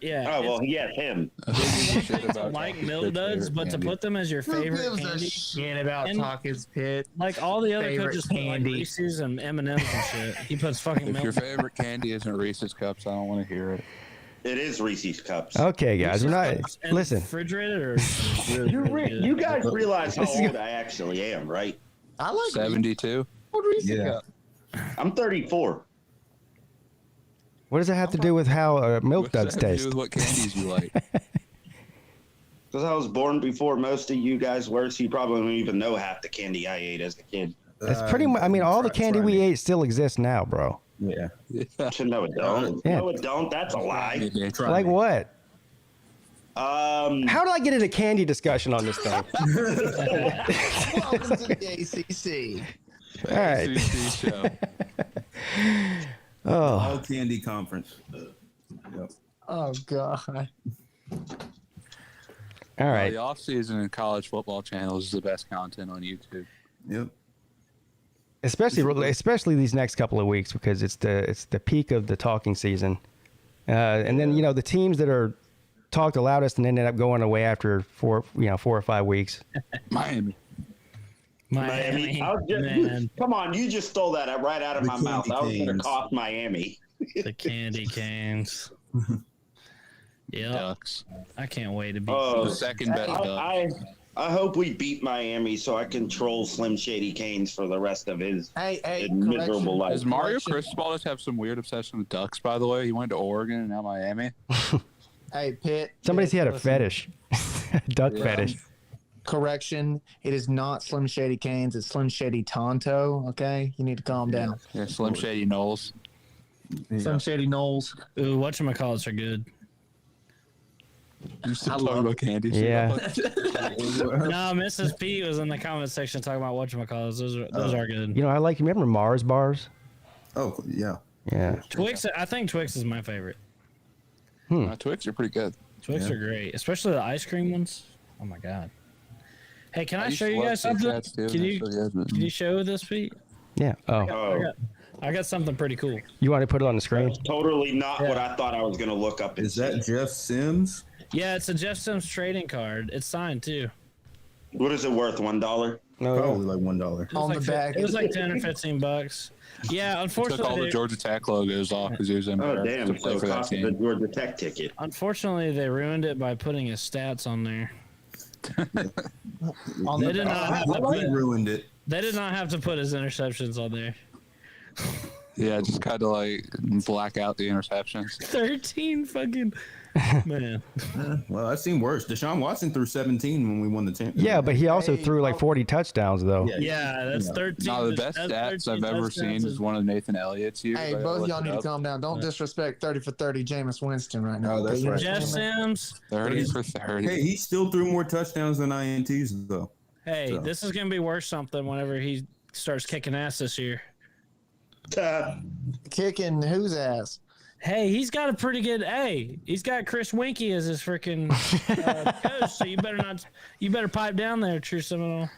Yeah. Oh, well, it's yes, him. one thing to like milk duds, but to put them as your Who favorite gives a candy, shit about And- Talkins Pit? like all the other Favorite coaches put like candy. Reese's and M&M's and shit. He puts fucking If milk. your favorite candy isn't Reese's Cups, I don't want to hear it. It is Reese's Cups. Okay, guys. We're not. And Listen. refrigerated or really, really good? You guys realize how old I actually am, right? I like 72. Reese's Yeah. Cup. I'm 34. What does it have to do with how milk What's that duds have to do taste? with what candies you like? Because I was born before most of you guys were, so you probably don't even know half the candy I ate as a kid. It's pretty much. I mean, all the candy we ate still exists now, bro. Yeah. No, it don't. Yeah. No, it don't. That's a lie. Like what? Um, How did I get into candy discussion on this thing? Welcome to the ACC. All right. ACC show. Oh, All candy conference. Yep. Oh God. all right. The off-season in college football channels is the best content on YouTube. Yep. Especially these next couple of weeks because it's the peak of the talking season, and then the teams that are talked the loudest and ended up going away after 4 or 5 weeks. Miami. Miami. I was just, Man, come on, you just stole that right out of The my mouth. candy I was going to canes. cough Miami. the candy canes. Yeah, Ducks. I can't wait to be. Oh, The second best Ducks. I hope we beat Miami so I can troll Slim Shady Canes for the rest of his Hey, miserable life. Does Mario correction. Cristobal just have some weird obsession with ducks, by the way? He went to Oregon and now Miami. Hey, Pitt. Somebody's had a listen, fetish, duck fetish. Correction. It is not Slim Shady Canes. It's Slim Shady Tonto. Okay, you need to calm down. Yeah, Slim Shady Knowles. Slim Shady Knowles. Ooh, whatchamacallits are good. You still talking about candy? Yeah. No, Mrs. P was in the comment section talking about whatchamacallits. Those are good. I like. Remember Mars bars? Oh yeah. Yeah. Twix, I think Twix is my favorite. Twix are pretty good. Twix Yeah. are great, especially the ice cream ones. Oh my god! Hey, can I used show to you love guys Kit something? Kats, too, Can and you that's really good, can you show this, Pete? Yeah. Oh, Oh, I got something pretty cool. you want to put it on the screen? totally not what I thought I was going to look up. And Is that Jeff Sims? Yeah, it's a Jeff Sims trading card. It's signed too. What is it worth? $1? No, Probably like $1. It was On like the back. It was like 10 or 15 bucks. Yeah, Took all the unfortunately, Georgia Tech logos off because he was Oh, embarrassed damn. to play So for that cost of the team. Georgia Tech ticket. unfortunately, they ruined it by putting his stats on there. On They the did not have to Nobody put, ruined it. they did not have to put his interceptions on there. Yeah, just kind of like black out the interceptions. 13 fucking man. Well, I've seen worse. Deshaun Watson threw 17 when we won the championship. Yeah, but he also threw like 40 touchdowns though. Yeah, that's 13. No, the best that's stats I've 13 ever seen touchdowns is one of Nathan Elliott's years. Hey, I both of looked y'all it need to up. calm down. Don't disrespect 30 for 30 Jameis Winston right now. Oh, that's okay? right. Jeff Sims. 30 for 30. Hey, he still threw more touchdowns than INTs, though. Hey, So. this is gonna be worth something whenever he starts kicking ass this year. Kicking whose ass? Hey, he's got a pretty good. Hey, he's got Chris Winkie as his freaking coach. So you better pipe down there, True Seminole.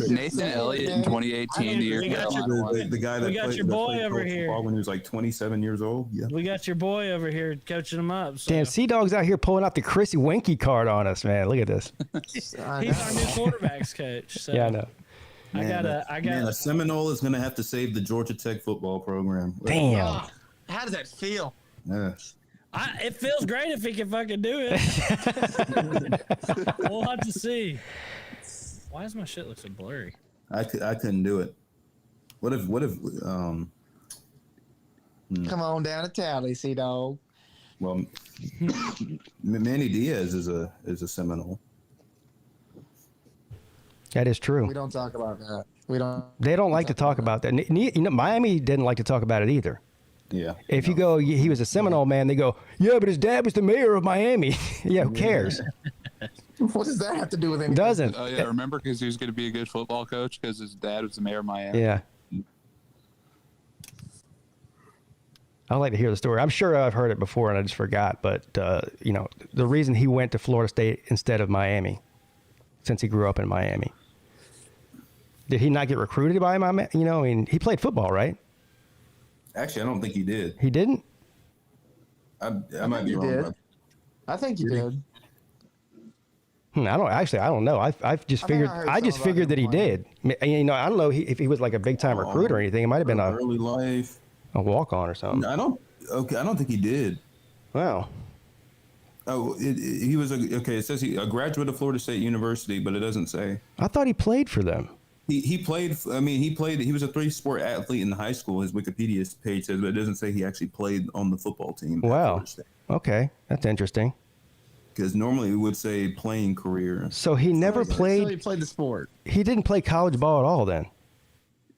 Nathan Elliott in 2018, the year we got Carolina won. The guy that We got played, your that boy played over college here. football when he was like 27 years old. Yeah. We got your boy over here coaching him up. So. Damn, Sea Dog's out here pulling out the Chrissy Winky card on us, man. Look at this. He's our new quarterbacks coach. So Yeah, I know. Man, a Seminole is going to have to save the Georgia Tech football program. Damn. Oh, how does that feel? Yeah. It feels great if he can fucking do it. We'll have to see. Why does my shit look so blurry? I couldn't do it. What if Come on down to tally, Sea Dog. well Manny Diaz is a Seminole. That is true. We don't talk about that. We don't. They don't like to talk about that. Miami didn't like to talk about it either. Yeah. If you go, he was a Seminole man, they go, yeah, but his dad was the mayor of Miami. Yeah, who cares? What does that have to do with anything? Doesn't. Oh, yeah, remember because he was going to be a good football coach because his dad was the mayor of Miami. Yeah. I'd like to hear the story. I'm sure I've heard it before and I just forgot. But, the reason he went to Florida State instead of Miami, since he grew up in Miami. Did he not get recruited by Miami? He played football, right? Actually, I don't think he did. He didn't? I might be he wrong. did. But I think you did. I don't know. I've just figured. I just figured that he did. I don't know if he was like a big time recruit or anything. It might have been early life. a walk on or something. I don't think he did. Wow. Oh, he was it says a graduate of Florida State University, but it doesn't say. I thought he played for them. He played. He was a 3-sport athlete in high school. His Wikipedia page says, but it doesn't say he actually played on the football team. at Wow. Florida State. Okay, that's interesting. Because normally we would say playing career. So he never played. So he played the sport. He didn't play college ball at all then.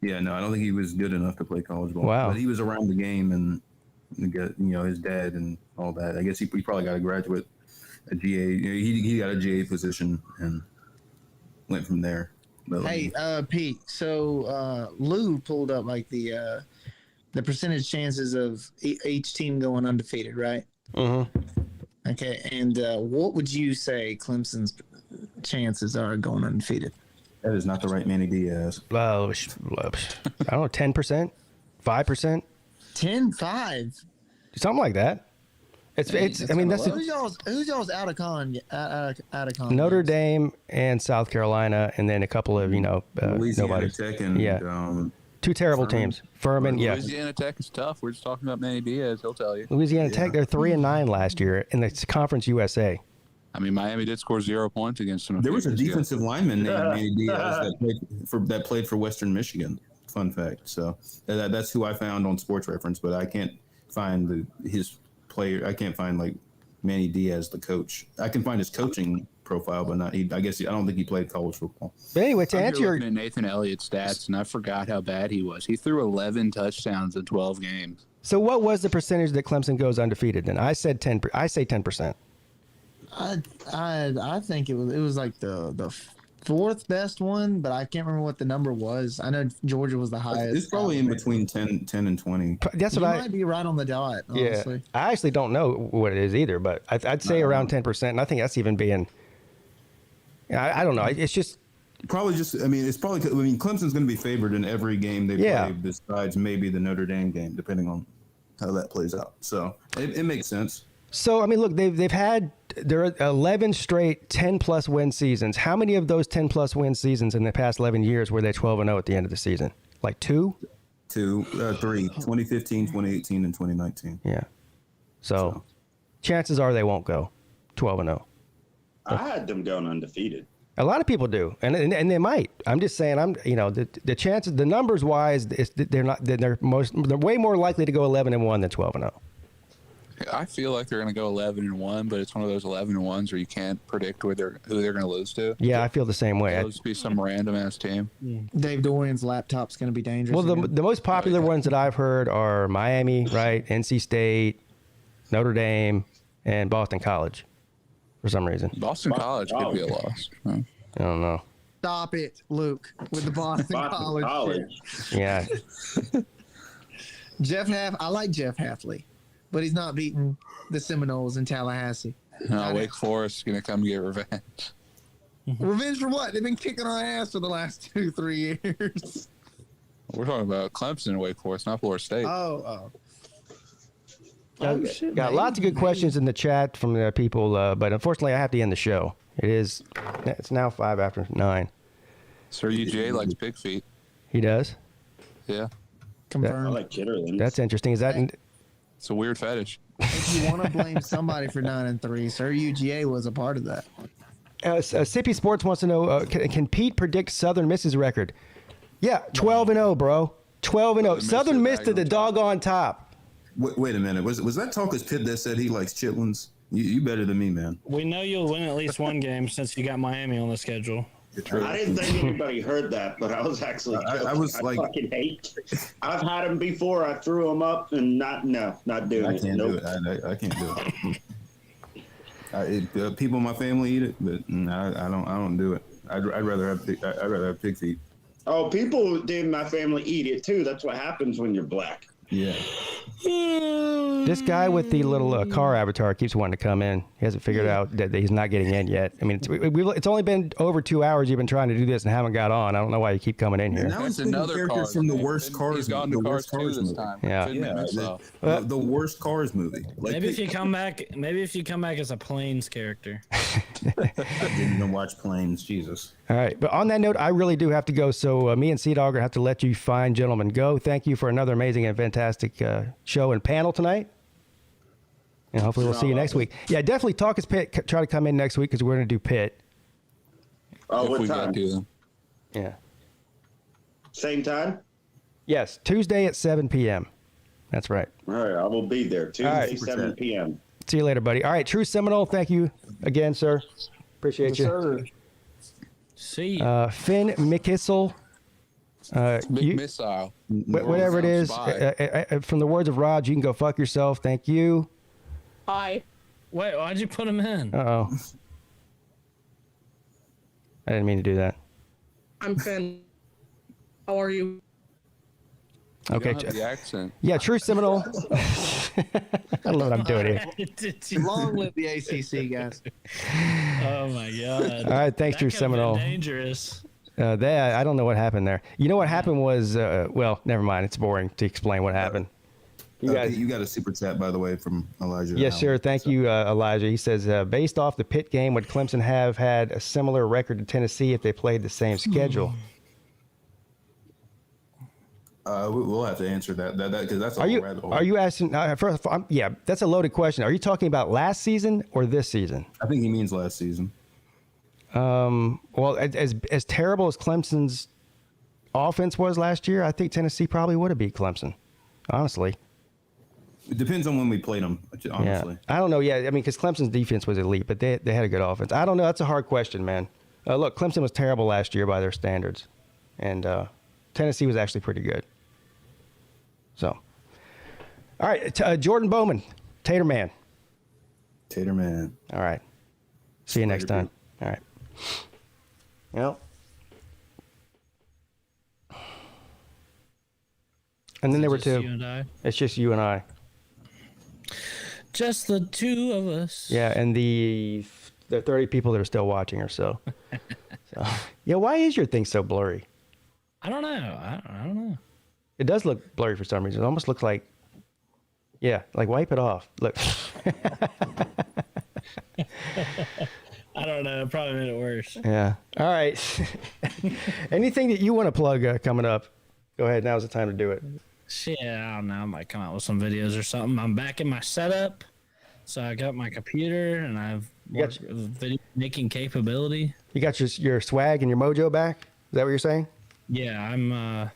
Yeah, no, I don't think he was good enough to play college ball. Wow. But he was around the game and got, his dad and all that. I guess he probably got a graduate, a GA. He got a GA position and went from there. But, Hey, Pete. So Lou pulled up like the percentage chances of each team going undefeated, right? Mm-hmm. Okay, and what would you say Clemson's chances are going undefeated? that is not the right Manny Diaz. I don't know, 10%, 5%, 10-5. something like that. It's. I mean, that's Who's y'all's out of con? Out of con. Notre Dame and South Carolina, and then a couple of Louisiana nobody. Tech and Yeah. Two terrible teams. Furman, yeah. Louisiana Tech is tough. We're just talking about Manny Diaz. He'll tell you. Louisiana Tech, they're 3-9 last year in the Conference USA. I mean, Miami did score 0 points against them. There was a defensive lineman named Manny Diaz that played for Western Michigan. Fun fact. So that's who I found on Sports Reference, but I can't find his player. I can't find like Manny Diaz, the coach. I can find his coaching profile, but not. I don't think he played college football. But anyway, to answer your looking at Nathan Elliott's stats, and I forgot how bad he was. He threw 11 touchdowns in 12 games. so what was the percentage that Clemson goes undefeated? And I said 10. I say 10%. I think it was like the fourth best one, but I can't remember what the number was. I know Georgia was the highest. It's probably in between 10 and 20. That's You what might be right on the dot, Yeah, honestly. I actually don't know what it is either, but I'd say around 10%, and I think that's even being. I don't know. It's just Probably just. I mean, it's probably. I mean, Clemson's going to be favored in every game they play, besides maybe the Notre Dame game, depending on how that plays out. So it makes sense. So I mean, look, they've had there are 11 straight 10+ win seasons. How many of those 10+ win seasons in the past 11 years were they 12-0 at the end of the season? Like 2? 3, 2015, 2018, and 2019. Yeah. So chances are they won't go 12-0. I had them going undefeated. A lot of people do, and they might. I'm just saying, the chances, the numbers wise, they're way more likely to go 11-1 than 12-0. I feel like they're going to go 11-1, but it's one of those 11-1s where you can't predict who they're going to lose to. Yeah, I feel the same way. It'll just be some random ass team. Dave Dorian's laptop's going to be dangerous. Well, the most popular ones that I've heard are Miami, right? NC State, Notre Dame, and Boston College. For some reason, Boston College could be a loss. Huh? I don't know. Stop it, Luke, with the Boston College. Yeah. I like Jeff Hafley, but he's not beating the Seminoles in Tallahassee. No, Wake Forest is going to come get revenge. Revenge for what? They've been kicking our ass for the last 2-3 years. We're talking about Clemson and Wake Forest, not Florida State. Got lots of good questions in the chat from the people, but unfortunately, I have to end the show. It's now 5 after 9. Sir UGA likes pig feet. He does? Yeah. Confirmed. I like chitterlings. That's interesting. Is that? It's a weird fetish. If you want to blame somebody for 9-3, Sir UGA was a part of that. Sippy Sports wants to know: Can Pete predict Southern Miss's record? Yeah, 12-0, bro. 12-0. Southern Miss to the doggone top. Wait a minute. Was that Talker's Pitt that said he likes chitlins? You better than me, man. We know you'll win at least one game since you got Miami on the schedule. I didn't think anybody heard that, but I was actually joking. I was like, fucking hate. I've had them before. I threw them up and not doing it. I can't do it. I can't do it. People in my family eat it, but I don't do it. I'd rather have pig feet. Oh, people in my family eat it too. That's what happens when you're black. Yeah. This guy with the little car avatar keeps wanting to come in. He hasn't figured out that he's not getting in yet. I mean, it's only been over 2 hours you've been trying to do this and haven't got on. I don't know why you keep coming in here. And now it's another Cars from the worst Cars. He's gone to Cars 2 this time. Yeah. The worst Cars movie. Like, Maybe if you come back as a Planes character. I didn't even watch Planes. Jesus. All right. But on that note, I really do have to go. So me and Sea Dog are going to have to let you fine gentlemen go. Thank you for another amazing and fantastic show and panel tonight. And hopefully we'll see you next week. Yeah, definitely talk us Pitt. Try to come in next week because we're going to do Pitt. Oh, what time? Yeah. Same time? Yes, Tuesday at 7 p.m. That's right. All right, I will be there. Tuesday, right. 7 p.m. See you later, buddy. All right, True Seminole, thank you again, sir. Appreciate you. Sir. See you. Finn McKissel. Missile. Whatever it is, from the words of Raj, you can go fuck yourself. Thank you. Hi. Wait, why'd you put him in? Uh-oh. I didn't mean to do that. I'm Finn. How are you? Okay. The accent. Yeah, True Seminole. I don't know what I'm doing here. Long live the ACC, guys. Oh my God. All right, thanks, True Seminole. Dangerous. I don't know what happened there. You know what happened was, well, never mind. It's boring to explain what happened. You got a super chat, by the way, from Elijah. Yes, sir. Thank you, Elijah. He says, based off the Pitt game, would Clemson have had a similar record to Tennessee if they played the same schedule? We'll have to answer that because that's a whole rabbit hole. Are you asking? Yeah, that's a loaded question. Are you talking about last season or this season? I think he means last season. Well, as terrible as Clemson's offense was last year, I think Tennessee probably would have beat Clemson. Honestly. It depends on when we played them, honestly. Yeah. I don't know. Yeah, I mean, because Clemson's defense was elite, but they had a good offense. I don't know. That's a hard question, man. Look, Clemson was terrible last year by their standards, and Tennessee was actually pretty good. So, all right, Jordan Bowman, Tater Man. Tater Man. All right. See you next time. All right. Well. And then there were two. It's just you and I. Just the two of us. Yeah, and the 30 people that are still watching or so. Yeah, why is your thing so blurry? I don't know. I don't know. It does look blurry for some reason. It almost looks like, yeah, like wipe it off. Look. I don't know. It probably made it worse. Yeah. All right. Anything that you want to plug coming up? Go ahead. Now's the time to do it. Shit, I don't know. I might come out with some videos or something. I'm back in my setup. So I got my computer and I've got video making capability. You got your swag and your mojo back? Is that what you're saying? Yeah, I'm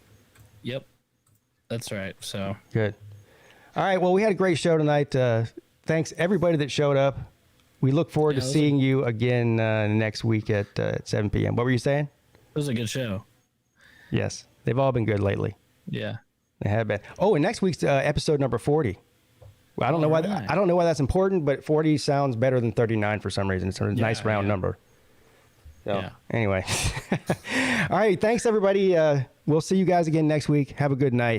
yep. That's right. So good. All right. Well, we had a great show tonight. Thanks everybody that showed up. We look forward to seeing you again next week at 7 p.m. What were you saying? It was a good show. Yes. They've all been good lately. Yeah. They have been. Oh, and next week's episode number 40. Well, I don't know why. I don't know why that's important, but 40 sounds better than 39 for some reason. It's a nice round number. So, anyway. All right. Thanks, everybody. We'll see you guys again next week. Have a good night.